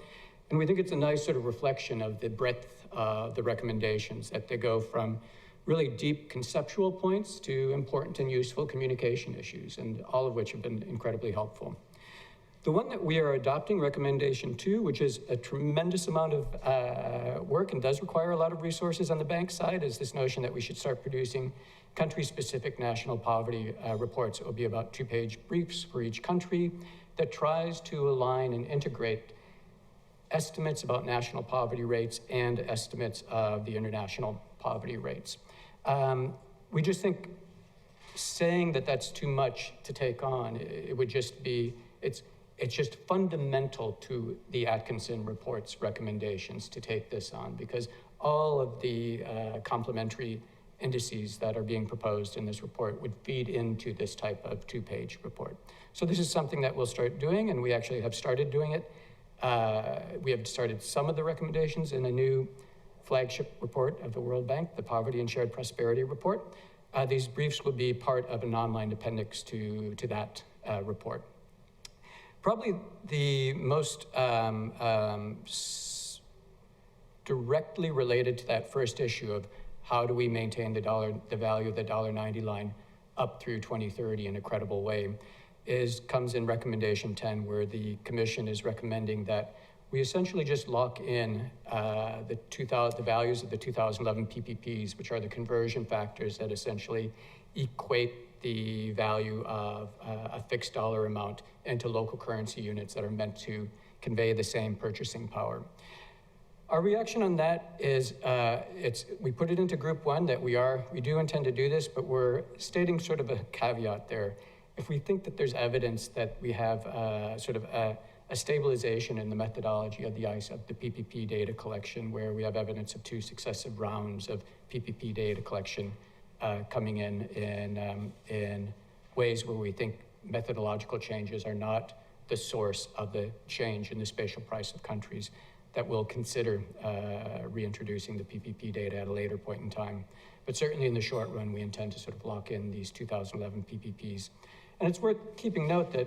And we think it's a nice sort of reflection of the breadth of the recommendations, that they go from really deep conceptual points to important and useful communication issues, and all of which have been incredibly helpful. The one that we are adopting, recommendation 2, which is a tremendous amount of work and does require a lot of resources on the bank side, is this notion that we should start producing country-specific national poverty reports. It will be about 2-page briefs for each country that tries to align and integrate estimates about national poverty rates and estimates of the international poverty rates. We just think saying that that's too much to take on, it would just be, it's just fundamental to the Atkinson report's recommendations to take this on, because all of the complementary indices that are being proposed in this report would feed into this type of 2-page report. So this is something that we'll start doing, and we actually have started doing it. We have started some of the recommendations in a new flagship report of the World Bank, the Poverty and Shared Prosperity Report. These briefs will be part of an online appendix to that report. Probably the most directly related to that first issue of how do we maintain the value of the $1.90 line up through 2030 in a credible way comes in recommendation 10, where the Commission is recommending that we essentially just lock in the values of the 2011 PPPs, which are the conversion factors that essentially equate the value of a fixed dollar amount into local currency units that are meant to convey the same purchasing power. Our reaction on that is we put it into group 1 that we do intend to do this, but we're stating sort of a caveat there. If we think that there's evidence that we have sort of a stabilization in the methodology of the PPP data collection, where we have evidence of 2 successive rounds of PPP data collection coming in ways where we think methodological changes are not the source of the change in the spatial price of countries, that we'll consider reintroducing the PPP data at a later point in time. But certainly in the short run, we intend to sort of lock in these 2011 PPPs. And it's worth keeping note that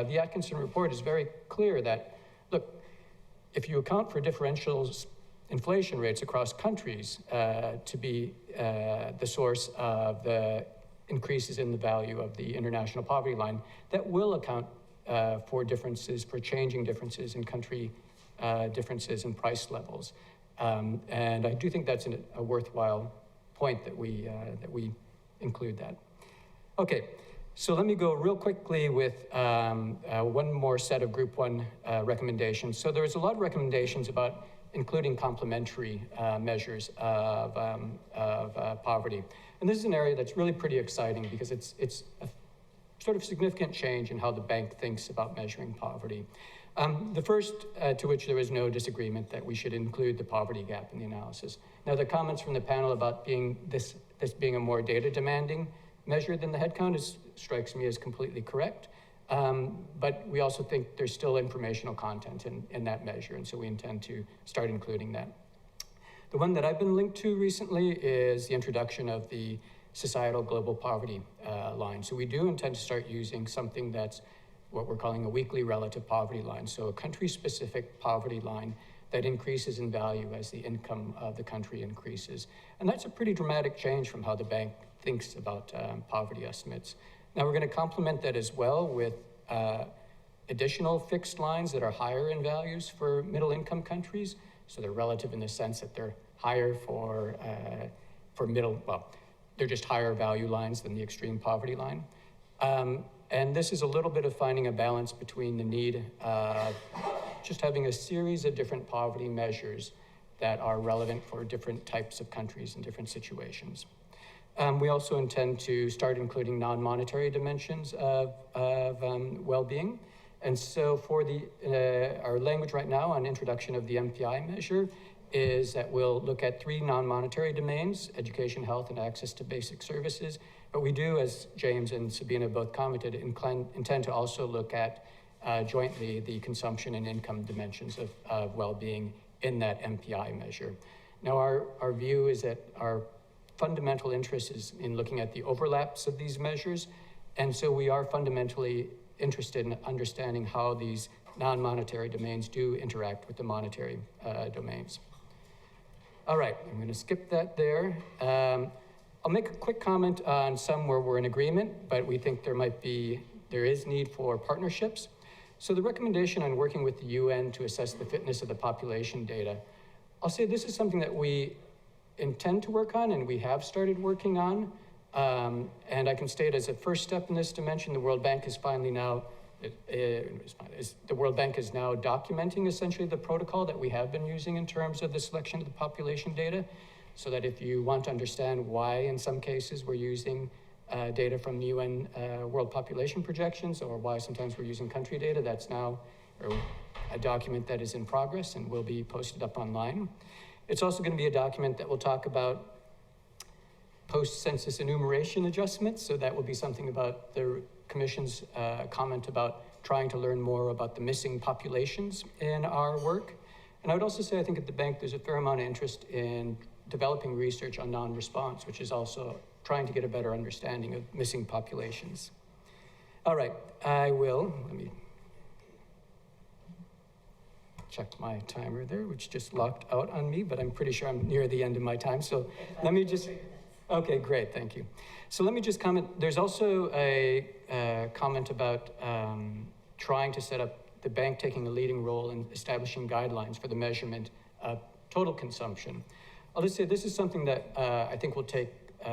the Atkinson report is very clear that, look, if you account for differentials inflation rates across countries to be the source of the increases in the value of the international poverty line, that will account for changing differences in country differences in price levels. And I do think that's a worthwhile point that we include that. Okay, so let me go real quickly with one more set of Group 1 recommendations. So there's a lot of recommendations about including complementary measures of poverty. And this is an area that's really pretty exciting because it's a sort of significant change in how the bank thinks about measuring poverty. The first to which there was no disagreement that we should include the poverty gap in the analysis. Now, the comments from the panel about this being a more data demanding measure than the headcount strikes me as completely correct. But we also think there's still informational content in that measure, and so we intend to start including that. The one that I've been linked to recently is the introduction of the societal global poverty line. So we do intend to start using something that's what we're calling a weekly relative poverty line. So a country-specific poverty line that increases in value as the income of the country increases. And that's a pretty dramatic change from how the bank thinks about poverty estimates. Now we're going to complement that as well with additional fixed lines that are higher in values for middle income countries. So they're relative in the sense that they're higher for they're just higher value lines than the extreme poverty line. And this is a little bit of finding a balance between the need of just having a series of different poverty measures that are relevant for different types of countries and different situations. We also intend to start including non-monetary dimensions of well-being. And so for our language right now on introduction of the MPI measure is that we'll look at 3 non-monetary domains: education, health, and access to basic services. But we do, as James and Sabina both commented, intend to also look at jointly the consumption and income dimensions of well-being in that MPI measure. Now, our view is that our fundamental interest is in looking at the overlaps of these measures, and so we are fundamentally interested in understanding how these non-monetary domains do interact with the monetary domains. All right, I'm going to skip that there. I'll make a quick comment on some where we're in agreement, but we think there is need for partnerships. So the recommendation on working with the UN to assess the fitness of the population data, I'll say this is something that we intend to work on and we have started working on. And I can state as a first step in this dimension, the World Bank is finally now, the World Bank is now documenting essentially the protocol that we have been using in terms of the selection of the population data, so that if you want to understand why in some cases we're using data from the UN World Population Projections, or why sometimes we're using country data, that's now a document that is in progress and will be posted up online. It's also going to be a document that will talk about post-census enumeration adjustments, so that will be something about the Commission's comment about trying to learn more about the missing populations in our work. And I would also say, I think at the bank there's a fair amount of interest in developing research on non-response, which is also trying to get a better understanding of missing populations. All right, let me check my timer there, which just locked out on me, but I'm pretty sure I'm near the end of my time. So let me just, okay, great, thank you. So let me just comment, there's also a comment about trying to set up the bank taking a leading role in establishing guidelines for the measurement of total consumption. I'll just say this is something that I think will take,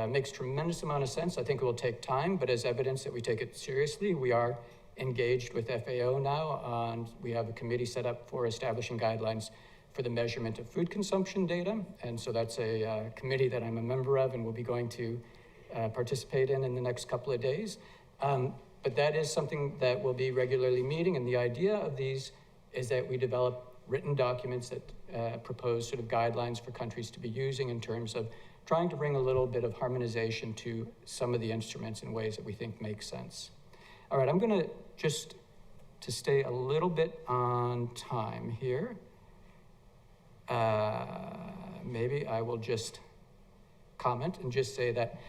makes tremendous amount of sense. I think it will take time, but as evidence that we take it seriously, we are engaged with FAO now, and we have a committee set up for establishing guidelines for the measurement of food consumption data. And so that's a committee that I'm a member of and will be going to participate in the next couple of days. But that is something that will be regularly meeting, and the idea of these is that we develop written documents that propose sort of guidelines for countries to be using in terms of trying to bring a little bit of harmonization to some of the instruments in ways that we think make sense. All right, I'm going to just to stay a little bit on time here. Maybe I will just comment and just say that.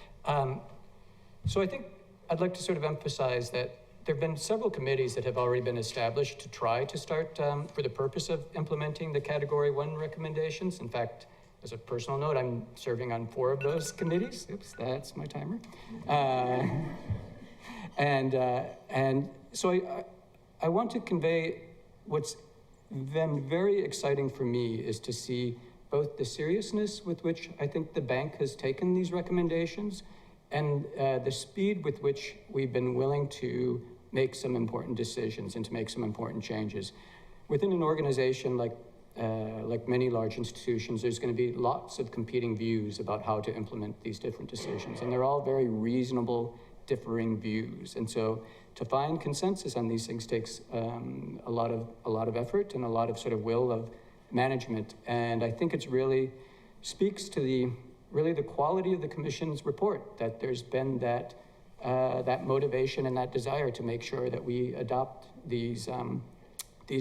So I think I'd like to sort of emphasize that there have been several committees that have already been established to try to start for the purpose of implementing the Category 1 recommendations. In fact, as a personal note, I'm serving on 4 of those committees. Oops, that's my timer. And so I want to convey what's been very exciting for me is to see both the seriousness with which I think the bank has taken these recommendations and the speed with which we've been willing to make some important decisions and to make some important changes. Within an organization like many large institutions, there's going to be lots of competing views about how to implement these different decisions, and they're all very reasonable, differing views. And so to find consensus on these things takes a lot of effort and a lot of sort of will of management. And I think it's really speaks to the quality of the Commission's report, that there's been that motivation and that desire to make sure that we adopt these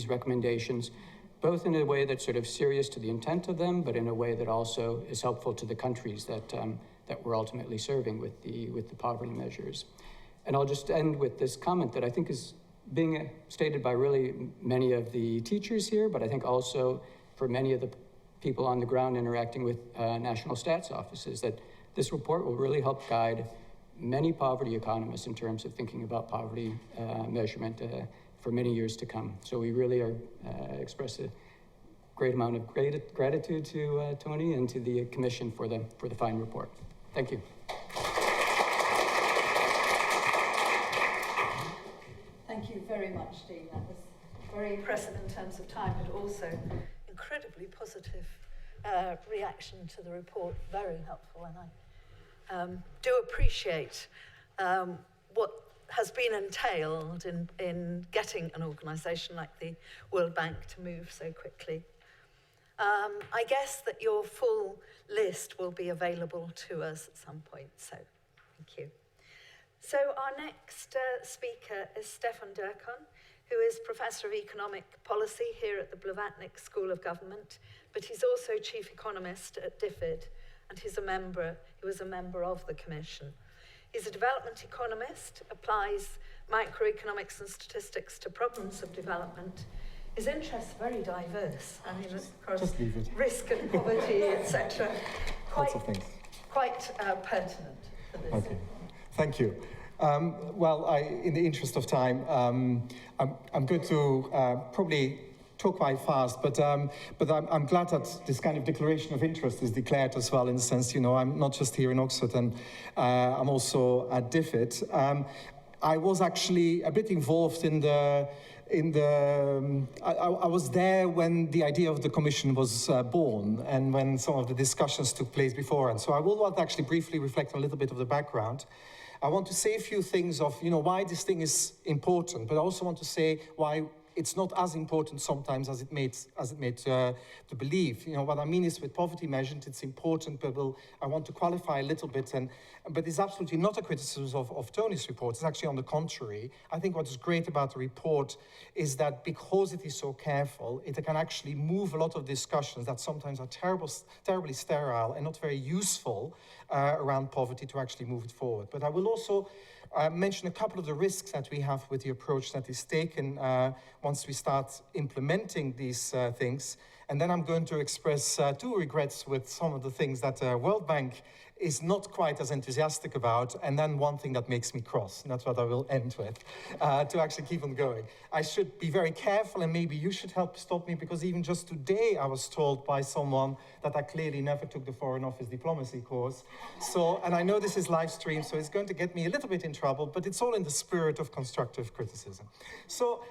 recommendations, both in a way that's sort of serious to the intent of them, but in a way that also is helpful to the countries that we're ultimately serving with the poverty measures. And I'll just end with this comment that I think is being stated by really many of the teachers here, but I think also for many of the people on the ground interacting with national stats offices, that this report will really help guide many poverty economists in terms of thinking about poverty measurement for many years to come. So we really are express a great amount of gratitude to Tony and to the Commission for the fine report. Thank you. Thank you very much, Dean. That was very impressive in terms of time, but also incredibly positive reaction to the report. Very helpful, and I do appreciate what has been entailed in getting an organisation like the World Bank to move so quickly. I guess that your full list will be available to us at some point, so thank you. So our next speaker is Stefan Dercon, who is Professor of Economic Policy here at the Blavatnik School of Government, but he's also Chief Economist at DFID, and he was a member of the Commission. He's a development economist, applies microeconomics and statistics to problems of development. His interests are very diverse. I mean, of course, risk and poverty, etc. Lots of things. Quite pertinent for this. Okay, thank you. Well, in the interest of time, I'm going to probably talk quite fast, but I'm glad that this kind of declaration of interest is declared as well, in the sense, you know, I'm not just here in Oxford, and I'm also at DFID. I was actually a bit involved I was there when the idea of the commission was born, and when some of the discussions took place before. And so I will want to actually briefly reflect on a little bit of the background. I want to say a few things of, you know, why this thing is important, but I also want to say why it's not as important sometimes as it made to believe. You know, what I mean is, with poverty measured, it's important, but I want to qualify a little bit, but it's absolutely not a criticism of Tony's report. It's actually on the contrary. I think what is great about the report is that because it is so careful, it can actually move a lot of discussions that sometimes are terribly sterile and not very useful around poverty, to actually move it forward. But I will also mention a couple of the risks that we have with the approach that is taken once we start implementing these things. And then I'm going to express two regrets with some of the things that World Bank is not quite as enthusiastic about, and then one thing that makes me cross, and that's what I will end with, to actually keep on going. I should be very careful, and maybe you should help stop me, because even just today I was told by someone that I clearly never took the Foreign Office diplomacy course. So, and I know this is live stream, so it's going to get me a little bit in trouble, but it's all in the spirit of constructive criticism. So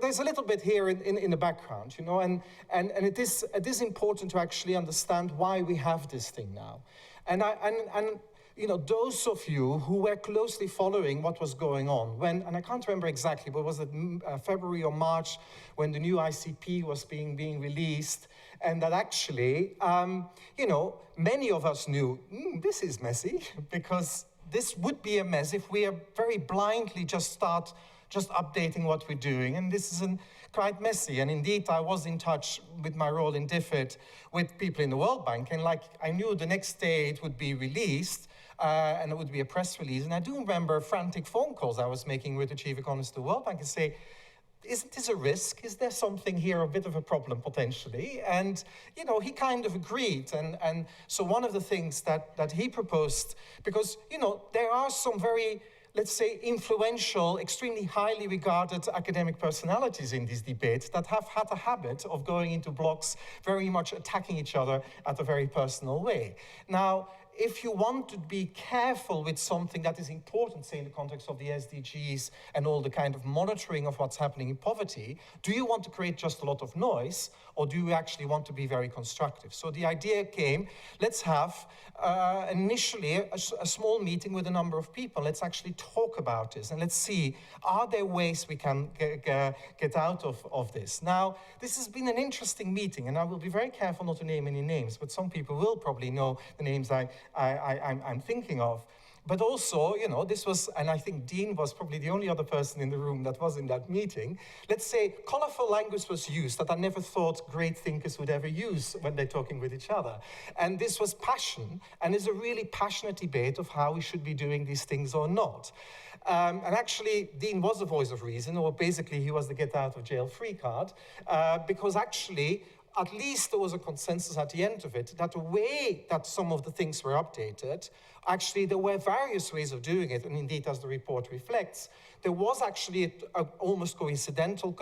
there's a little bit here in the background, you know, and it is important to actually understand why we have this thing now. And you know, those of you who were closely following what was going on when, and I can't remember exactly, but was it February or March, when the new ICP was being released, and that actually, you know, many of us knew, this is messy, because this would be a mess if we are very blindly just updating what we're doing, and this is quite messy. And indeed, I was in touch with my role in DFID with people in the World Bank, and like, I knew the next day it would be released, and it would be a press release. And I do remember frantic phone calls I was making with the chief economist of the World Bank and say, isn't this a risk? Is there something here, a bit of a problem potentially? And, you know, he kind of agreed. And so one of the things that he proposed, because, you know, there are some very, let's say, influential, extremely highly regarded academic personalities in these debates that have had a habit of going into blocks, very much attacking each other at a very personal way. Now, if you want to be careful with something that is important, say in the context of the SDGs and all the kind of monitoring of what's happening in poverty, do you want to create just a lot of noise, or do you actually want to be very constructive? So the idea came, let's have initially a small meeting with a number of people. Let's actually talk about this, and let's see, are there ways we can get out of this? Now, this has been an interesting meeting, and I will be very careful not to name any names, but some people will probably know the names I'm thinking of. But also, you know, this was, and I think Dean was probably the only other person in the room that was in that meeting. Let's say colorful language was used that I never thought great thinkers would ever use when they're talking with each other. And this was passion, and it's a really passionate debate of how we should be doing these things or not. And actually, Dean was the voice of reason, or basically he was the get out of jail free card, because actually, at least there was a consensus at the end of it that the way that some of the things were updated, actually there were various ways of doing it, and indeed, as the report reflects, there was actually a almost coincidental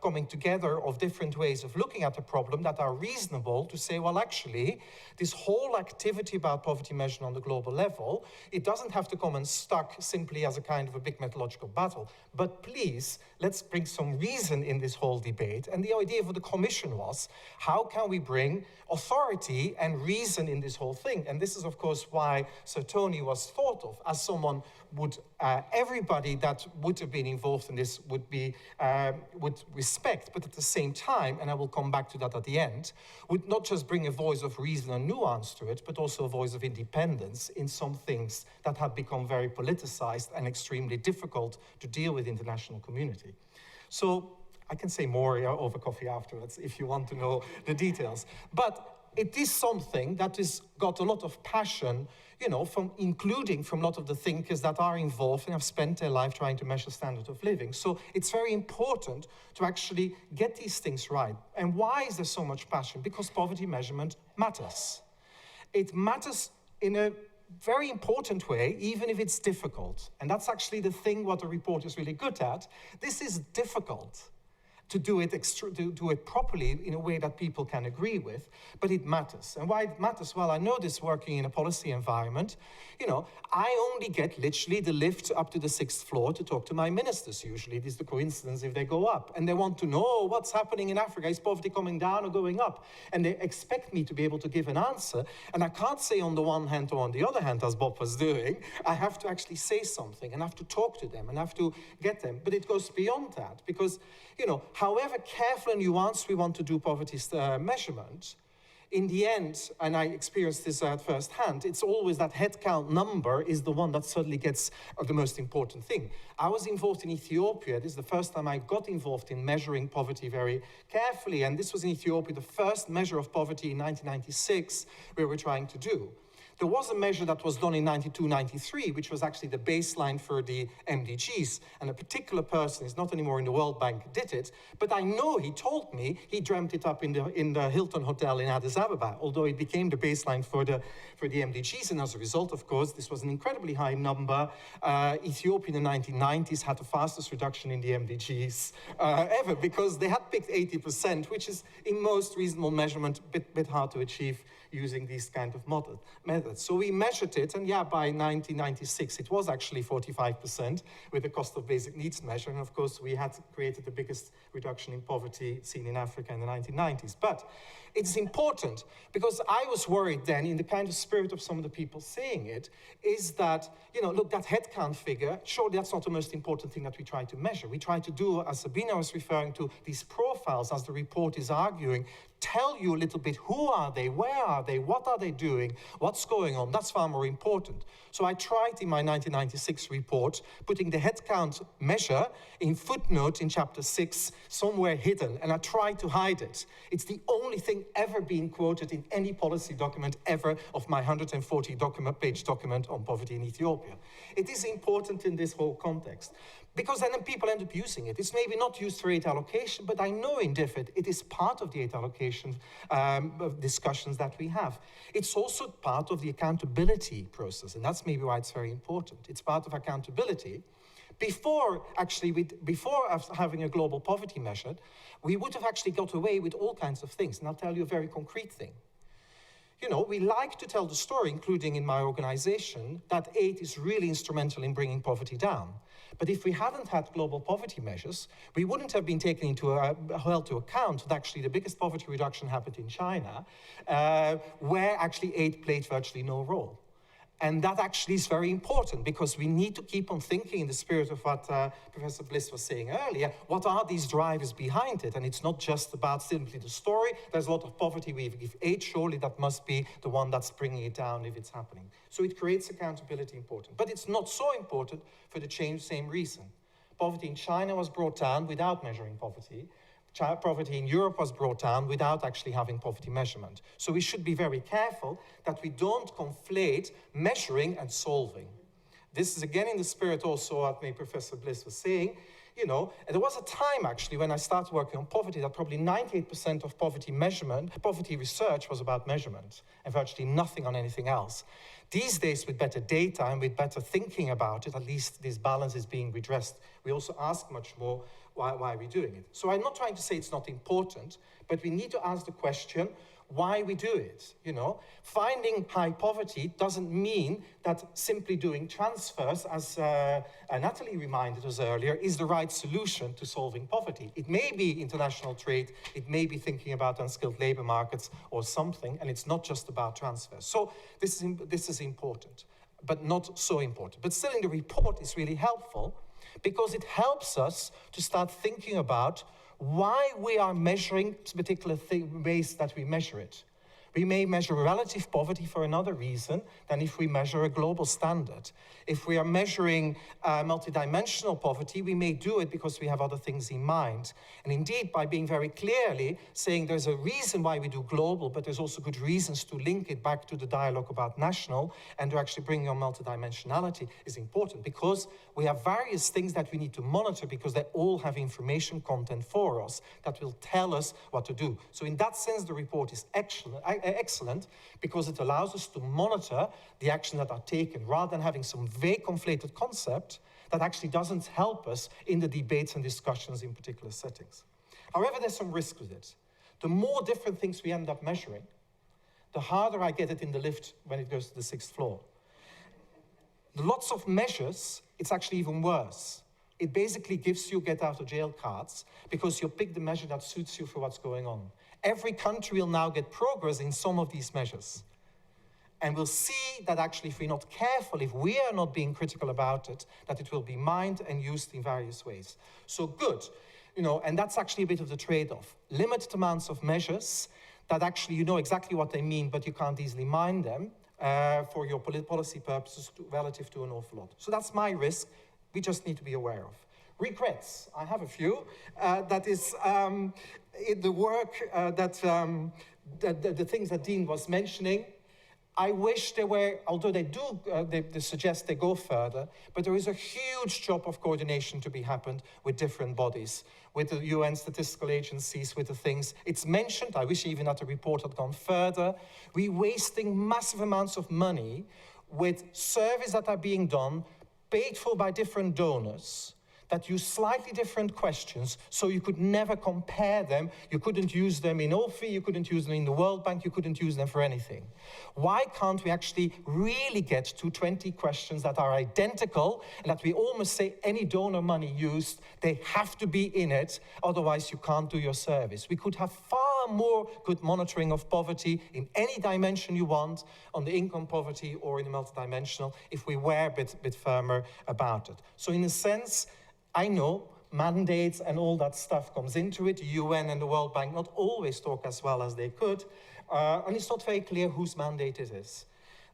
coming together of different ways of looking at the problem that are reasonable to say, well, actually, this whole activity about poverty measurement on the global level, it doesn't have to come unstuck simply as a kind of a big methodological battle, but please, let's bring some reason in this whole debate. And the idea for the Commission was, how can we bring authority and reason in this whole thing? And this is, of course, why Sir Tony was thought of as someone would, everybody that would have been involved in this would respect, but at the same time, and I will come back to that at the end, would not just bring a voice of reason and nuance to it, but also a voice of independence in some things that have become very politicized and extremely difficult to deal with in the international community. So I can say more over coffee afterwards if you want to know the details. But it is something that has got a lot of passion, you know, including from a lot of the thinkers that are involved and have spent their life trying to measure standard of living. So it's very important to actually get these things right. And why is there so much passion? Because poverty measurement matters. It matters in a very important way, even if it's difficult. And that's actually the thing what the report is really good at. This is difficult to do it properly in a way that people can agree with, but it matters. And why it matters? Well, I know this working in a policy environment. You know, I only get literally the lift up to the 6th floor to talk to my ministers. Usually it is the coincidence if they go up. And they want to know what's happening in Africa. Is poverty coming down or going up? And they expect me to be able to give an answer. And I can't say on the one hand or on the other hand, as Bob was doing. I have to actually say something and have to talk to them and have to get them. But it goes beyond that because, you know, however careful and nuanced we want to do poverty measurement, in the end, and I experienced this at first hand, it's always that headcount number is the one that suddenly gets the most important thing. I was involved in Ethiopia. This is the first time I got involved in measuring poverty very carefully, and this was in Ethiopia, the first measure of poverty in 1996 we were trying to do. There was a measure that was done in 92-93, which was actually the baseline for the MDGs, and a particular person, is not anymore in the World Bank, did it, but I know he told me he dreamt it up in the Hilton Hotel in Addis Ababa, although it became the baseline for the MDGs, and as a result, of course, this was an incredibly high number. Ethiopia in the 1990s had the fastest reduction in the MDGs ever, because they had picked 80%, which is, in most reasonable measurement, a bit hard to achieve using these kind of methods. So we measured it, and yeah, by 1996, it was actually 45% with the cost of basic needs measure. And of course, we had created the biggest reduction in poverty seen in Africa in the 1990s. But it's important because I was worried then, in the kind of spirit of some of the people saying it, is that, you know, look, that headcount figure, surely that's not the most important thing that we try to measure. We try to do, as Sabina was referring to, these profiles, as the report is arguing, tell you a little bit who are they, where are they, what are they doing, what's going on. That's far more important. So I tried in my 1996 report putting the headcount measure in footnote in chapter 6 somewhere hidden, and I tried to hide it. It's the only thing ever being quoted in any policy document ever of my 140-page document on poverty in Ethiopia. It is important in this whole context, because then people end up using it. It's maybe not used for aid allocation, but I know in DFID it is part of the aid allocation discussions that we have. It's also part of the accountability process, and that's maybe why it's very important. It's part of accountability. Before having a global poverty measured, we would have actually got away with all kinds of things, and I'll tell you a very concrete thing. You know, we like to tell the story, including in my organization, that aid is really instrumental in bringing poverty down. But if we hadn't had global poverty measures, we wouldn't have been taken held to account that actually the biggest poverty reduction happened in China, where actually aid played virtually no role. And that actually is very important, because we need to keep on thinking in the spirit of what Professor Bliss was saying earlier. What are these drivers behind it? And it's not just about simply the story. There's a lot of poverty we give aid. Surely that must be the one that's bringing it down if it's happening. So it creates accountability important. But it's not so important for the same reason. Poverty in China was brought down without measuring poverty. Poverty in Europe was brought down without actually having poverty measurement. So we should be very careful that we don't conflate measuring and solving. This is again in the spirit also what maybe Professor Bliss was saying. You know, and there was a time actually when I started working on poverty that probably 98% of poverty research was about measurement, and virtually nothing on anything else. These days, with better data and with better thinking about it, at least this balance is being redressed. We also ask much more, why are we doing it? So I'm not trying to say it's not important, but we need to ask the question, why we do it, you know? Finding high poverty doesn't mean that simply doing transfers, as Natalie reminded us earlier, is the right solution to solving poverty. It may be international trade, it may be thinking about unskilled labor markets or something, and it's not just about transfers. So this is important, but not so important. But still in the report is really helpful, because it helps us to start thinking about why we are measuring particular ways that we measure it. We may measure relative poverty for another reason than if we measure a global standard. If we are measuring multidimensional poverty, we may do it because we have other things in mind. And indeed, by being very clearly saying there's a reason why we do global, but there's also good reasons to link it back to the dialogue about national and to actually bring on multidimensionality is important, because we have various things that we need to monitor because they all have information content for us that will tell us what to do. So in that sense, the report is excellent, excellent because it allows us to monitor the actions that are taken rather than having some vague conflated concept that actually doesn't help us in the debates and discussions in particular settings. However, there's some risk with it. The more different things we end up measuring, the harder I get it in the lift when it goes to the 6th floor. Lots of measures, it's actually even worse. It basically gives you get out of jail cards because you pick the measure that suits you for what's going on. Every country will now get progress in some of these measures. And we'll see that actually if we're not careful, if we are not being critical about it, that it will be mined and used in various ways. So good, and that's actually a bit of the trade-off. Limited amounts of measures that actually you know exactly what they mean, but you can't easily mine them for your policy purposes relative to an awful lot. So that's my risk. We just need to be aware of. Regrets, I have a few. That is the work the things that Dean was mentioning. I wish there were, although they do, they suggest they go further, but there is a huge job of coordination to be happened with different bodies, with the UN statistical agencies, with the things. It's mentioned, I wish even that the report had gone further. We're wasting massive amounts of money with surveys that are being done, paid for by different donors, that use slightly different questions, so you could never compare them. You couldn't use them in OPHI, you couldn't use them in the World Bank, you couldn't use them for anything. Why can't we actually really get to 20 questions that are identical, and that we almost say any donor money used, they have to be in it, otherwise you can't do your service. We could have far more good monitoring of poverty in any dimension you want, on the income poverty or in the multidimensional, if we were a bit firmer about it. So in a sense, I know mandates and all that stuff comes into it. The UN and the World Bank not always talk as well as they could, and it's not very clear whose mandate it is.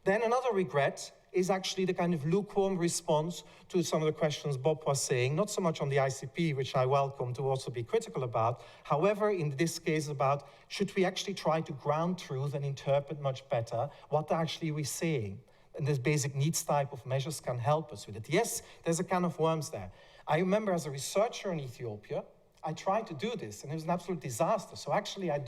Then another regret is actually the kind of lukewarm response to some of the questions Bob was saying, not so much on the ICP, which I welcome to also be critical about. However, in this case about, should we actually try to ground truth and interpret much better what actually we're saying? And this basic needs type of measures can help us with it. Yes, there's a can of worms there. I remember as a researcher in Ethiopia, I tried to do this, and it was an absolute disaster. So actually, I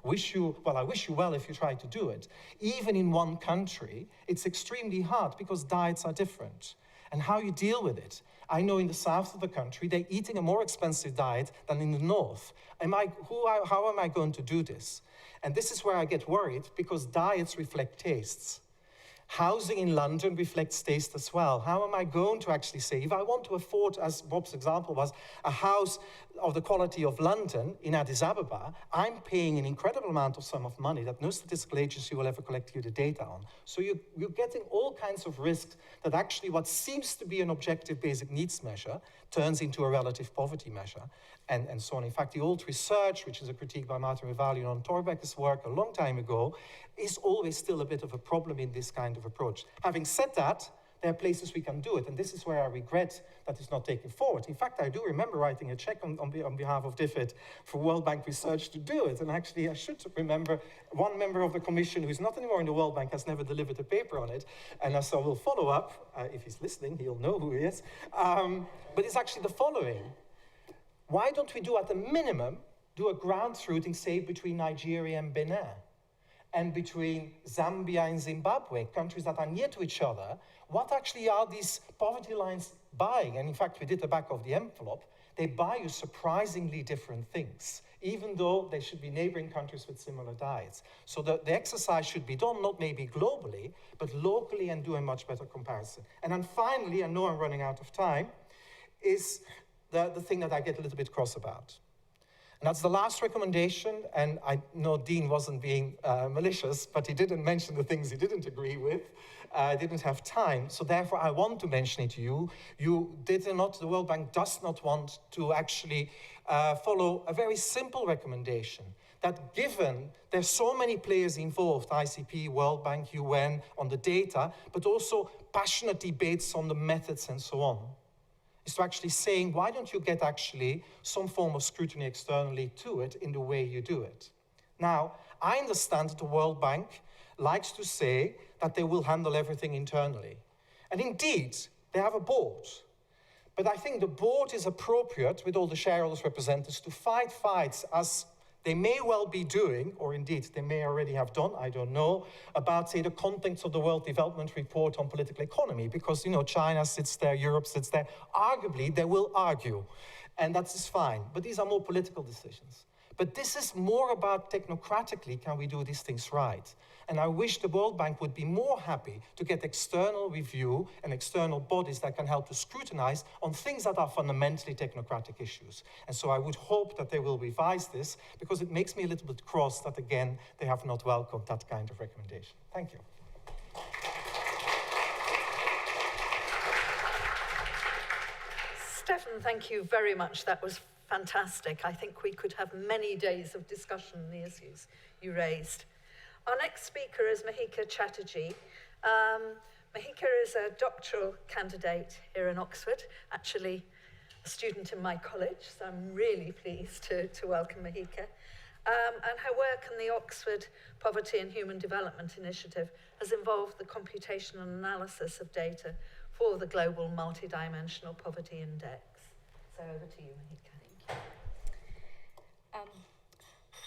wish you well if you try to do it. Even in one country, it's extremely hard because diets are different. And how you deal with it. I know in the south of the country, they're eating a more expensive diet than in the north. How am I going to do this? And this is where I get worried, because diets reflect tastes. Housing in London reflects taste as well. How am I going to actually say, if I want to afford, as Bob's example was, a house of the quality of London in Addis Ababa, I'm paying an incredible amount of sum of money that no statistical agency will ever collect you the data on. So you're getting all kinds of risks that actually what seems to be an objective basic needs measure turns into a relative poverty measure, and so on. In fact, the old research, which is a critique by Martin Revallion on Thorbecke's work a long time ago, is always still a bit of a problem in this kind of approach. Having said that, there are places we can do it, and this is where I regret that it's not taken forward. In fact, I do remember writing a check on behalf of DFID for World Bank research to do it, and actually I should remember one member of the Commission who's not anymore in the World Bank has never delivered a paper on it, and so we'll follow up. If he's listening, he'll know who he is. But it's actually the following. Why don't we do, at the minimum, do a ground truthing, say, between Nigeria and Benin, and between Zambia and Zimbabwe, countries that are near to each other? What actually are these poverty lines buying? And in fact, we did the back of the envelope. They buy you surprisingly different things, even though they should be neighboring countries with similar diets. So the exercise should be done, not maybe globally, but locally, and do a much better comparison. And then finally, I know I'm running out of time, is the thing that I get a little bit cross about. And that's the last recommendation, and I know Dean wasn't being malicious, but he didn't mention the things he didn't agree with. Didn't have time, so therefore I want to mention it to you. The World Bank does not want to actually follow a very simple recommendation, that given there's so many players involved, ICP, World Bank, UN, on the data, but also passionate debates on the methods and so on, is to actually saying, why don't you get actually some form of scrutiny externally to it in the way you do it? Now, I understand that the World Bank likes to say that they will handle everything internally. And indeed, they have a board. But I think the board is appropriate, with all the shareholders representatives, to fight fights as they may well be doing, or indeed they may already have done, I don't know, about, say, the contents of the World Development Report on political economy, because, you know, China sits there, Europe sits there. Arguably, they will argue, and that is fine, but these are more political decisions. But this is more about technocratically, can we do these things right? And I wish the World Bank would be more happy to get external review and external bodies that can help to scrutinize on things that are fundamentally technocratic issues. And so I would hope that they will revise this, because it makes me a little bit cross that, again, they have not welcomed that kind of recommendation. Thank you. Stefan, thank you very much. That was fantastic. I think we could have many days of discussion on the issues you raised. Our next speaker is Mahika Chatterjee. Mahika is a doctoral candidate here in Oxford, actually a student in my college, so I'm really pleased to welcome Mahika. And her work in the Oxford Poverty and Human Development Initiative has involved the computational analysis of data for the Global Multidimensional Poverty Index. So over to you, Mahika.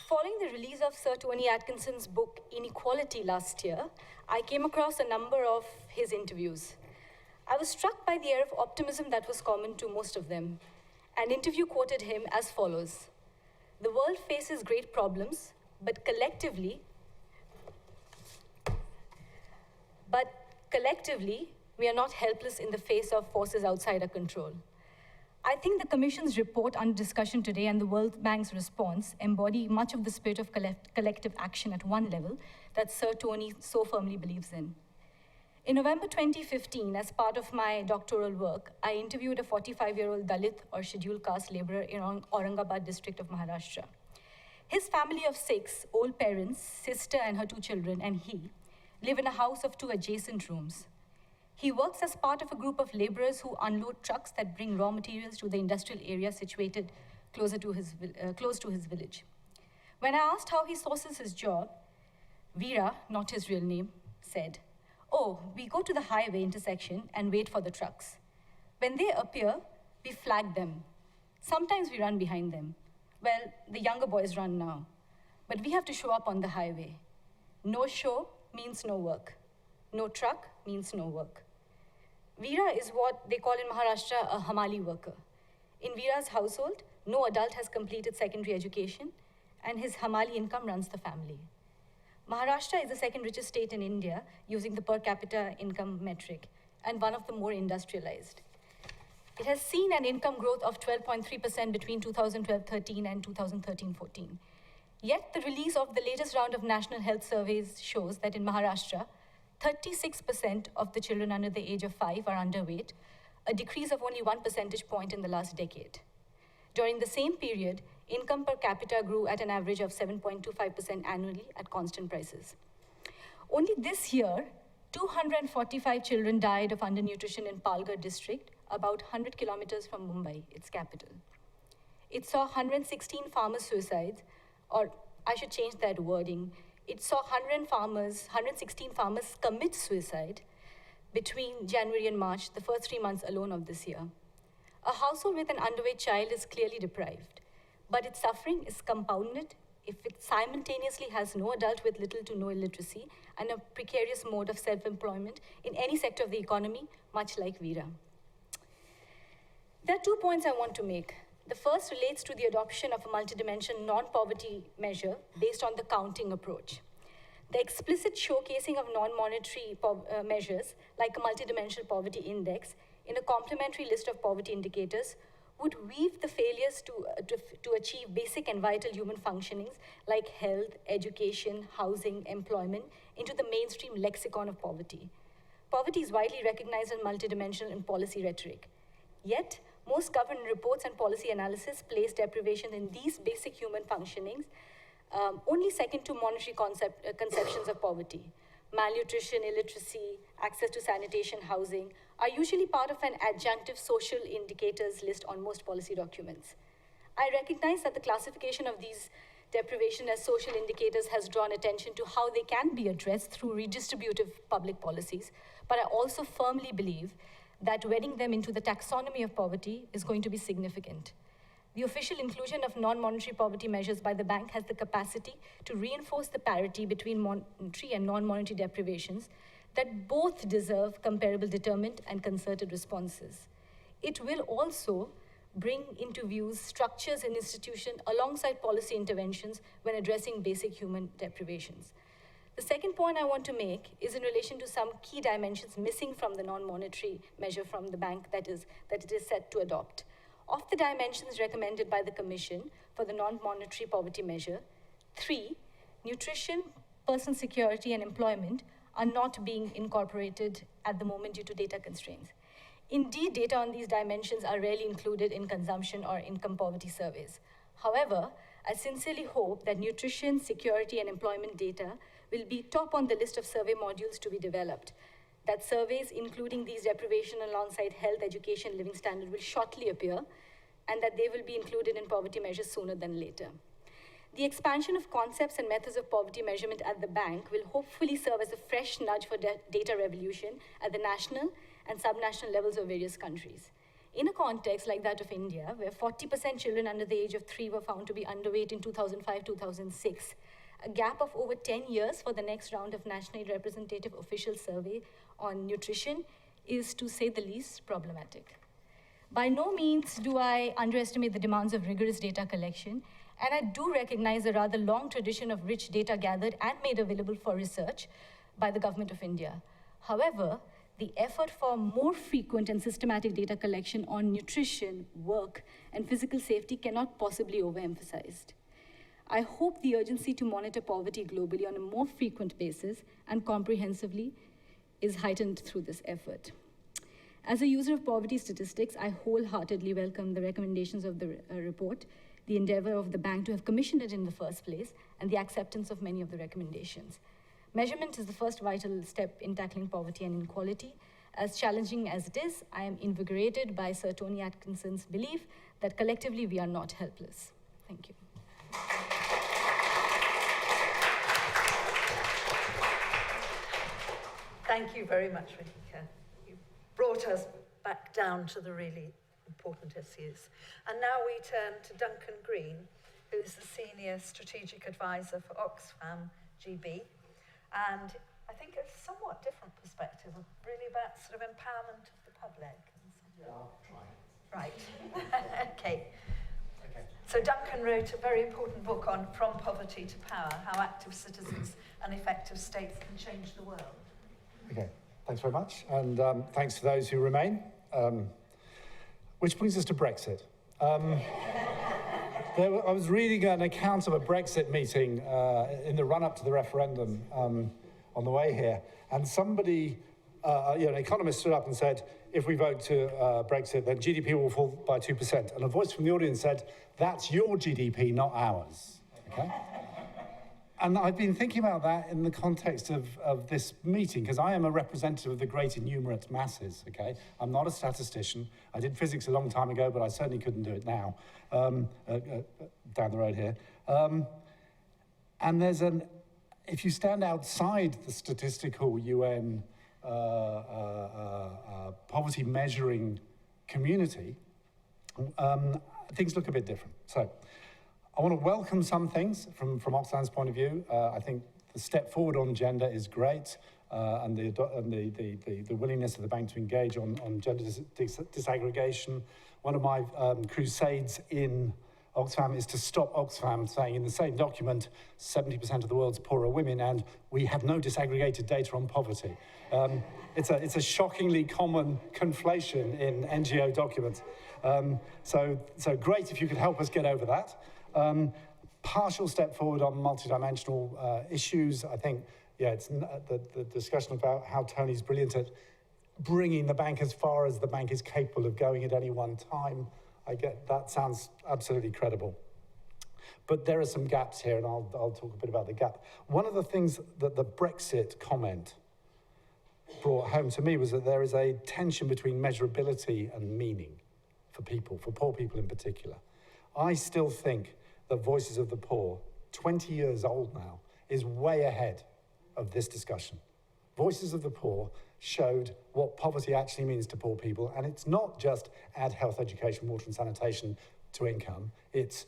Following the release of Sir Tony Atkinson's book, Inequality, last year, I came across a number of his interviews. I was struck by the air of optimism that was common to most of them. An interview quoted him as follows: "The world faces great problems, but collectively, we are not helpless in the face of forces outside our control." I think the Commission's report under discussion today and the World Bank's response embody much of the spirit of collective action at one level that Sir Tony so firmly believes in. In November 2015, as part of my doctoral work, I interviewed a 45-year-old Dalit or scheduled caste laborer in Aurangabad district of Maharashtra. His family of 6, old parents, sister and her 2 children, and he, live in a house of 2 adjacent rooms. He works as part of a group of laborers who unload trucks that bring raw materials to the industrial area situated close to his village. When I asked how he sources his job, Veera, not his real name, said, "Oh, we go to the highway intersection and wait for the trucks. When they appear, we flag them. Sometimes we run behind them. Well, the younger boys run now. But we have to show up on the highway. No show means no work. No truck means no work." Veera is what they call in Maharashtra a Hamali worker. In Veera's household, no adult has completed secondary education, and his Hamali income runs the family. Maharashtra is the 2nd richest state in India using the per capita income metric, and one of the more industrialized. It has seen an income growth of 12.3% between 2012-13 and 2013-14. Yet the release of the latest round of national health surveys shows that in Maharashtra, 36% of the children under the age of 5 are underweight, a decrease of only 1 percentage point in the last decade. During the same period, income per capita grew at an average of 7.25% annually at constant prices. Only this year, 245 children died of undernutrition in Palghar district, about 100 kilometers from Mumbai, its capital. It saw 116 farmer suicides, or I should change that wording. It saw 116 farmers commit suicide between January and March, the first 3 months alone of this year. A household with an underweight child is clearly deprived, but its suffering is compounded if it simultaneously has no adult with little to no illiteracy and a precarious mode of self-employment in any sector of the economy, much like Veera. There are 2 points I want to make. The first relates to the adoption of a multidimensional non-poverty measure based on the counting approach. The explicit showcasing of non-monetary measures, like a multidimensional poverty index, in a complementary list of poverty indicators would weave the failures to achieve basic and vital human functionings like health, education, housing, employment into the mainstream lexicon of poverty. Poverty is widely recognized as multidimensional in policy rhetoric. Yet, most government reports and policy analysis place deprivation in these basic human functionings only second to monetary conceptions of poverty. Malnutrition, illiteracy, access to sanitation, housing are usually part of an adjunctive social indicators list on most policy documents. I recognize that the classification of these deprivation as social indicators has drawn attention to how they can be addressed through redistributive public policies, but I also firmly believe that wedding them into the taxonomy of poverty is going to be significant. The official inclusion of non-monetary poverty measures by the bank has the capacity to reinforce the parity between monetary and non-monetary deprivations that both deserve comparable, determined, and concerted responses. It will also bring into view structures and institutions alongside policy interventions when addressing basic human deprivations. The second point I want to make is in relation to some key dimensions missing from the non-monetary measure from the bank that it is set to adopt. Of the dimensions recommended by the Commission for the non-monetary poverty measure, 3, nutrition, personal security, and employment, are not being incorporated at the moment due to data constraints. Indeed, data on these dimensions are rarely included in consumption or income poverty surveys. However, I sincerely hope that nutrition, security, and employment data will be top on the list of survey modules to be developed, that surveys including these deprivation alongside health, education, living standard will shortly appear, and that they will be included in poverty measures sooner than later. The expansion of concepts and methods of poverty measurement at the bank will hopefully serve as a fresh nudge for data revolution at the national and subnational levels of various countries. In a context like that of India, where 40% children under the age of 3 were found to be underweight in 2005-2006, a gap of over 10 years for the next round of nationally representative official survey on nutrition is, to say the least, problematic. By no means do I underestimate the demands of rigorous data collection, and I do recognize a rather long tradition of rich data gathered and made available for research by the Government of India. However, the effort for more frequent and systematic data collection on nutrition, work, and physical safety cannot possibly be overemphasized. I hope the urgency to monitor poverty globally on a more frequent basis and comprehensively is heightened through this effort. As a user of poverty statistics, I wholeheartedly welcome the recommendations of the report, the endeavor of the bank to have commissioned it in the first place, and the acceptance of many of the recommendations. Measurement is the first vital step in tackling poverty and inequality. As challenging as it is, I am invigorated by Sir Tony Atkinson's belief that collectively we are not helpless. Thank you. Thank you very much, Radhika. You brought us back down to the really important issues. And now we turn to Duncan Green, who is the Senior Strategic Advisor for Oxfam GB. And I think a somewhat different perspective, really about sort of empowerment of the public. Yeah, I'll try. Right. Okay. So Duncan wrote a very important book on From Poverty to Power, How Active Citizens and Effective States Can Change the World. Okay, thanks very much. And thanks to those who remain. Which brings us to Brexit. I was reading an account of a Brexit meeting in the run-up to the referendum on the way here, and somebody, an economist stood up and said, if we vote to Brexit, then GDP will fall by 2%. And a voice from the audience said, that's your GDP, not ours. Okay? And I've been thinking about that in the context of this meeting, because I am a representative of the great innumerate masses, okay? I'm not a statistician. I did physics a long time ago, but I certainly couldn't do it now, down the road here. And there's if you stand outside the statistical UN poverty measuring community, things look a bit different. So I want to welcome some things from Oxfam's point of view. I think the step forward on gender is great, and the willingness of the bank to engage on gender disaggregation. One of my crusades in Oxfam is to stop Oxfam saying in the same document 70% of the world's poor are women, and we have no disaggregated data on poverty. It's a shockingly common conflation in NGO documents. So great if you could help us get over that. Partial step forward on multidimensional issues. I think, yeah, it's the discussion about how Tony's brilliant at bringing the bank as far as the bank is capable of going at any one time. I get that sounds absolutely credible. But there are some gaps here, and I'll talk a bit about the gap. One of the things that the Brexit comment brought home to me was that there is a tension between measurability and meaning for people, for poor people in particular. I still think that Voices of the Poor, 20 years old now, is way ahead of this discussion. Voices of the Poor showed what poverty actually means to poor people, and it's not just add health, education, water and sanitation to income. It's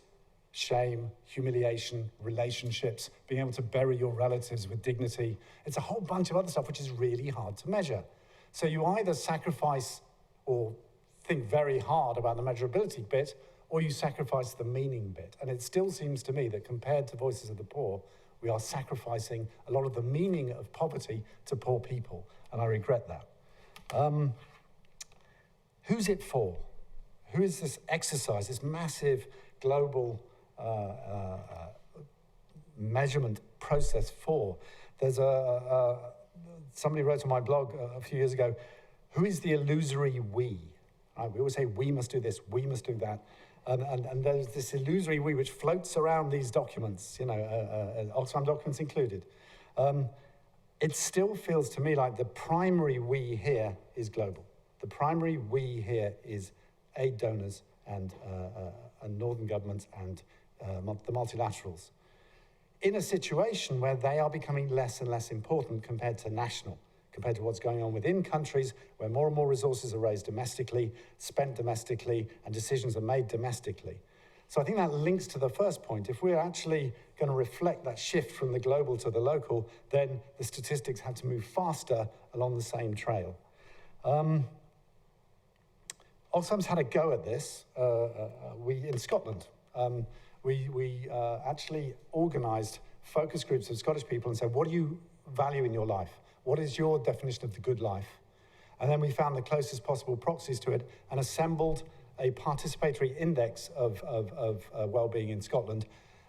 shame, humiliation, relationships, being able to bury your relatives with dignity. It's a whole bunch of other stuff which is really hard to measure. So you either sacrifice or think very hard about the measurability bit, or you sacrifice the meaning bit. And it still seems to me that compared to Voices of the Poor, we are sacrificing a lot of the meaning of poverty to poor people, and I regret that. Who's it for? Who is this exercise, this massive global measurement process for? There's somebody wrote on my blog a few years ago, who is the illusory we? We always say we must do this, we must do that. And there's this illusory we which floats around these documents, you know, Oxfam documents included. It still feels to me like the primary we here is global. The primary we here is aid donors and northern governments and the multilaterals, in a situation where they are becoming less and less important compared to national, compared to what's going on within countries where more and more resources are raised domestically, spent domestically, and decisions are made domestically. So I think that links to the first point. If we're actually going to reflect that shift from the global to the local, then the statistics have to move faster along the same trail. Oxfam's had a go at this. In Scotland, we actually organised focus groups of Scottish people and said, what do you value in your life? What is your definition of the good life? And then we found the closest possible proxies to it and assembled a participatory index of well-being in Scotland,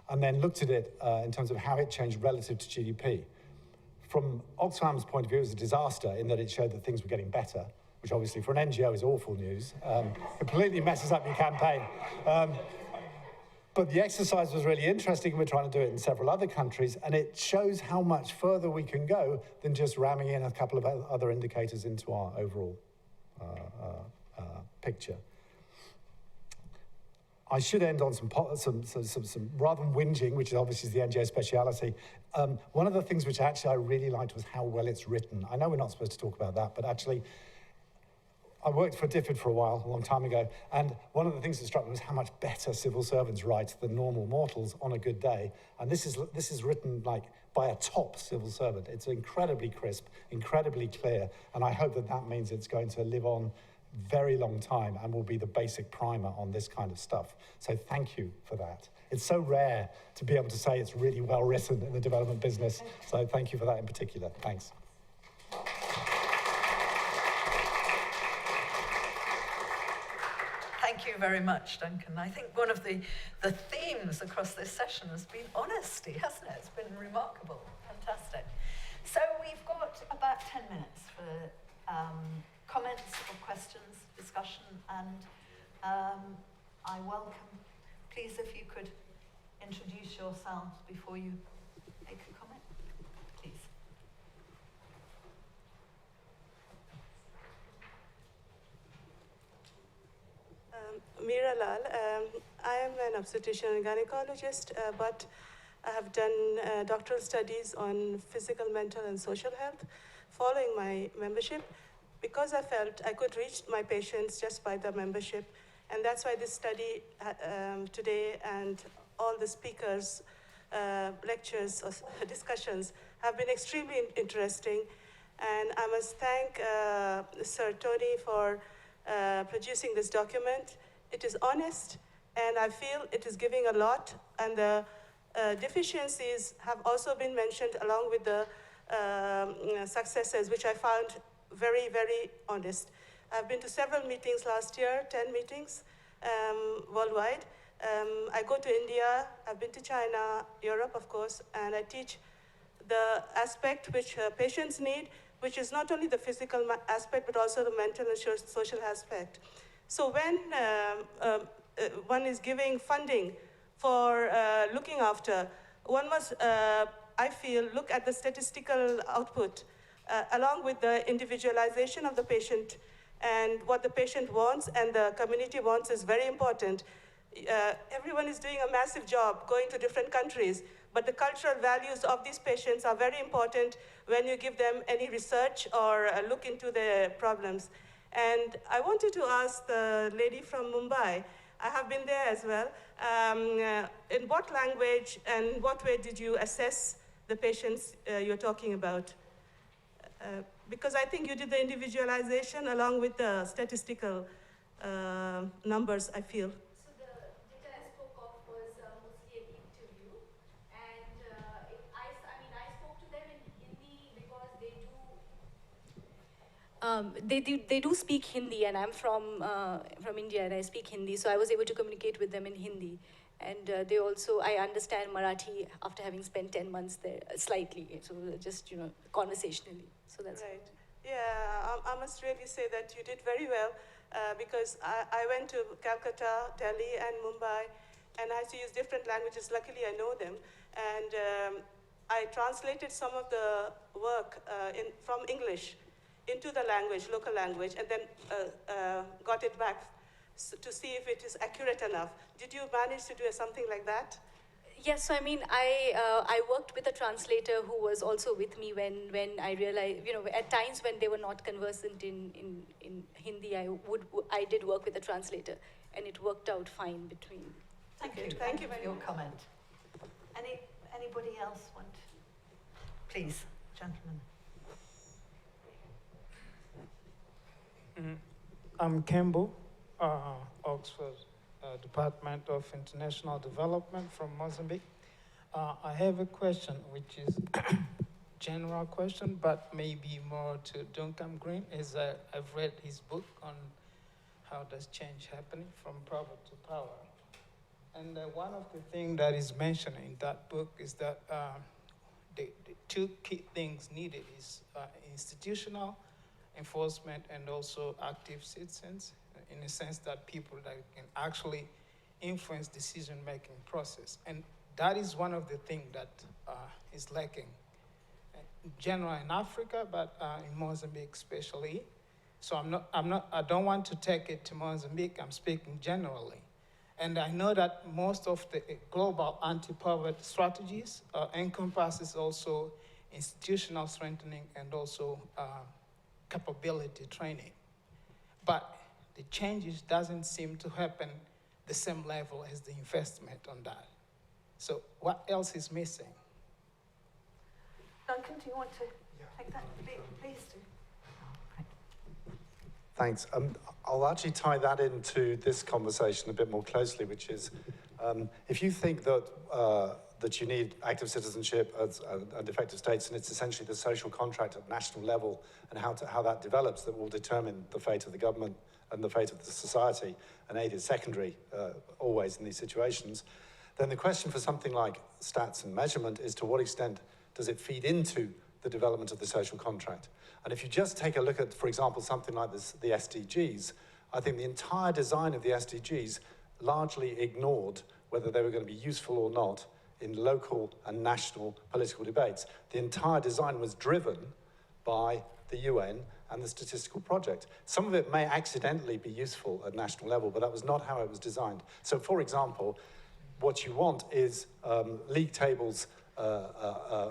and then looked at it in terms of how it changed relative to GDP. From Oxfam's point of view, it was a disaster in that it showed that things were getting better, which obviously for an NGO is awful news. Completely messes up your campaign. But the exercise was really interesting. We're trying to do it in several other countries, and it shows how much further we can go than just ramming in a couple of other indicators into our overall picture. I should end on some rather than whinging, which obviously is the NGO speciality. One of the things which actually I really liked was how well it's written. I know we're not supposed to talk about that, but actually, I worked for DFID for a while, a long time ago, and one of the things that struck me was how much better civil servants write than normal mortals on a good day. And this is written like by a top civil servant. It's incredibly crisp, incredibly clear, and I hope that that means it's going to live on very long time and will be the basic primer on this kind of stuff. So thank you for that. It's so rare to be able to say it's really well written in the development business. So thank you for that in particular. Thanks. Thank you very much, Duncan. I think one of the themes across this session has been honesty, hasn't it? It's been remarkable, fantastic. So we've got about 10 minutes for comments or questions, discussion, and I welcome, please, if you could introduce yourselves before you make a comment, please. Meera Lal. I am an obstetrician and gynecologist, but I have done doctoral studies on physical, mental, and social health following my membership, because I felt I could reach my patients just by the membership. And that's why this study today and all the speakers, lectures, or discussions have been extremely interesting. And I must thank Sir Tony for producing this document. It is honest, and I feel it is giving a lot, and the deficiencies have also been mentioned along with the successes, which I found very, very honest. I've been to several meetings last year, 10 meetings worldwide. I go to India, I've been to China, Europe, of course, and I teach the aspect which patients need, which is not only the physical aspect, but also the mental and social aspect. So when one is giving funding for looking after, one must, I feel, look at the statistical output along with the individualization of the patient, and what the patient wants and the community wants is very important. Everyone is doing a massive job going to different countries, but the cultural values of these patients are very important when you give them any research or look into their problems. And I wanted to ask the lady from Mumbai, I have been there as well. In what language and what way did you assess the patients you're talking about? Because I think you did the individualization along with the statistical numbers, I feel. So the data I spoke of was mostly an interview, and I spoke to them in Hindi because they do speak Hindi, and I'm from India and I speak Hindi, so I was able to communicate with them in Hindi. And they also, I understand Marathi after having spent 10 months there, slightly, so just, conversationally. So that's right. Yeah, I must really say that you did very well because I went to Calcutta, Delhi, and Mumbai, and I had to use different languages. Luckily, I know them. And I translated some of the work from English into the language, local language, and then got it back to see if it is accurate enough. Did you manage to do something like that? Yes, so I worked with a translator who was also with me when I realized, at times when they were not conversant in Hindi, I did work with a translator, and it worked out fine between. Thank you for your comment. Anybody else want? Please, gentlemen. I'm Campbell, Oxford Department of International Development from Mozambique. I have a question, which is a general question, but maybe more to Duncan Green, as I've read his book on how does change happening from power to power. And one of the things that is mentioned in that book is that the two key things needed is institutional enforcement and also active citizens, in the sense that people that can actually influence decision-making process. And that is one of the things that is lacking in general in Africa, but in Mozambique especially. So I don't want to take it to Mozambique, I'm speaking generally. And I know that most of the global anti-poverty strategies encompasses also institutional strengthening and also capability training. But the changes doesn't seem to happen the same level as the investment on that. So what else is missing? Duncan, do you want to take that? Please do. Thanks. I'll actually tie that into this conversation a bit more closely, which is, if you think that that you need active citizenship and effective states, and it's essentially the social contract at national level and how that develops that will determine the fate of the government and the fate of the society, and aid is secondary always in these situations, then the question for something like stats and measurement is to what extent does it feed into the development of the social contract? And if you just take a look at, for example, something like this, the SDGs, I think the entire design of the SDGs largely ignored whether they were going to be useful or not in local and national political debates. The entire design was driven by the UN and the statistical project. Some of it may accidentally be useful at national level, but that was not how it was designed. So, for example, what you want is league tables,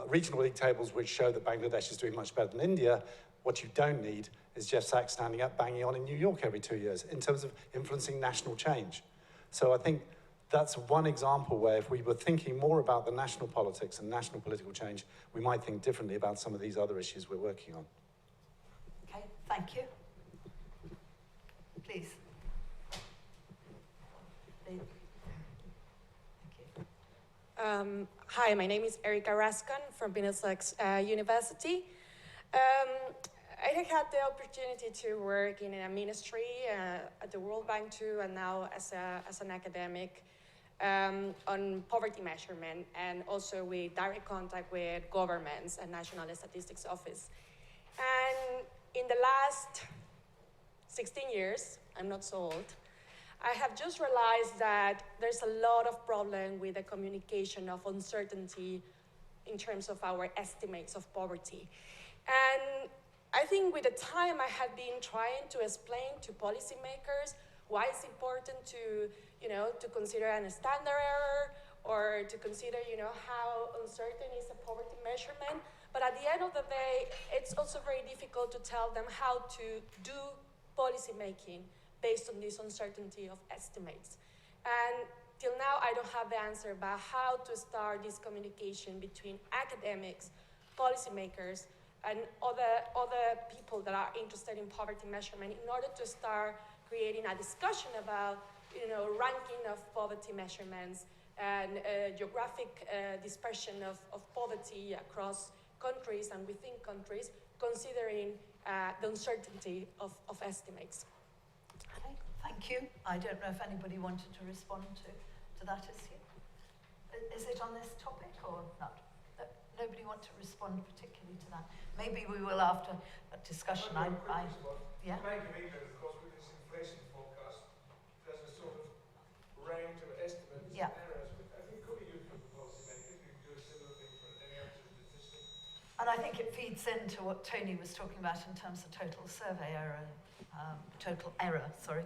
regional league tables which show that Bangladesh is doing much better than India. What you don't need is Jeff Sachs standing up banging on in New York every 2 years in terms of influencing national change. So I think that's one example where if we were thinking more about the national politics and national political change, we might think differently about some of these other issues we're working on. Okay, thank you. Please. Hi, my name is Erika Raskan from Panelists University. I had the opportunity to work in a ministry at the World Bank too, and now as an academic on poverty measurement, and also with direct contact with governments and National Statistics Office. And in the last 16 years, I'm not so old, I have just realized that there's a lot of problem with the communication of uncertainty in terms of our estimates of poverty. And I think with the time I have been trying to explain to policymakers why it's important to, to consider a standard error or to consider, how uncertain is a poverty measurement. But at the end of the day, it's also very difficult to tell them how to do policy making based on this uncertainty of estimates. And till now, I don't have the answer about how to start this communication between academics, policymakers, and other people that are interested in poverty measurement in order to start creating a discussion about, ranking of poverty measurements and geographic dispersion of poverty across countries and within countries, considering the uncertainty of estimates. Okay, thank you. I don't know if anybody wanted to respond to that issue. Is it on this topic or not? Nobody want to respond particularly to that. Maybe we will after a discussion. Yeah. The Bank of England, of course, with this inflation forecast, there's a sort of range of estimates and errors. I think could be useful for policymakers. We can do a similar thing for any other statistic. And I think it feeds into what Tony was talking about in terms of total survey error, total error, sorry.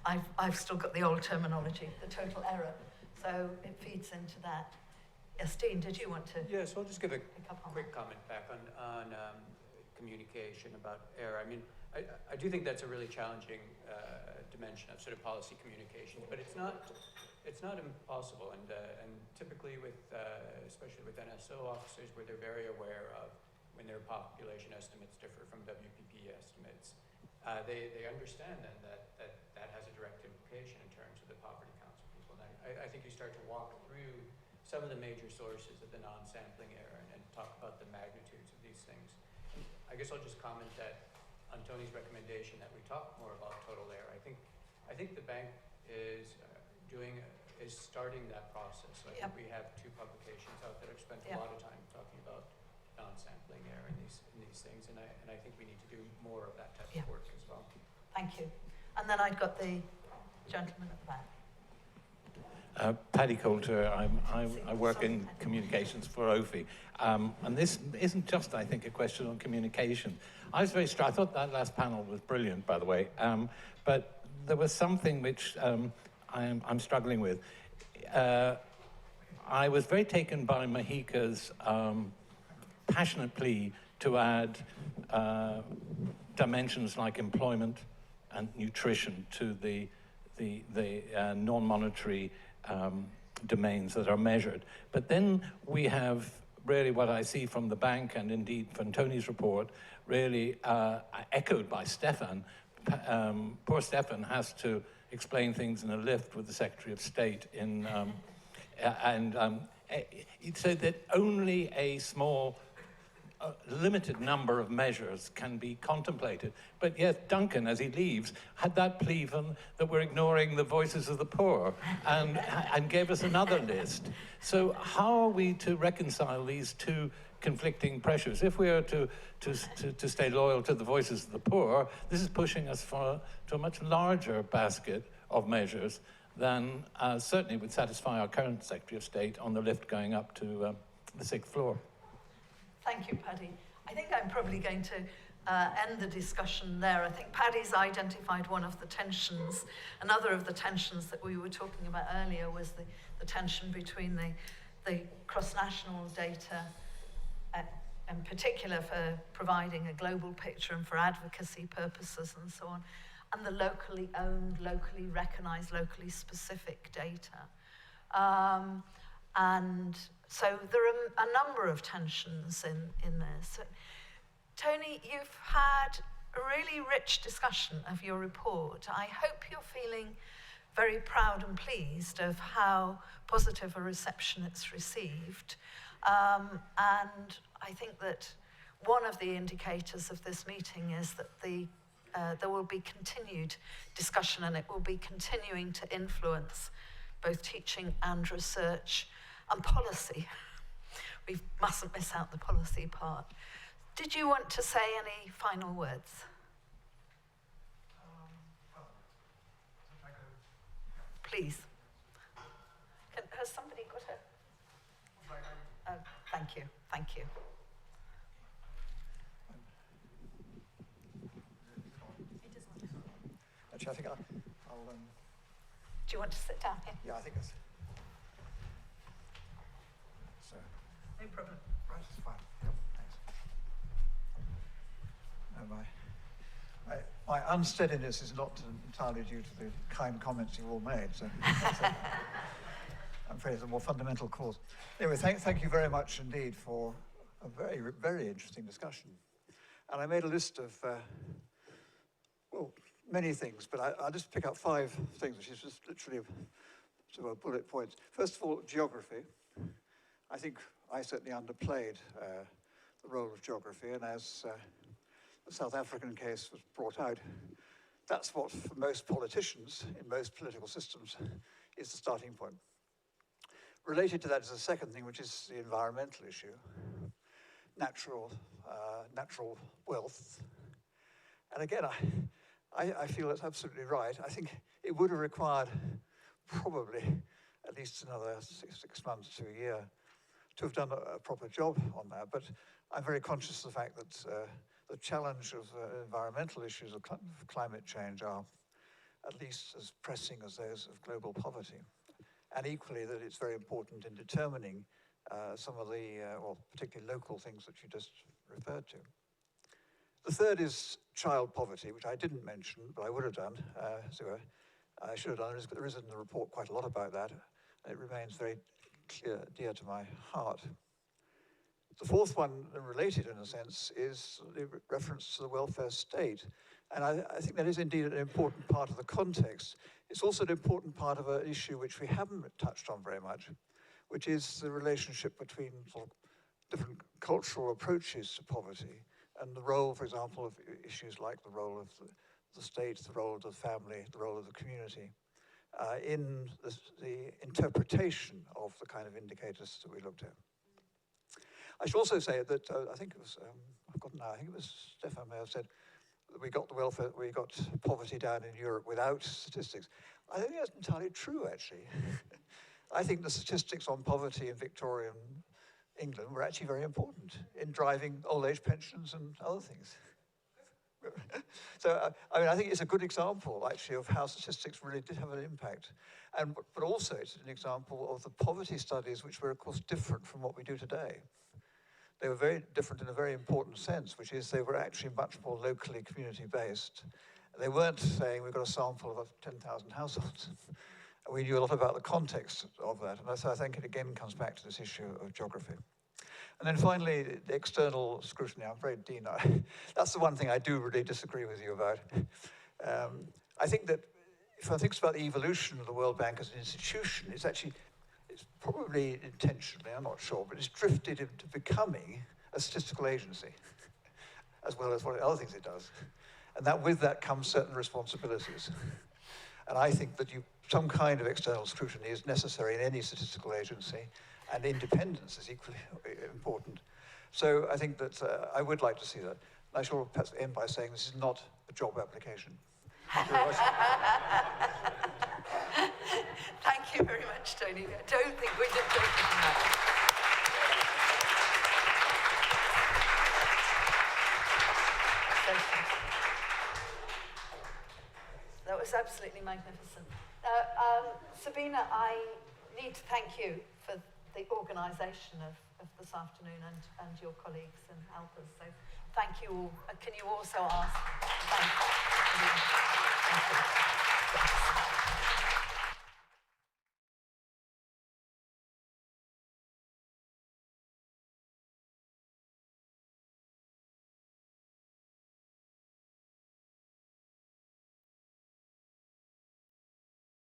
I've still got the old terminology, the total error. So it feeds into that. Yes, Dean, did you want to? Yes, I'll just give a quick comment back on communication about error. I mean, I do think that's a really challenging dimension of sort of policy communications, but it's not impossible. And typically with, especially with NSO officers, where they're very aware of when their population estimates differ from WPP estimates, they understand then that has a direct implication in terms of the poverty counts of people. And I think you start to walk through some of the major sources of the non-sampling error and talk about the magnitudes of these things. I guess I'll just comment that on Tony's recommendation that we talk more about total error. I think the bank is starting that process. So I think we have 2 publications out that have spent a lot of time talking about non-sampling error in these things, and I think we need to do more of that type of work as well. Thank you. And then I've got the gentleman at the back. Paddy Coulter, I work in communications for OPHI. And this isn't just, I think, a question on communication. I was very struck. I thought that last panel was brilliant, by the way. But there was something which I'm struggling with. I was very taken by Mahika's passionate plea to add dimensions like employment and nutrition to the non-monetary domains that are measured. But then we have really what I see from the bank and indeed from Tony's report, really echoed by Stefan. Poor Stefan has to explain things in a lift with the Secretary of State so that only a small limited number of measures can be contemplated. But yet Duncan, as he leaves, had that plea that we're ignoring the voices of the poor and gave us another list. So how are we to reconcile these 2 conflicting pressures? If we are to stay loyal to the voices of the poor, this is pushing us to a much larger basket of measures than certainly would satisfy our current Secretary of State on the lift going up to the 6th floor. Thank you, Paddy. I think I'm probably going to end the discussion there. I think Paddy's identified one of the tensions. Another of the tensions that we were talking about earlier was the tension between the cross-national data, in particular for providing a global picture and for advocacy purposes and so on, and the locally owned, locally recognized, locally specific data. And so there are a number of tensions in this. Tony, you've had a really rich discussion of your report. I hope you're feeling very proud and pleased of how positive a reception it's received. And I think that one of the indicators of this meeting is that there will be continued discussion and it will be continuing to influence both teaching and research and policy. We mustn't miss out the policy part. Did you want to say any final words? Please. Has somebody got a... thank you, thank you. Actually, I think I'll Do you want to sit down here? Yeah, I think that's... So. No problem. Right, it's fine. Yep, thanks. my unsteadiness is not entirely due to the kind comments you all made. So I'm afraid it's a more fundamental cause. Anyway, thank you very much indeed for a very, very interesting discussion. And I made a list of, well, many things, but I'll just pick up 5 things, which is just literally sort of bullet points. First of all, geography. I think I certainly underplayed the role of geography, and as the South African case was brought out, that's what, for most politicians in most political systems, is the starting point. Related to that is a second thing, which is the environmental issue, natural wealth. And again, I feel that's absolutely right. I think it would have required probably at least another 6 months to a year to have done a proper job on that. But I'm very conscious of the fact that the challenge of environmental issues of climate change are at least as pressing as those of global poverty. And equally that it's very important in determining some of the, well, particularly local things that you just referred to. The third is child poverty, which I didn't mention, but I would have done. So I should have done. There is in the report quite a lot about that. And it remains very dear to my heart. The fourth one, related in a sense, is the reference to the welfare state. And I think that is indeed an important part of the context. It's also an important part of an issue which we haven't touched on very much, which is the relationship between sort of different cultural approaches to poverty and the role, for example, of issues like the role of the state, the role of the family, the role of the community, in the interpretation of the kind of indicators that we looked at. I should also say that I think it was, I've forgotten now, I think it was Stefan may have said that we got poverty down in Europe without statistics. I think that's entirely true, actually. I think the statistics on poverty in Victorian England were actually very important in driving old age pensions and other things. So, I mean, I think it's a good example, actually, of how statistics really did have an impact. But also, it's an example of the poverty studies, which were, of course, different from what we do today. They were very different in a very important sense, which is they were actually much more locally community-based. They weren't saying we've got a sample of 10,000 households. We knew a lot about the context of that. And so I think it again comes back to this issue of geography. And then finally, the external scrutiny. I'm afraid, Dean, that's the one thing I do really disagree with you about. I think that if one thinks about the evolution of the World Bank as an institution, it's probably intentionally, I'm not sure, but it's drifted into becoming a statistical agency, as well as what other things it does. And that with that comes certain responsibilities. And I think that some kind of external scrutiny is necessary in any statistical agency, and independence is equally important. So I think that I would like to see that. I shall perhaps end by saying this is not a job application. Thank you very much. Thank you very much, Tony. I don't think we did take it from that. That was absolutely magnificent. Sabina, I need to thank you for the organisation of this afternoon and your colleagues and helpers. So thank you all. Can you also ask? Thank you. Thank you.